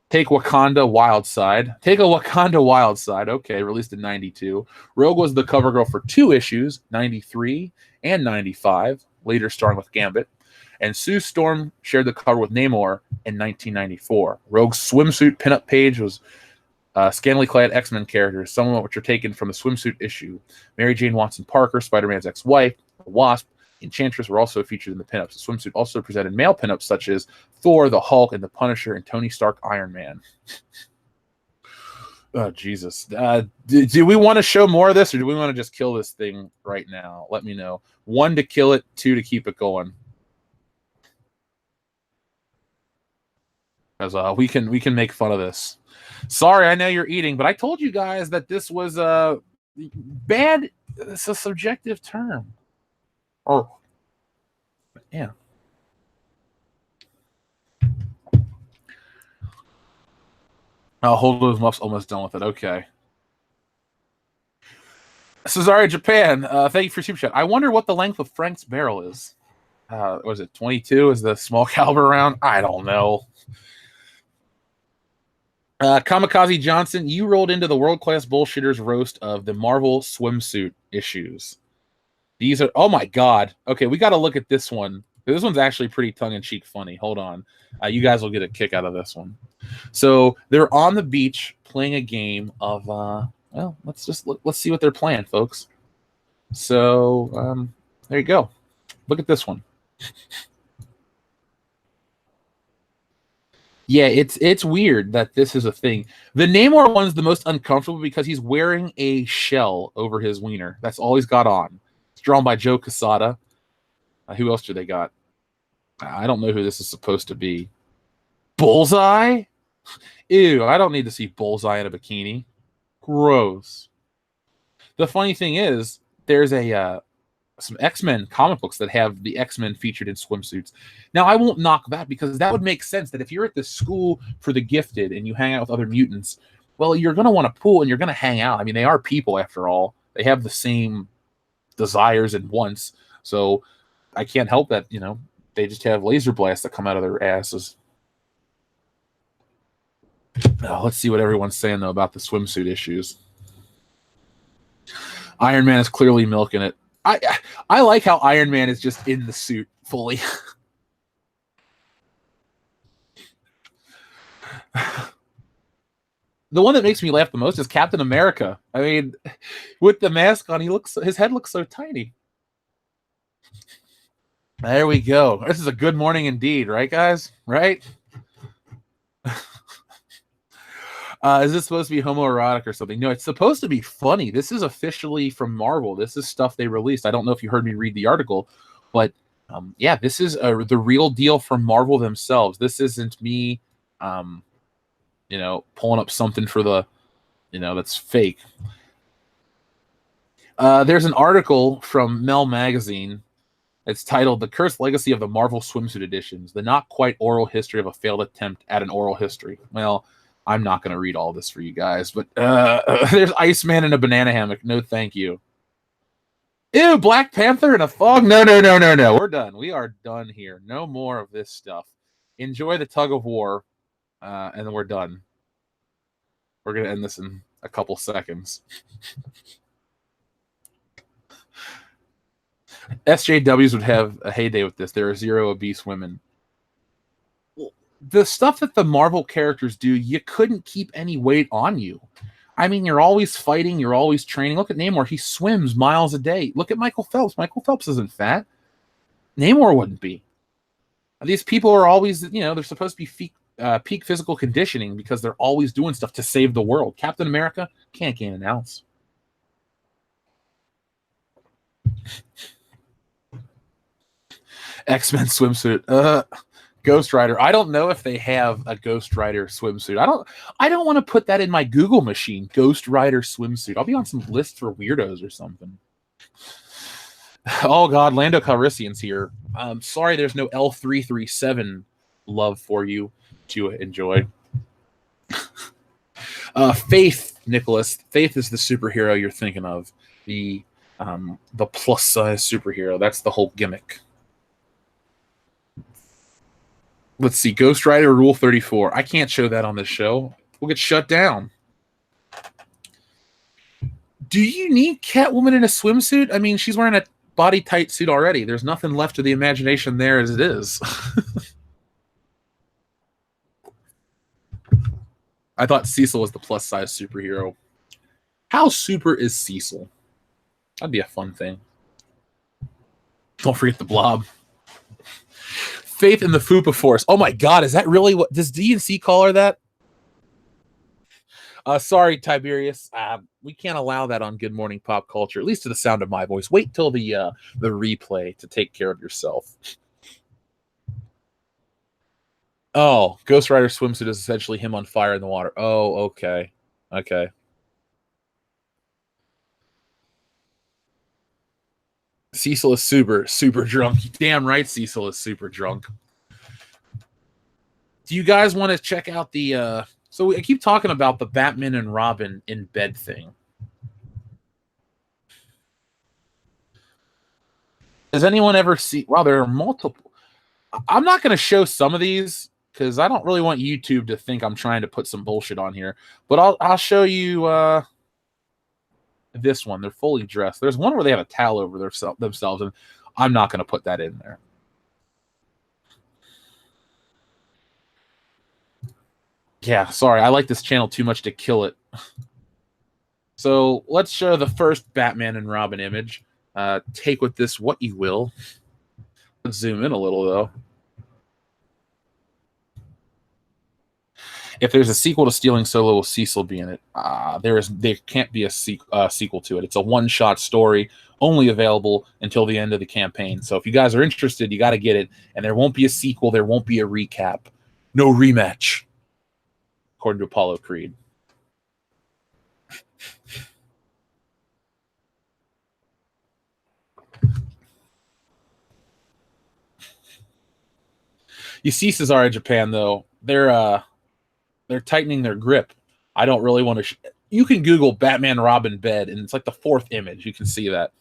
Take Wakanda Wild Side. Take a Wakanda Wild Side, okay, released in 92. Rogue was the cover girl for 2 issues, 93 and 95, later starring with Gambit. And Sue Storm shared the cover with Namor in 1994. Rogue's swimsuit pinup page was scantily clad X-Men characters, some of which are taken from the swimsuit issue. Mary Jane Watson Parker, Spider-Man's ex-wife, the Wasp, Enchantress were also featured in the pinups. The swimsuit also presented male pinups such as Thor, the Hulk, and the Punisher, and Tony Stark, Iron Man. Oh, Jesus. Do we want to show more of this, or do we want to just kill this thing right now? Let me know. 1 to kill it, 2 to keep it going. because we can make fun of this. Sorry, I know you're eating, but I told you guys that this was bad. It's a subjective term. Oh, yeah. Hold those muffs almost done with it. Okay. Cesare Japan, thank you for super chat. I wonder what the length of Frank's barrel is. Was it 22? Is the small caliber round? I don't know. Kamikaze Johnson, you rolled into the world class bullshitters roast of the Marvel swimsuit issues. These are, oh my god. Okay, we got to look at this one. This one's actually pretty tongue in cheek funny. Hold on, you guys will get a kick out of this one. So they're on the beach playing a game of. Well, let's see what they're playing, folks. So there you go. Look at this one. Yeah, it's weird that this is a thing. The Namor one's the most uncomfortable because he's wearing a shell over his wiener. That's all he's got on. It's drawn by Joe Quesada. Who else do they got? I don't know who this is supposed to be. Bullseye? Ew, I don't need to see Bullseye in a bikini. Gross. The funny thing is, there's some X-Men comic books that have the X-Men featured in swimsuits. Now, I won't knock that because that would make sense that if you're at the school for the gifted and you hang out with other mutants, well, you're going to want to pool and you're going to hang out. I mean, they are people after all. They have the same desires and wants. So I can't help that, they just have laser blasts that come out of their asses. Let's see what everyone's saying, though, about the swimsuit issues. Iron Man is clearly milking it. I like how Iron Man is just in the suit fully. The one that makes me laugh the most is Captain America. I mean, with the mask on, his head looks so tiny. There we go. This is a good morning indeed, right, guys? Right? Is this supposed to be homoerotic or something? No, it's supposed to be funny. This is officially from Marvel. This is stuff they released. I don't know if you heard me read the article, but yeah, this is the real deal from Marvel themselves. This isn't me, pulling up something for the, that's fake. There's an article from Mel Magazine. It's titled "The Cursed Legacy of the Marvel Swimsuit Editions: The Not Quite Oral History of a Failed Attempt at an Oral History." Well, I'm not going to read all this for you guys, but there's Iceman in a banana hammock. No, thank you. Ew, Black Panther in a fog? No. We're done. We are done here. No more of this stuff. Enjoy the tug of war, and then we're done. We're going to end this in a couple seconds. SJWs would have a heyday with this. There are 0 obese women. The stuff that the Marvel characters do, you couldn't keep any weight on you. I mean, you're always fighting, you're always training. Look at Namor. He swims miles a day. Look at Michael Phelps. Michael Phelps isn't fat. Namor wouldn't be. These people are always, they're supposed to be peak physical conditioning because they're always doing stuff to save the world. Captain America can't gain an ounce. X-Men swimsuit. Ghost Rider. I don't know if they have a Ghost Rider swimsuit. I don't want to put that in my Google machine. Ghost Rider swimsuit. I'll be on some list for weirdos or something. Oh God, Lando Calrissian's here. Sorry, there's no L337 love for you to enjoy. Faith, Nicholas. Faith is the superhero you're thinking of. The plus size superhero. That's the whole gimmick. Let's see, Ghost Rider Rule 34. I can't show that on this show. We'll get shut down. Do you need Catwoman in a swimsuit? I mean, she's wearing a body-tight suit already. There's nothing left to the imagination there as it is. I thought Cecil was the plus-size superhero. How super is Cecil? That'd be a fun thing. Don't forget the Blob. Faith in the Fupa Force. Oh my God, is that really what does DNC call her that? Sorry, Tiberius. We can't allow that on Good Morning Pop Culture, at least to the sound of my voice. Wait till the replay to take care of yourself. Oh, Ghost Rider swimsuit is essentially him on fire in the water. Oh, okay. Okay. Cecil is super drunk. Damn right Cecil is super drunk. Do you guys want to check out the so I keep talking about the Batman and Robin in bed thing. Does anyone ever see wow, there are multiple. I'm not gonna show some of these because I don't really want YouTube to think I'm trying to put some bullshit on here. But I'll show you this one. They're fully dressed. There's one where they have a towel over themselves, and I'm not gonna put that in there. Yeah, sorry, I like this channel too much to kill it. So let's show the first Batman and Robin image. Take with this what you will. Let's zoom in a little, though. If there's a sequel to Stealing Solo, will Cecil be in it? There can't be a sequel to it. It's a one-shot story, only available until the end of the campaign. So if you guys are interested, you got to get it. And there won't be a sequel. There won't be a recap. No rematch, according to Apollo Creed. You see Cesare Japan, though. They're tightening their grip. I don't really want to. You can Google Batman Robin bed, and it's like the fourth image. You can see that.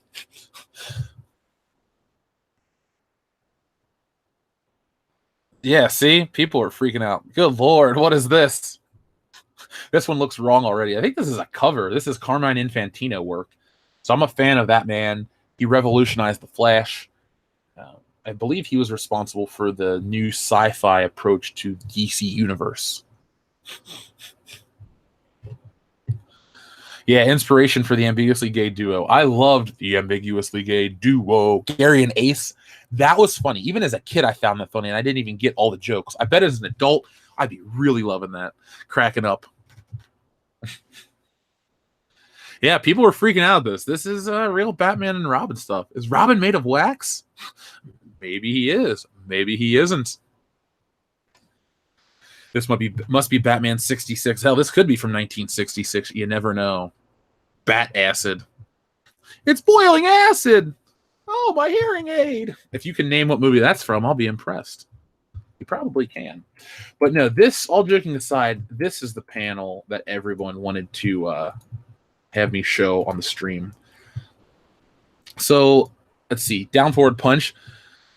Yeah, see? People are freaking out. Good Lord, what is this? This one looks wrong already. I think this is a cover. This is Carmine Infantino work. So I'm a fan of that man. He revolutionized the Flash. I believe he was responsible for the new sci-fi approach to DC Universe. Yeah, inspiration for the ambiguously gay duo. I loved the ambiguously gay duo. Gary and Ace. That was funny. Even as a kid, I found that funny, and I didn't even get all the jokes. I bet as an adult, I'd be really loving that. Cracking up. Yeah, people were freaking out at this. This is real Batman and Robin stuff. Is Robin made of wax? Maybe he is. Maybe he isn't. This must be Batman 66. Hell, this could be from 1966. You never know. Bat acid. It's boiling acid. Oh, my hearing aid. If you can name what movie that's from, I'll be impressed. You probably can. But no, this, all joking aside, this is the panel that everyone wanted to have me show on the stream. So let's see. Down Forward Punch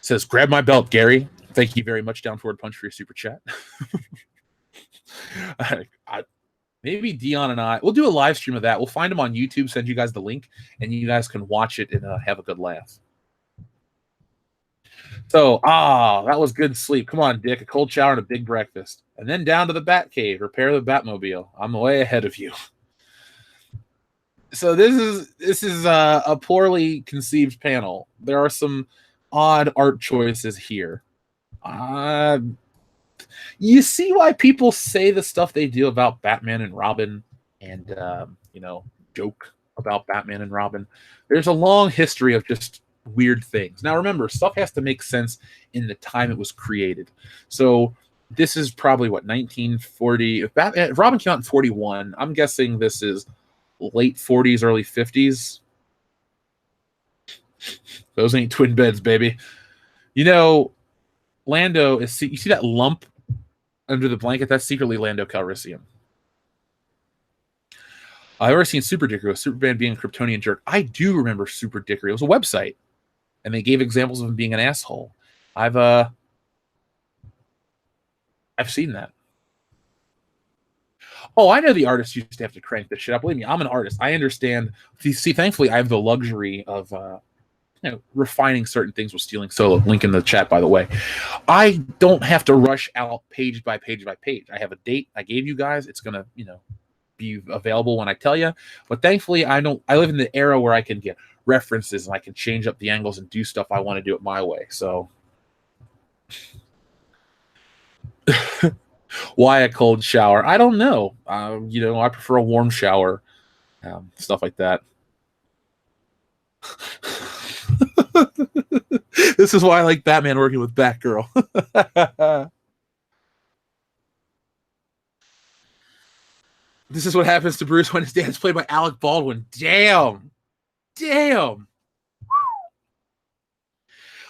says, grab my belt, Gary. Thank you very much, Down Forward Punch, for your super chat. Maybe Dion and I, we'll do a live stream of that. We'll find them on YouTube, send you guys the link, and you guys can watch it and have a good laugh. So, that was good sleep. Come on, Dick, a cold shower and a big breakfast. And then down to the Bat Cave, repair the Batmobile. I'm way ahead of you. So this is a poorly conceived panel. There are some odd art choices here. You see why people say the stuff they do about Batman and Robin and, joke about Batman and Robin. There's a long history of just weird things. Now, remember, stuff has to make sense in the time it was created. So this is probably, 1940? If Robin came out in 41, I'm guessing this is late 40s, early 50s. Those ain't twin beds, baby. Lando is, you see that lump under the blanket? That's secretly Lando Calrissian. I've ever seen Super Dickery with Superman being a Kryptonian jerk. I do remember Super Dickery. It was a website, and they gave examples of him being an asshole. I've seen that. Oh, I know the artists used to have to crank this shit up. Believe me, I'm an artist. I understand. See, thankfully, I have the luxury of refining certain things with Stealing Solo. Link in the chat, by the way. I don't have to rush out page by page by page. I have a date I gave you guys. It's gonna, be available when I tell you. But thankfully, I live in the era where I can get references and I can change up the angles and do stuff I want to do it my way. So, why a cold shower? I don't know. I prefer a warm shower. Stuff like that. This is why I like Batman working with Batgirl. This is what happens to Bruce when his dad's played by Alec Baldwin. Damn.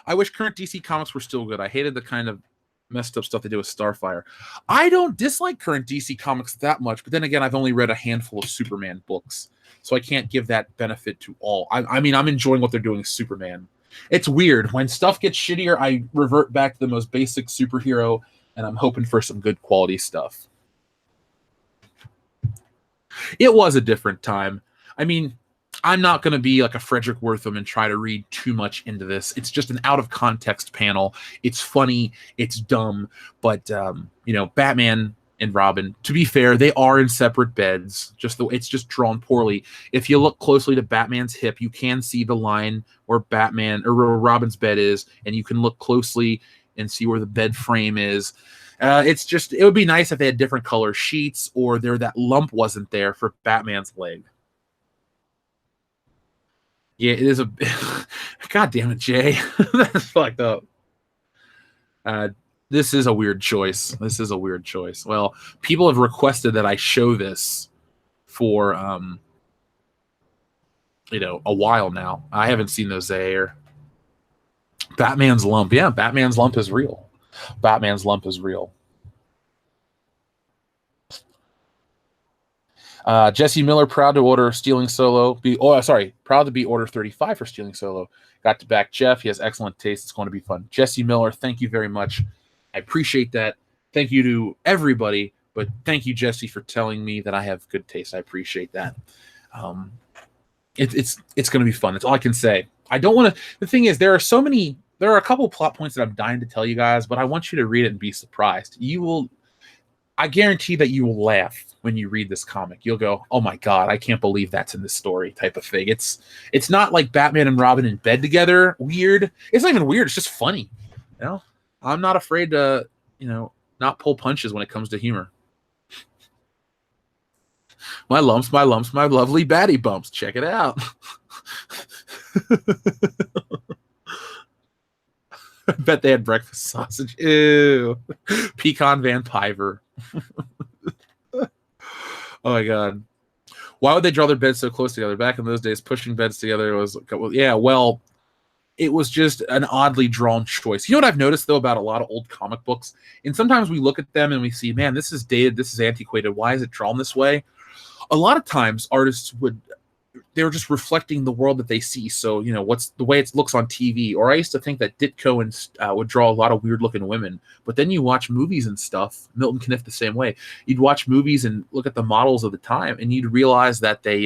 I wish current DC comics were still good. I hated the kind of messed up stuff they did with Starfire. I don't dislike current DC comics that much, but then again, I've only read a handful of Superman books, so I can't give that benefit to all. I mean, I'm enjoying what they're doing with Superman. It's weird. When stuff gets shittier, I revert back to the most basic superhero, and I'm hoping for some good quality stuff. It was a different time. I mean, I'm not going to be like a Frederick Wortham and try to read too much into this. It's just an out of context panel. It's funny. It's dumb. But, Batman and Robin, to be fair, they are in separate beds. It's just drawn poorly. If you look closely to Batman's hip, you can see the line where Batman or where Robin's bed is, and you can look closely and see where the bed frame is. It would be nice if they had different color sheets, or that lump wasn't there for Batman's leg. Yeah, it is a. God damn it, Jay. That's fucked up. This is a weird choice. Well, people have requested that I show this for, a while now. I haven't seen those air. Batman's lump. Yeah, Batman's lump is real. Jesse Miller, proud to order Stealing Solo. Proud to be order 35 for Stealing Solo. Got to back Jeff. He has excellent taste. It's going to be fun. Jesse Miller, thank you very much. I appreciate that. Thank you to everybody, but thank you, Jesse, for telling me that I have good taste. I appreciate that. It's going to be fun. That's all I can say. I don't want to. The thing is, there are a couple plot points that I'm dying to tell you guys, but I want you to read it and be surprised. I guarantee that you will laugh when you read this comic. You'll go, "Oh my god, I can't believe that's in this story," type of thing. It's not like Batman and Robin in bed together. Weird. It's not even weird. It's just funny. I'm not afraid to, not pull punches when it comes to humor. My lumps, my lovely baddie bumps. Check it out. I bet they had breakfast sausage. Ew. Pecan Van Piver. Oh my god. Why would they draw their beds so close together? Back in those days, pushing beds together was, it was just an oddly drawn choice. You know what I've noticed, though, about a lot of old comic books? And sometimes we look at them and we see, man, this is dated, this is antiquated. Why is it drawn this way? A lot of times, artists they're just reflecting the world that they see. So, what's the way it looks on TV. Or I used to think that Ditko would draw a lot of weird-looking women. But then you watch movies and stuff. Milton Caniff the same way. You'd watch movies and look at the models of the time, and you'd realize that they...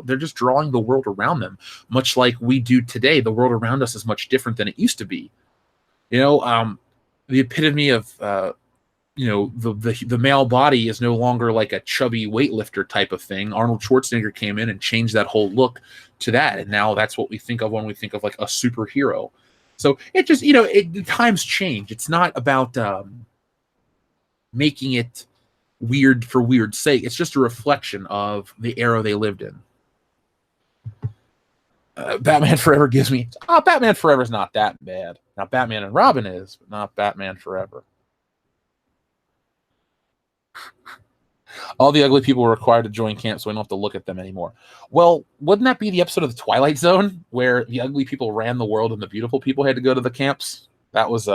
they're just drawing the world around them, much like we do today. The world around us is much different than it used to be. The epitome of, the male body is no longer like a chubby weightlifter type of thing. Arnold Schwarzenegger came in and changed that whole look to that, and now that's what we think of when we think of like a superhero. So it just, the times change. It's not about making it weird for weird's sake. It's just a reflection of the era they lived in. Batman Forever gives me... Batman Forever is not that bad. Now, Batman and Robin is, but not Batman Forever. All the ugly people were required to join camp, so we don't have to look at them anymore. Well, wouldn't that be the episode of The Twilight Zone, where the ugly people ran the world and the beautiful people had to go to the camps? That was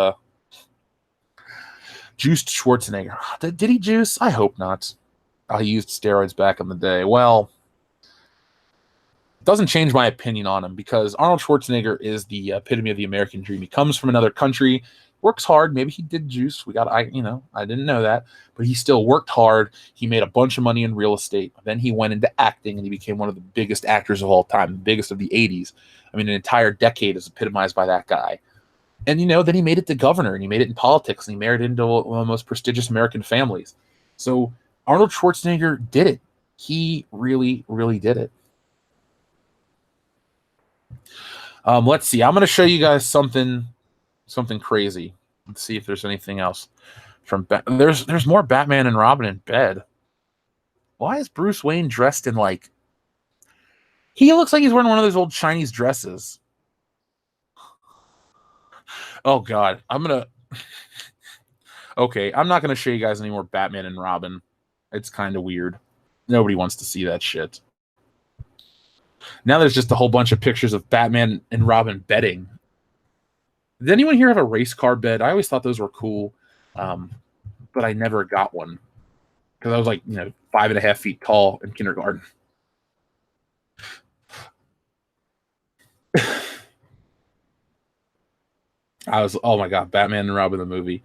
juiced Schwarzenegger. Did he juice? I hope not. He used steroids back in the day. Well... doesn't change my opinion on him, because Arnold Schwarzenegger is the epitome of the American dream. He comes from another country, works hard. Maybe he did juice. I didn't know that, but he still worked hard. He made a bunch of money in real estate. Then he went into acting, and he became one of the biggest actors of all time, the biggest of the 80s. I mean, an entire decade is epitomized by that guy. And, then he made it to governor, and he made it in politics, and he married into one of the most prestigious American families. So Arnold Schwarzenegger did it. He really, really did it. Let's see. I'm going to show you guys something crazy. Let's see if there's anything else from there's more Batman and Robin in bed. Why is Bruce Wayne dressed in he looks like he's wearing one of those old Chinese dresses. Oh god, okay, I'm not going to show you guys any more Batman and Robin. It's kind of weird. Nobody wants to see that shit. Now there's just a whole bunch of pictures of Batman and Robin betting. Did anyone here have a race car bed? I always thought those were cool, but I never got one because I was like, 5.5 feet tall in kindergarten. Oh my god, Batman and Robin the movie.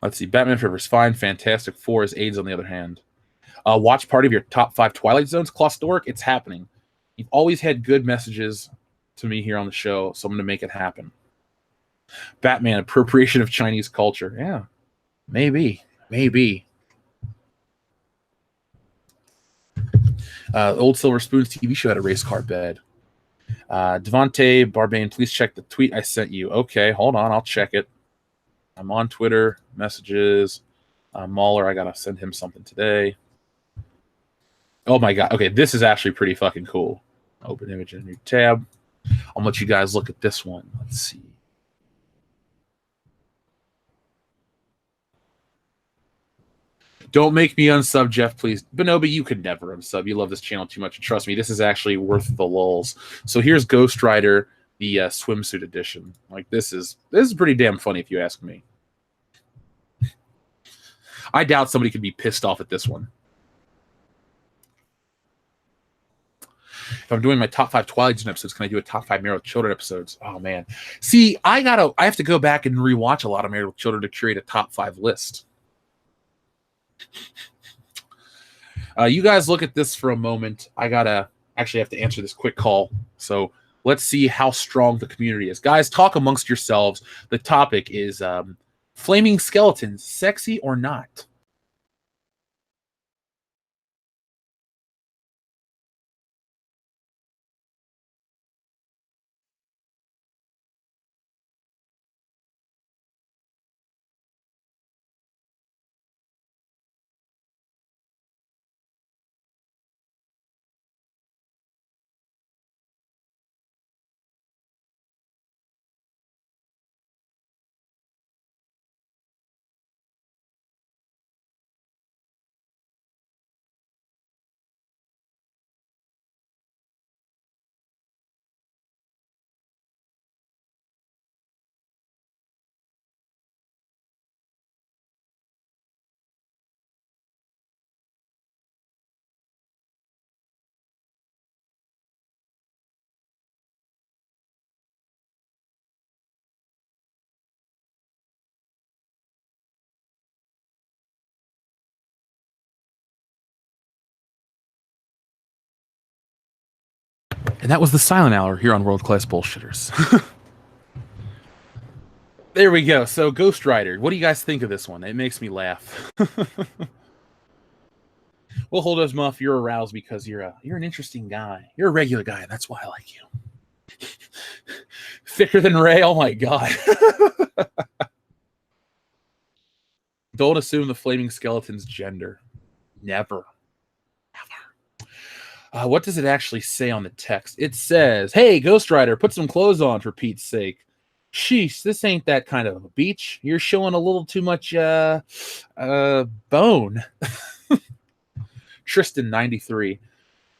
Let's see, Batman Forever's fine. Fantastic Four is AIDS on the other hand. Watch party of your top 5 Twilight Zones. Claustoric, it's happening. You've always had good messages to me here on the show, so I'm going to make it happen. Batman, appropriation of Chinese culture. Yeah, maybe. Old Silver Spoon's TV show had a race car bed. Devontae Barbane, please check the tweet I sent you. Okay, hold on, I'll check it. I'm on Twitter, messages. Mahler, I got to send him something today. Oh my god. Okay, this is actually pretty fucking cool. Open image in a new tab. I'll let you guys look at this one. Let's see. Don't make me unsub, Jeff, please. Bonobi, you could never unsub. You love this channel too much. And trust me, this is actually worth the lulz. So here's Ghost Rider, the swimsuit edition. Like this is pretty damn funny if you ask me. I doubt somebody could be pissed off at this one. If I'm doing my top 5 Twilight Zone episodes, can I do a top 5 Married with Children episodes? Oh man. See, I have to go back and rewatch a lot of Married with Children to create a top 5 list. You guys look at this for a moment. I actually have to answer this quick call. So let's see how strong the community is. Guys, talk amongst yourselves. The topic is flaming skeletons, sexy or not? And that was the silent hour here on World Class Bullshitters. There we go. So Ghost Rider, what do you guys think of this one? It makes me laugh. Well, Holders Muff, you're aroused because you're an interesting guy. You're a regular guy, and that's why I like you. Thicker than Ray. Oh my god. Don't assume the flaming skeleton's gender. Never. What does it actually say on the text? It says, "Hey, Ghost Rider, put some clothes on for Pete's sake." Sheesh, this ain't that kind of a beach. You're showing a little too much bone. Tristan 93.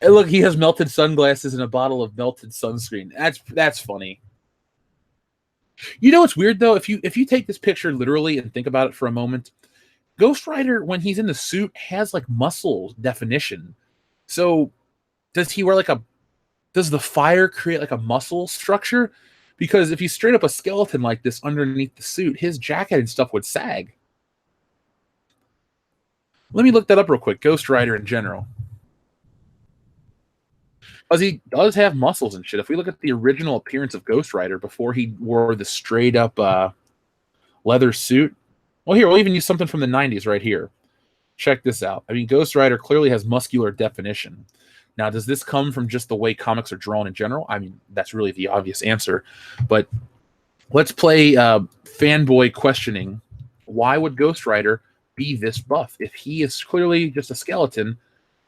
Hey, look, he has melted sunglasses and a bottle of melted sunscreen. That's funny. You know what's weird though? If you take this picture literally and think about it for a moment, Ghost Rider, when he's in the suit, has like muscle definition. So does he wear does the fire create like a muscle structure? Because if he's straight up a skeleton like this underneath the suit, his jacket and stuff would sag. Let me look that up real quick. Ghost Rider in general. Because he does have muscles and shit. If we look at the original appearance of Ghost Rider before he wore the straight up leather suit. Well, here, we'll even use something from the 90s right here. Check this out. I mean, Ghost Rider clearly has muscular definition. Now, does this come from just the way comics are drawn in general? I mean, that's really the obvious answer. But let's play fanboy questioning. Why would Ghost Rider be this buff? If he is clearly just a skeleton,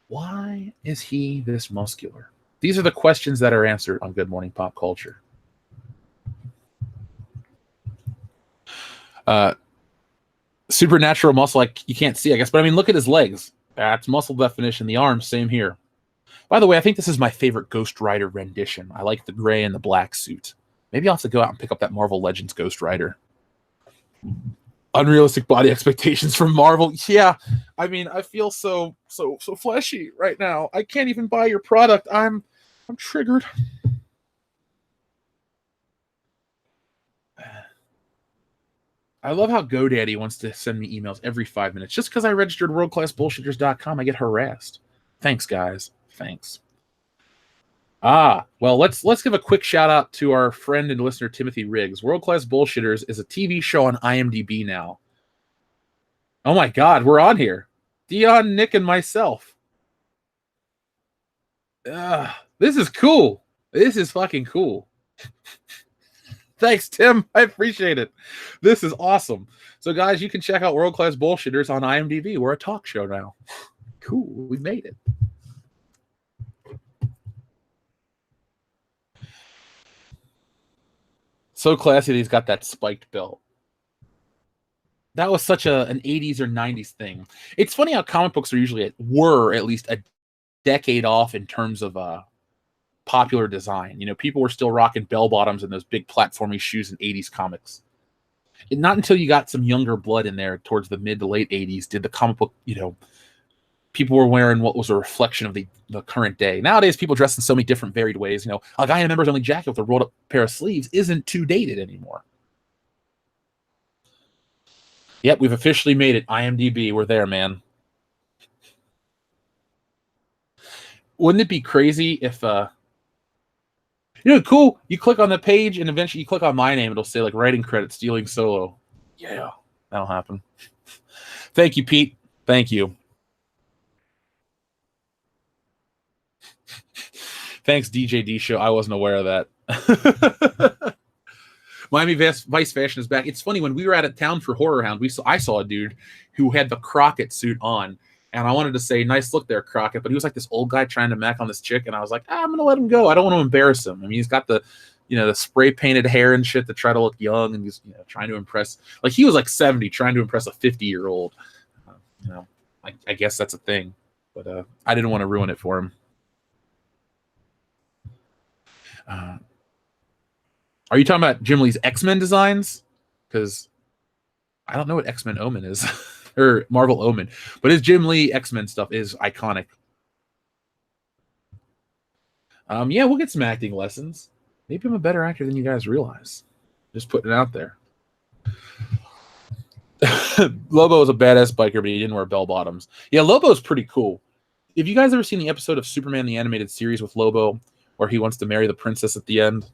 why is he this muscular? These are the questions that are answered on Good Morning Pop Culture. Supernatural muscle, like you can't see, I guess. But I mean, look at his legs. That's muscle definition. The arms, same here. By the way, I think this is my favorite Ghost Rider rendition. I like the gray and the black suit. Maybe I'll have to go out and pick up that Marvel Legends Ghost Rider. Unrealistic body expectations from Marvel. Yeah, I mean, I feel so fleshy right now. I can't even buy your product. I'm triggered. I love how GoDaddy wants to send me emails every 5 minutes. Just because I registered worldclassbullshitters.com, I get harassed. Thanks, guys. Thanks. Well, let's give a quick shout out to our friend and listener Timothy Riggs. World Class Bullshitters is a TV show on IMDb now. Oh my God, we're on here. Dion, Nick, and myself. This is cool. This is fucking cool. Thanks, Tim. I appreciate it. This is awesome. So, guys, you can check out World Class Bullshitters on IMDb. We're a talk show now. Cool. We made it. So classy that he's got that spiked belt. That was such an 80s or 90s thing. It's funny how comic books were at least a decade off in terms of popular design. You know, people were still rocking bell bottoms and those big platformy shoes in 80s comics. And not until you got some younger blood in there towards the mid to late 80s did the comic book, people were wearing what was a reflection of the current day. Nowadays, people dress in so many different varied ways. A guy in a members only jacket with a rolled up pair of sleeves isn't too dated anymore. Yep, we've officially made it. IMDb, we're there, man. Wouldn't it be crazy if, cool, you click on the page and eventually you click on my name, it'll say like writing credit, Stealing Solo. Yeah, that'll happen. Thank you, Pete. Thank you. Thanks, DJ D Show. I wasn't aware of that. Miami Vice Fashion is back. It's funny, when we were out of town for Horror Hound, I saw a dude who had the Crockett suit on, and I wanted to say, nice look there, Crockett, but he was like this old guy trying to mac on this chick, and I was like, I'm going to let him go. I don't want to embarrass him. I mean, he's got the spray painted hair and shit to try to look young, and he's trying to impress. Like, he was like 70 trying to impress a 50-year-old. I guess that's a thing, but I didn't want to ruin it for him. Are you talking about Jim Lee's X-Men designs? Because I don't know what X-Men Omen is, or Marvel Omen, but his Jim Lee X-Men stuff is iconic. Yeah, we'll get some acting lessons. Maybe I'm a better actor than you guys realize. Just putting it out there. Lobo was a badass biker, but he didn't wear bell bottoms. Yeah, Lobo's pretty cool. Have you guys ever seen the episode of Superman the Animated Series with Lobo, where he wants to marry the princess at the end?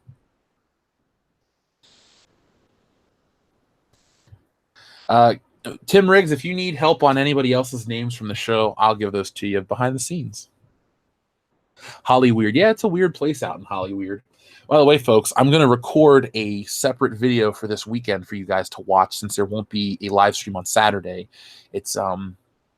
Tim Riggs, if you need help on anybody else's names from the show, I'll give those to you behind the scenes. Hollyweird. Yeah, it's a weird place out in Hollyweird. By the way, folks, I'm going to record a separate video for this weekend for you guys to watch, since there won't be a live stream on Saturday. It's going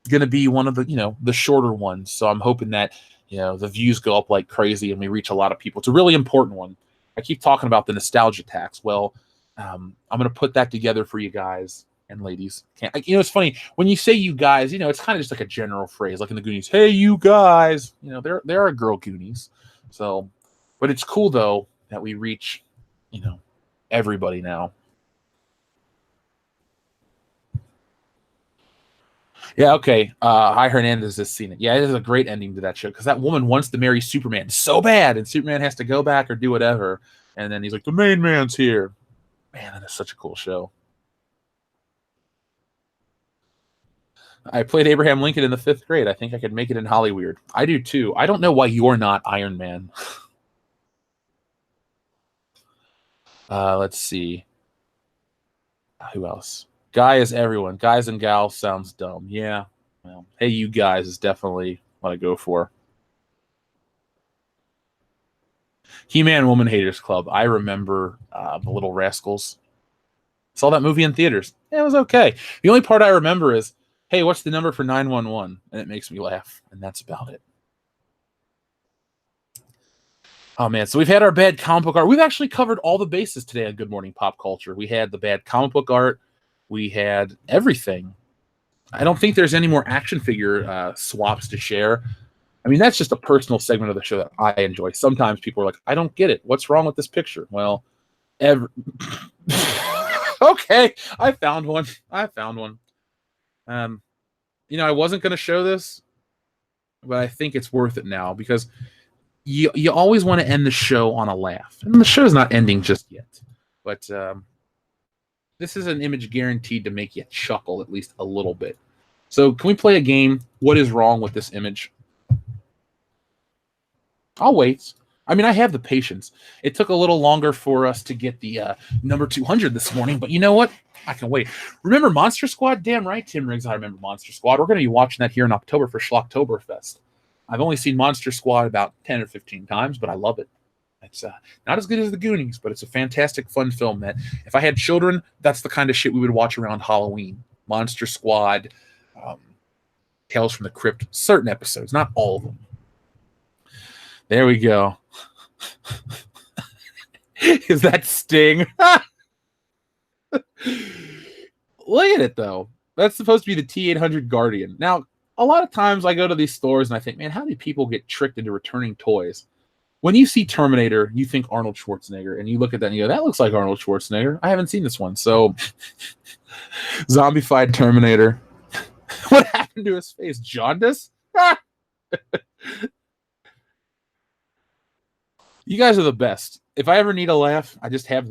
to be one of the shorter ones. So I'm hoping that the views go up like crazy and we reach a lot of people. It's a really important one. I keep talking about the nostalgia tax. Well, I'm going to put that together for you guys and ladies. It's funny when you say you guys, it's kind of just like a general phrase, like in the Goonies. Hey, you guys, there are girl Goonies. So, but it's cool though that we reach, everybody now. Yeah, okay. Hi, Hernandez has seen it. Yeah, it is a great ending to that show, because that woman wants to marry Superman so bad, and Superman has to go back or do whatever. And then he's like, the main man's here. Man, that is such a cool show. I played Abraham Lincoln in the 5th grade. I think I could make it in Hollyweird. I do too. I don't know why you're not Iron Man. Let's see. Who else? Guy is everyone. Guys and gals sounds dumb. Yeah. Well, hey, you guys is definitely what I go for. He-Man Woman Haters Club. I remember The Little Rascals. Saw that movie in theaters. Yeah, it was okay. The only part I remember is, hey, what's the number for 911? And it makes me laugh. And that's about it. Oh, man. So we've had our bad comic book art. We've actually covered all the bases today on Good Morning Pop Culture. We had the bad comic book art. We had everything. I don't think there's any more action figure swaps to share. I mean, that's just a personal segment of the show that I enjoy. Sometimes people are like, I don't get it. What's wrong with this picture? Well, okay, I found one. I wasn't going to show this, but I think it's worth it now because you always want to end the show on a laugh. And the show's not ending just yet. But this is an image guaranteed to make you chuckle at least a little bit. So can we play a game? What is wrong with this image? I'll wait. I mean, I have the patience. It took a little longer for us to get the number 200 this morning, but you know what? I can wait. Remember Monster Squad? Damn right, Tim Riggs, I remember Monster Squad. We're going to be watching that here in October for Schlocktoberfest. I've only seen Monster Squad about 10 or 15 times, but I love it. It's not as good as the Goonies, but it's a fantastic, fun film that if I had children, that's the kind of shit we would watch around Halloween. Monster Squad, Tales from the Crypt, certain episodes, not all of them. There we go. Is that Sting? Look at it, though. That's supposed to be the T-800 Guardian. Now, a lot of times I go to these stores and I think, man, how do people get tricked into returning toys? When you see Terminator, you think Arnold Schwarzenegger, and you look at that and you go, that looks like Arnold Schwarzenegger. I haven't seen this one. So, zombified Terminator. What happened to his face? Jaundice? You guys are the best. If I ever need a laugh, I just have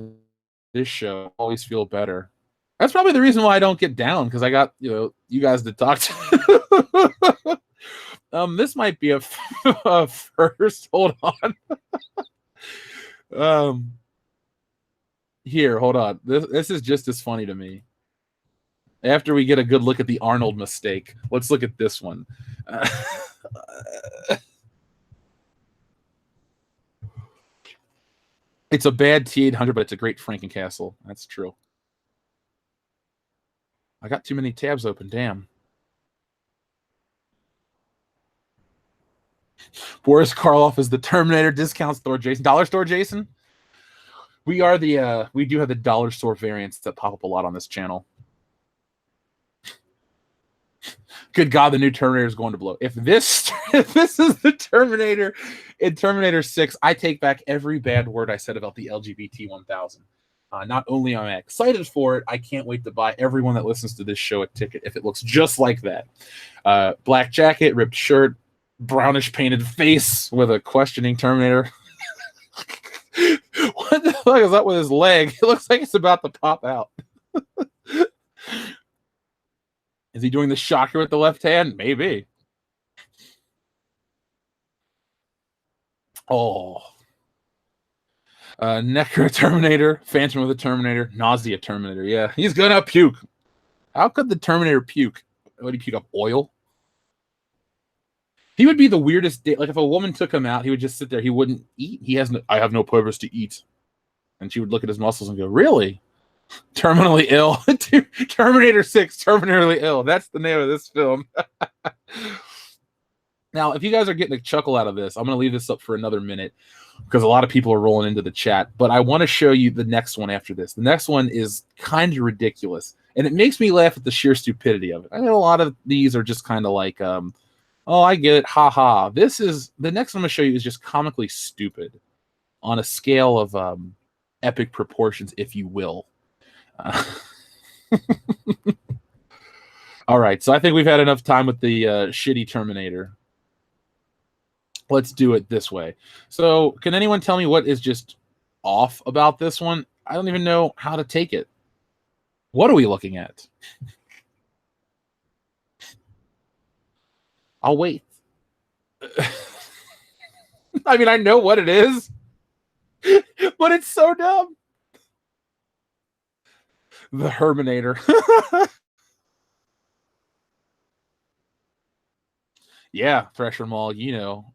this show. I always feel better. That's probably the reason why I don't get down, because I got you guys to talk to. This might be a first. Hold on. Here, hold on. This is just as funny to me. After we get a good look at the Arnold mistake, let's look at this one. It's a bad T-800, but it's a great Frankencastle. That's true. I got too many tabs open. Damn. Boris Karloff is the Terminator discount store Jason. Dollar store Jason? We do have the dollar store variants that pop up a lot on this channel. Good God, the new Terminator is going to blow. If this is the Terminator in Terminator 6, I take back every bad word I said about the LGBT 1000. Not only am I excited for it, I can't wait to buy everyone that listens to this show a ticket if it looks just like that. Black jacket, ripped shirt, brownish painted face with a questioning Terminator. What the fuck is up with his leg? It looks like it's about to pop out. Is he doing the shocker with the left hand? Maybe. Oh. Necro Terminator, Phantom of the Terminator, Nausea Terminator. Yeah, he's gonna puke. How could the Terminator puke? Would he puke up oil? He would be the weirdest. Like if a woman took him out, he would just sit there. He wouldn't eat. I have no purpose to eat. And she would look at his muscles and go, really? Terminally ill. Terminator 6, terminally ill. That's the name of this film. Now, if you guys are getting a chuckle out of this, I'm going to leave this up for another minute because a lot of people are rolling into the chat. But I want to show you the next one after this. The next one is kind of ridiculous. And it makes me laugh at the sheer stupidity of it. I know a lot of these are just kind of like, oh, I get it. Ha ha. The next one I'm going to show you is just comically stupid on a scale of epic proportions, if you will. All right, so I think we've had enough time with the shitty Terminator. Let's do it this way. So can anyone tell me what is just off about this one? I don't even know how to take it. What are we looking at? I'll wait. I mean, I know what it is, but it's so dumb. The Herminator. Yeah, Thresher Mall, you know.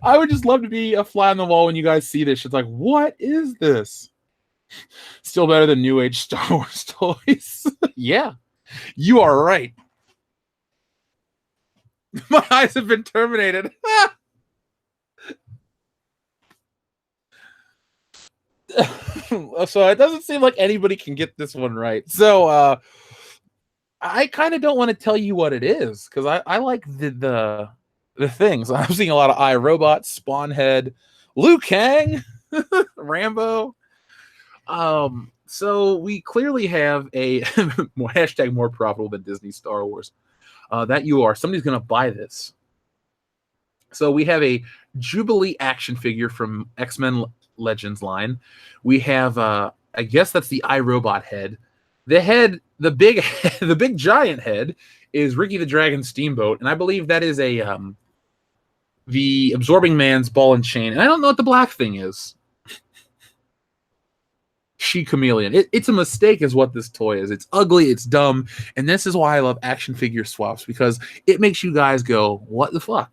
I would just love to be a fly on the wall when you guys see this. It's like, what is this? Still better than New Age Star Wars toys. Yeah, you are right. My eyes have been terminated. So it doesn't seem like anybody can get this one right. So I kind of don't want to tell you what it is because I like the things. I'm seeing a lot of iRobot, Spawnhead, Liu Kang, Rambo. So we clearly have a hashtag more profitable than Disney Star Wars. That you are. Somebody's gonna buy this. So we have a Jubilee action figure from X-Men Legends line. We have I guess that's the iRobot head. The head, the big the big giant head is Ricky the Dragon Steamboat, and I believe that is a the Absorbing Man's ball and chain. And I don't know what the black thing is. She Chameleon. It's a mistake is what this toy is. It's ugly, it's dumb, and this is why I love action figure swaps, because it makes you guys go, what the fuck?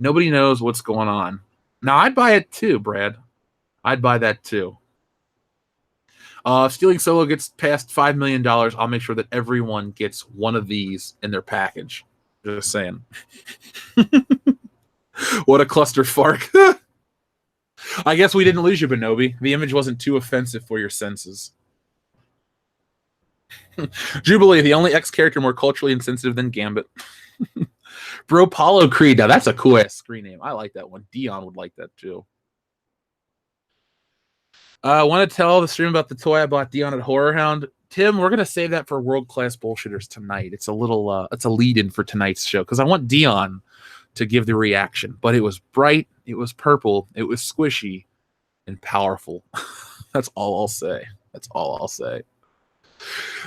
Nobody knows what's going on. Now, I'd buy it too, Brad. I'd buy that too. If Stealing Solo gets past $5 million, I'll make sure that everyone gets one of these in their package. Just saying. What a cluster fark. I guess we didn't lose you, Benobi. The image wasn't too offensive for your senses. Jubilee, the only X character more culturally insensitive than Gambit. Bro, Paulo Creed. Now, that's a cool-ass screen name. I like that one. Dion would like that, too. I want to tell the stream about the toy I bought Dion at Horror Hound. Tim, we're going to save that for world-class bullshitters tonight. It's a little, it's a lead-in for tonight's show, because I want Dion to give the reaction. But it was bright, it was purple, it was squishy, and powerful. That's all I'll say. That's all I'll say.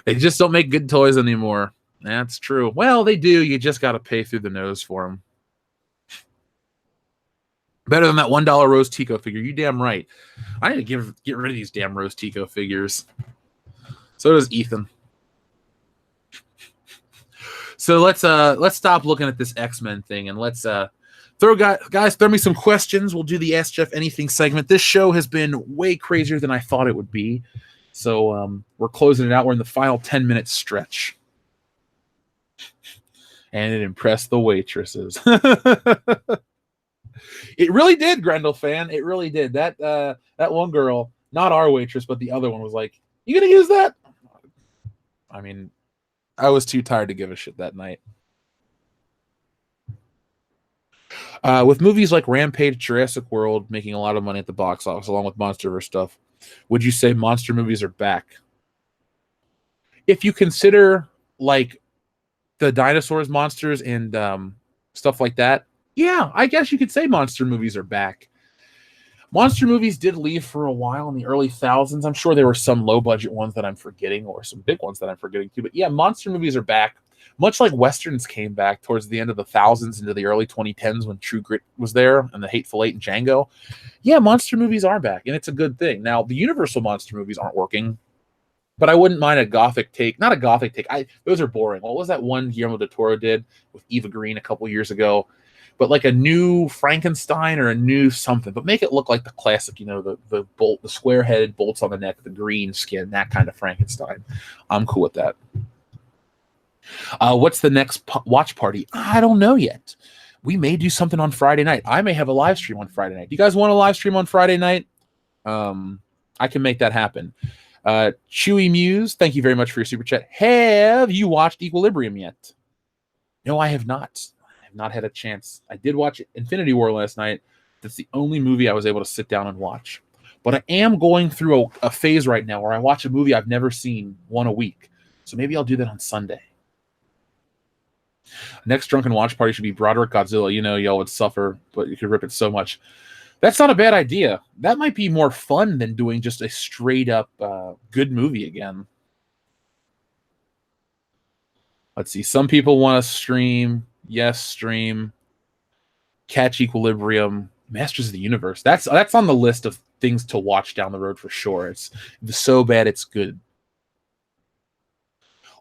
They just don't make good toys anymore. That's true. Well, they do. You just got to pay through the nose for them. Better than that $1 Rose Tico figure. You damn right. I need to get rid of these damn Rose Tico figures. So does Ethan. So let's stop looking at this X-Men thing and let's throw me some questions. We'll do the Ask Jeff Anything segment. This show has been way crazier than I thought it would be. So we're closing it out. We're in the final 10-minute stretch. And it impressed the waitresses. It really did, Grendel fan. It really did. That one girl, not our waitress, but the other one was like, "You gonna use that?" I mean, I was too tired to give a shit that night. With movies like Rampage, Jurassic World making a lot of money at the box office, along with MonsterVerse stuff, would you say monster movies are back? If you consider like the dinosaurs, monsters, and stuff like that, yeah, I guess you could say monster movies are back. Monster movies did leave for a while in the early thousands. I'm sure there were some low-budget ones that I'm forgetting or some big ones that I'm forgetting too. But yeah, monster movies are back. Much like Westerns came back towards the end of the thousands into the early 2010s when True Grit was there and The Hateful Eight and Django. Yeah, monster movies are back, and it's a good thing. Now, the Universal monster movies aren't working, but I wouldn't mind a gothic take. Not a gothic take. Those are boring. What was that one Guillermo del Toro did with Eva Green a couple years ago? But like a new Frankenstein or a new something, but make it look like the classic, the bolt, the square-headed bolts on the neck, the green skin, that kind of Frankenstein. I'm cool with that. What's the next watch party? I don't know yet. We may do something on Friday night. I may have a live stream on Friday night. Do you guys want a live stream on Friday night? I can make that happen. Chewy Muse, thank you very much for your super chat. Have you watched Equilibrium yet? No, I have not. Not had a chance. I did watch Infinity War last night. That's the only movie I was able to sit down and watch. But I am going through a phase right now where I watch a movie I've never seen, one a week. So maybe I'll do that on Sunday. Next drunken watch party should be Broderick Godzilla. Y'all would suffer, but you could rip it so much. That's not a bad idea. That might be more fun than doing just a straight up good movie again. Let's see. Some people want to stream. Yes, stream. Catch Equilibrium. Masters of the Universe. That's on the list of things to watch down the road for sure. It's so bad it's good.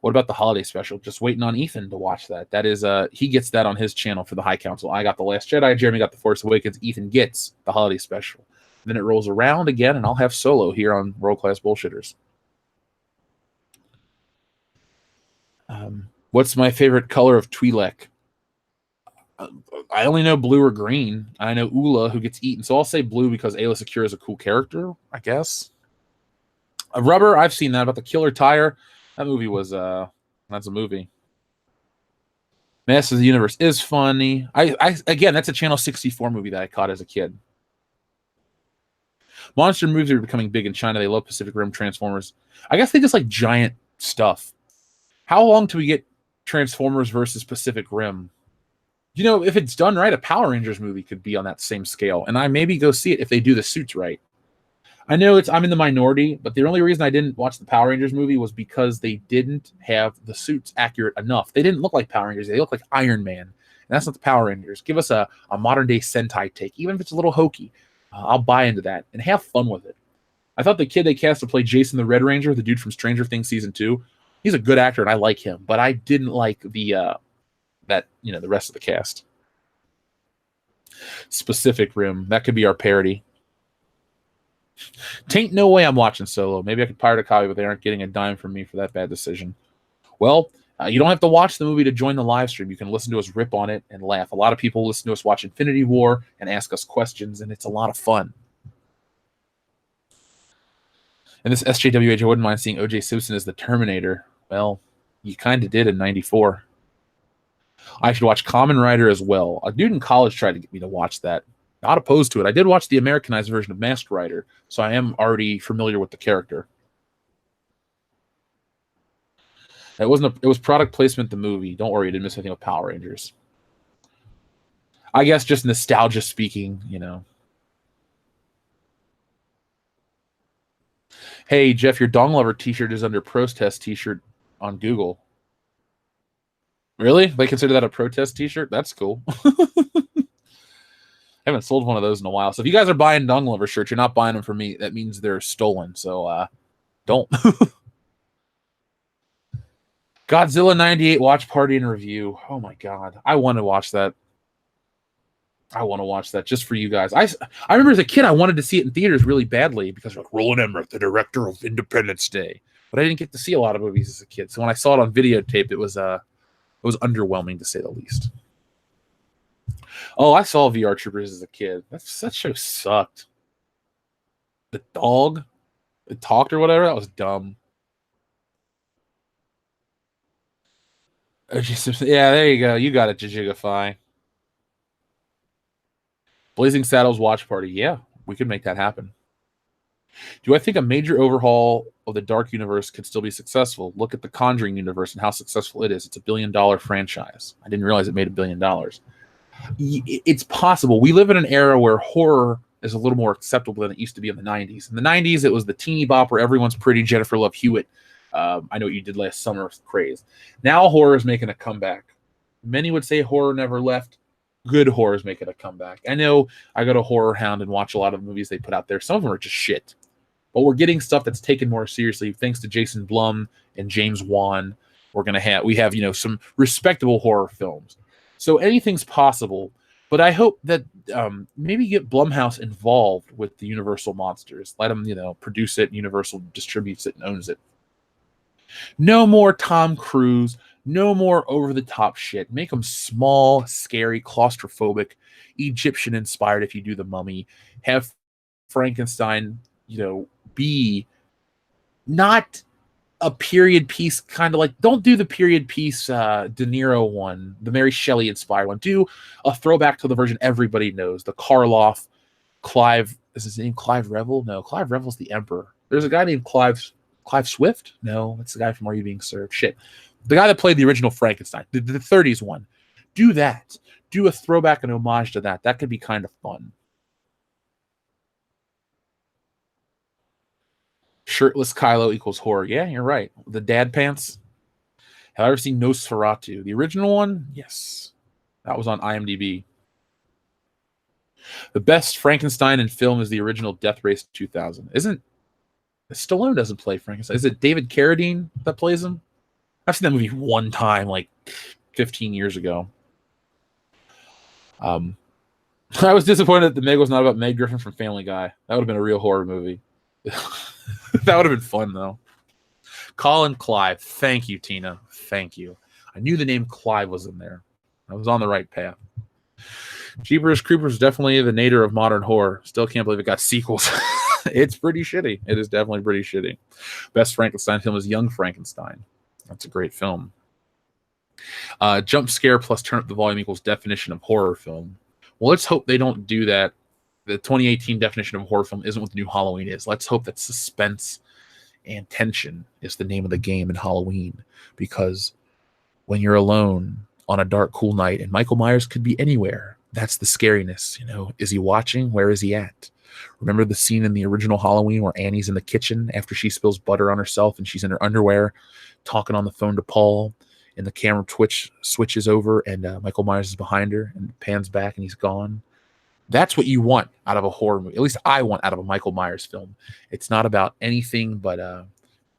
What about the holiday special? Just waiting on Ethan to watch that. That is he gets that on his channel for the High Council. I got The Last Jedi. Jeremy got The Force Awakens. Ethan gets the holiday special. Then it rolls around again, and I'll have Solo here on World Class Bullshitters. What's my favorite color of Twi'lek? I only know blue or green. I know Ula, who gets eaten. So I'll say blue because Ayla Secure is a cool character, I guess. A Rubber, I've seen that. About the Killer Tire, that movie was, that's a movie. Masters of the Universe is funny. Again, that's a Channel 64 movie that I caught as a kid. Monster movies are becoming big in China. They love Pacific Rim, Transformers. I guess they just like giant stuff. How long till we get Transformers versus Pacific Rim? You know, if it's done right, a Power Rangers movie could be on that same scale. And I maybe go see it if they do the suits right. I know I'm in the minority, but the only reason I didn't watch the Power Rangers movie was because they didn't have the suits accurate enough. They didn't look like Power Rangers. They look like Iron Man. And that's not the Power Rangers. Give us a modern-day Sentai take. Even if it's a little hokey, I'll buy into that and have fun with it. I thought the kid they cast to play Jason the Red Ranger, the dude from Stranger Things Season 2, he's a good actor, and I like him. But I didn't like the rest of the cast. Pacific Rim, that could be our parody. Tain't no way I'm watching Solo. Maybe I could pirate a copy, but they aren't getting a dime from me for that bad decision. Well, you don't have to watch the movie to join the live stream. You can listen to us rip on it and laugh. A lot of people listen to us watch Infinity War and ask us questions, and it's a lot of fun. And this SJWH, I wouldn't mind seeing O.J. Simpson as the Terminator. Well, you kind of did in 94. I should watch Kamen Rider as well. A dude in college tried to get me to watch that. Not opposed to it. I did watch the Americanized version of Masked Rider, so I am already familiar with the character. It was product placement, the movie. Don't worry, you didn't miss anything with Power Rangers. I guess just nostalgia speaking, you know. Hey, Jeff, your Dong Lover t-shirt is under protest t-shirt on Google. Really? They consider that a protest t-shirt? That's cool. I haven't sold one of those in a while. So if you guys are buying Dong Lover shirts, you're not buying them from me. That means they're stolen. So don't. Godzilla 98 watch party and review. Oh my God. I want to watch that. I want to watch that just for you guys. I remember as a kid, I wanted to see it in theaters really badly because like Roland Emmerich, the director of Independence Day. But I didn't get to see a lot of movies as a kid. So when I saw it on videotape, it was underwhelming to say the least. Oh, I saw VR Troopers as a kid. That show sucked. The dog, it talked or whatever. That was dumb. Yeah, there you go. You got it, Jijigify. Blazing Saddles watch party. Yeah, we could make that happen. Do I think a major overhaul of the Dark Universe could still be successful? Look at the Conjuring universe and how successful it is. It's a $1 billion franchise. I didn't realize it made $1 billion. It's possible. We live in an era where horror is a little more acceptable than it used to be in the 90s. In the 90s, it was the teeny bop where everyone's pretty, Jennifer Love Hewitt. I know what you did last summer with Craze. Now horror is making a comeback. Many would say horror never left. Good horror is making a comeback. I know I go to Horror Hound and watch a lot of movies they put out there. Some of them are just shit. But we're getting stuff that's taken more seriously thanks to Jason Blum and James Wan. We have some respectable horror films. So anything's possible, but I hope that maybe get Blumhouse involved with the Universal monsters. Let them, produce it. Universal distributes it and owns it. No more Tom Cruise. No more over-the-top shit. Make them small, scary, claustrophobic, Egyptian-inspired if you do The Mummy. Have Frankenstein, be not a period piece, kind of like, don't do the period piece De Niro one, the Mary Shelley inspired one. Do a throwback to the version everybody knows, the Karloff, Clive, is his name Clive Revel? No, Clive Revel's the Emperor. There's a guy named Clive Swift? No, that's the guy from Are You Being Served? Shit. The guy that played the original Frankenstein, the 30s one. Do that. Do a throwback and homage to that. That could be kind of fun. Shirtless Kylo equals horror. Yeah, you're right. The dad pants. Have I ever seen Nosferatu? The original one? Yes. That was on IMDb. The best Frankenstein in film is the original Death Race 2000. Stallone doesn't play Frankenstein. Is it David Carradine that plays him? I've seen that movie one time, like 15 years ago. I was disappointed that the Meg was not about Meg Griffin from Family Guy. That would have been a real horror movie. That would have been fun, though. Colin Clive. Thank you, Tina. Thank you. I knew the name Clive was in there. I was on the right path. Jeepers Creepers is definitely the nadir of modern horror. Still can't believe it got sequels. It's pretty shitty. It is definitely pretty shitty. Best Frankenstein film is Young Frankenstein. That's a great film. Jump scare plus turn up the volume equals definition of horror film. Well, let's hope they don't do that. The 2018 definition of horror film isn't what the new Halloween is. Let's hope that suspense and tension is the name of the game in Halloween, because when you're alone on a dark, cool night, and Michael Myers could be anywhere, that's the scariness. You know, is he watching? Where is he at? Remember the scene in the original Halloween where Annie's in the kitchen after she spills butter on herself and she's in her underwear talking on the phone to Paul, and the camera switches over and Michael Myers is behind her and pans back and he's gone. That's what you want out of a horror movie. At least I want out of a Michael Myers film. It's not about anything but the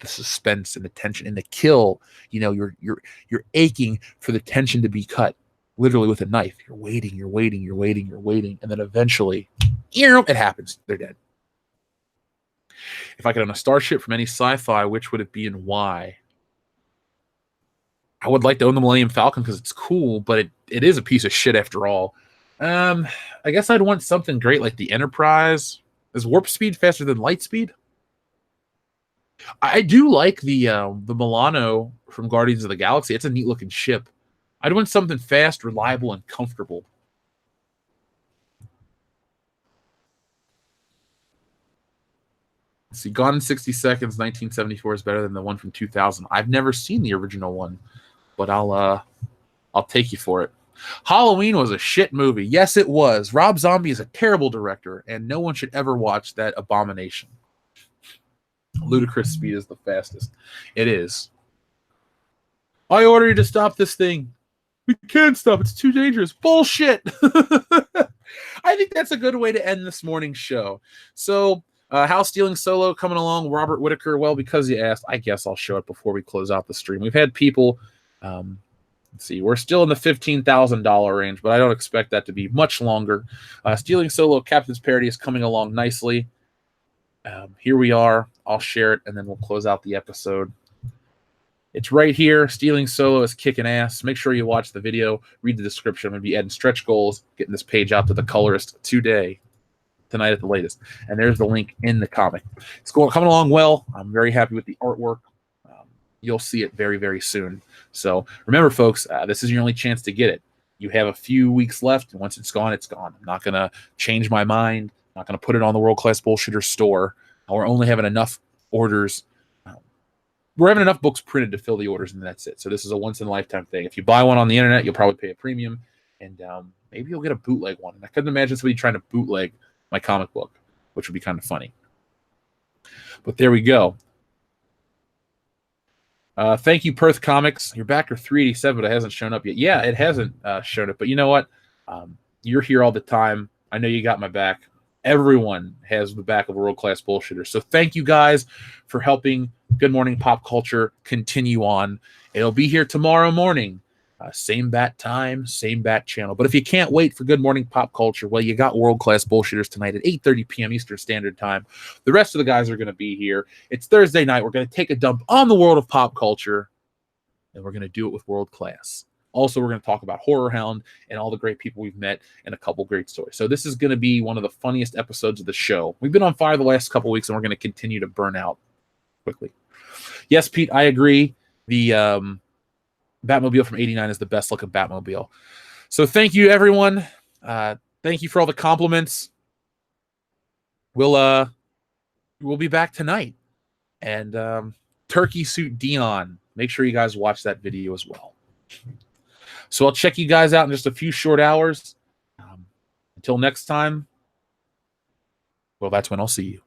suspense and the tension and the kill. You know, you're aching for the tension to be cut, literally with a knife. You're waiting, and then eventually, it happens. They're dead. If I could own a starship from any sci-fi, which would it be and why? I would like to own the Millennium Falcon because it's cool, but it is a piece of shit after all. I guess I'd want something great like the Enterprise. Is warp speed faster than light speed? I do like the Milano from Guardians of the Galaxy. It's a neat looking ship. I'd want something fast, reliable, and comfortable. Let's see, Gone in 60 Seconds, 1974 is better than the one from 2000. I've never seen the original one, but I'll take you for it. Halloween was a shit movie. Yes, it was. Rob Zombie is a terrible director, and no one should ever watch that abomination. Ludicrous speed is the fastest. It is. I order you to stop this thing. We can't stop. It's too dangerous. Bullshit. I think that's a good way to end this morning's show. So, House Stealing Solo coming along. Robert Whitaker. Well, because you asked, I guess I'll show it before we close out the stream. We've had people... let's see, we're still in the $15,000 range, but I don't expect that to be much longer. Stealing Solo Captain's Parody is coming along nicely. Here we are. I'll share it, and then we'll close out the episode. It's right here. Stealing Solo is kicking ass. Make sure you watch the video. Read the description. I'm going to be adding stretch goals, getting this page out to the colorist tonight at the latest. And there's the link in the comic. It's coming along well. I'm very happy with the artwork. You'll see it very, very soon. So remember, folks, this is your only chance to get it. You have a few weeks left, and once it's gone, it's gone. I'm not going to change my mind. I'm not going to put it on the World Class Bullshitter store. We're only having enough orders. We're having enough books printed to fill the orders, and that's it. So this is a once-in-a-lifetime thing. If you buy one on the internet, you'll probably pay a premium, and maybe you'll get a bootleg one. And I couldn't imagine somebody trying to bootleg my comic book, which would be kind of funny. But there we go. Thank you, Perth Comics. Your backer 387, but it hasn't shown up yet. Yeah, it hasn't shown up. But you know what? You're here all the time. I know you got my back. Everyone has the back of a world-class bullshitter. So thank you guys for helping Good Morning Pop Culture continue on. It'll be here tomorrow morning. Same bat time, same bat channel. But if you can't wait for Good Morning Pop Culture, well, you got world-class bullshitters tonight at 8:30 p.m. Eastern Standard Time. The rest of the guys are going to be here. It's Thursday night. We're going to take a dump on the world of pop culture, and we're going to do it with world class. Also, we're going to talk about Horror Hound and all the great people we've met and a couple great stories. So this is going to be one of the funniest episodes of the show. We've been on fire the last couple weeks, and we're going to continue to burn out quickly. Yes, Pete, I agree. The Batmobile from '89 is the best looking Batmobile. So thank you, everyone. Thank you for all the compliments. We'll be back tonight. And Turkey Suit Dion. Make sure you guys watch that video as well. So I'll check you guys out in just a few short hours. Until next time, well, that's when I'll see you.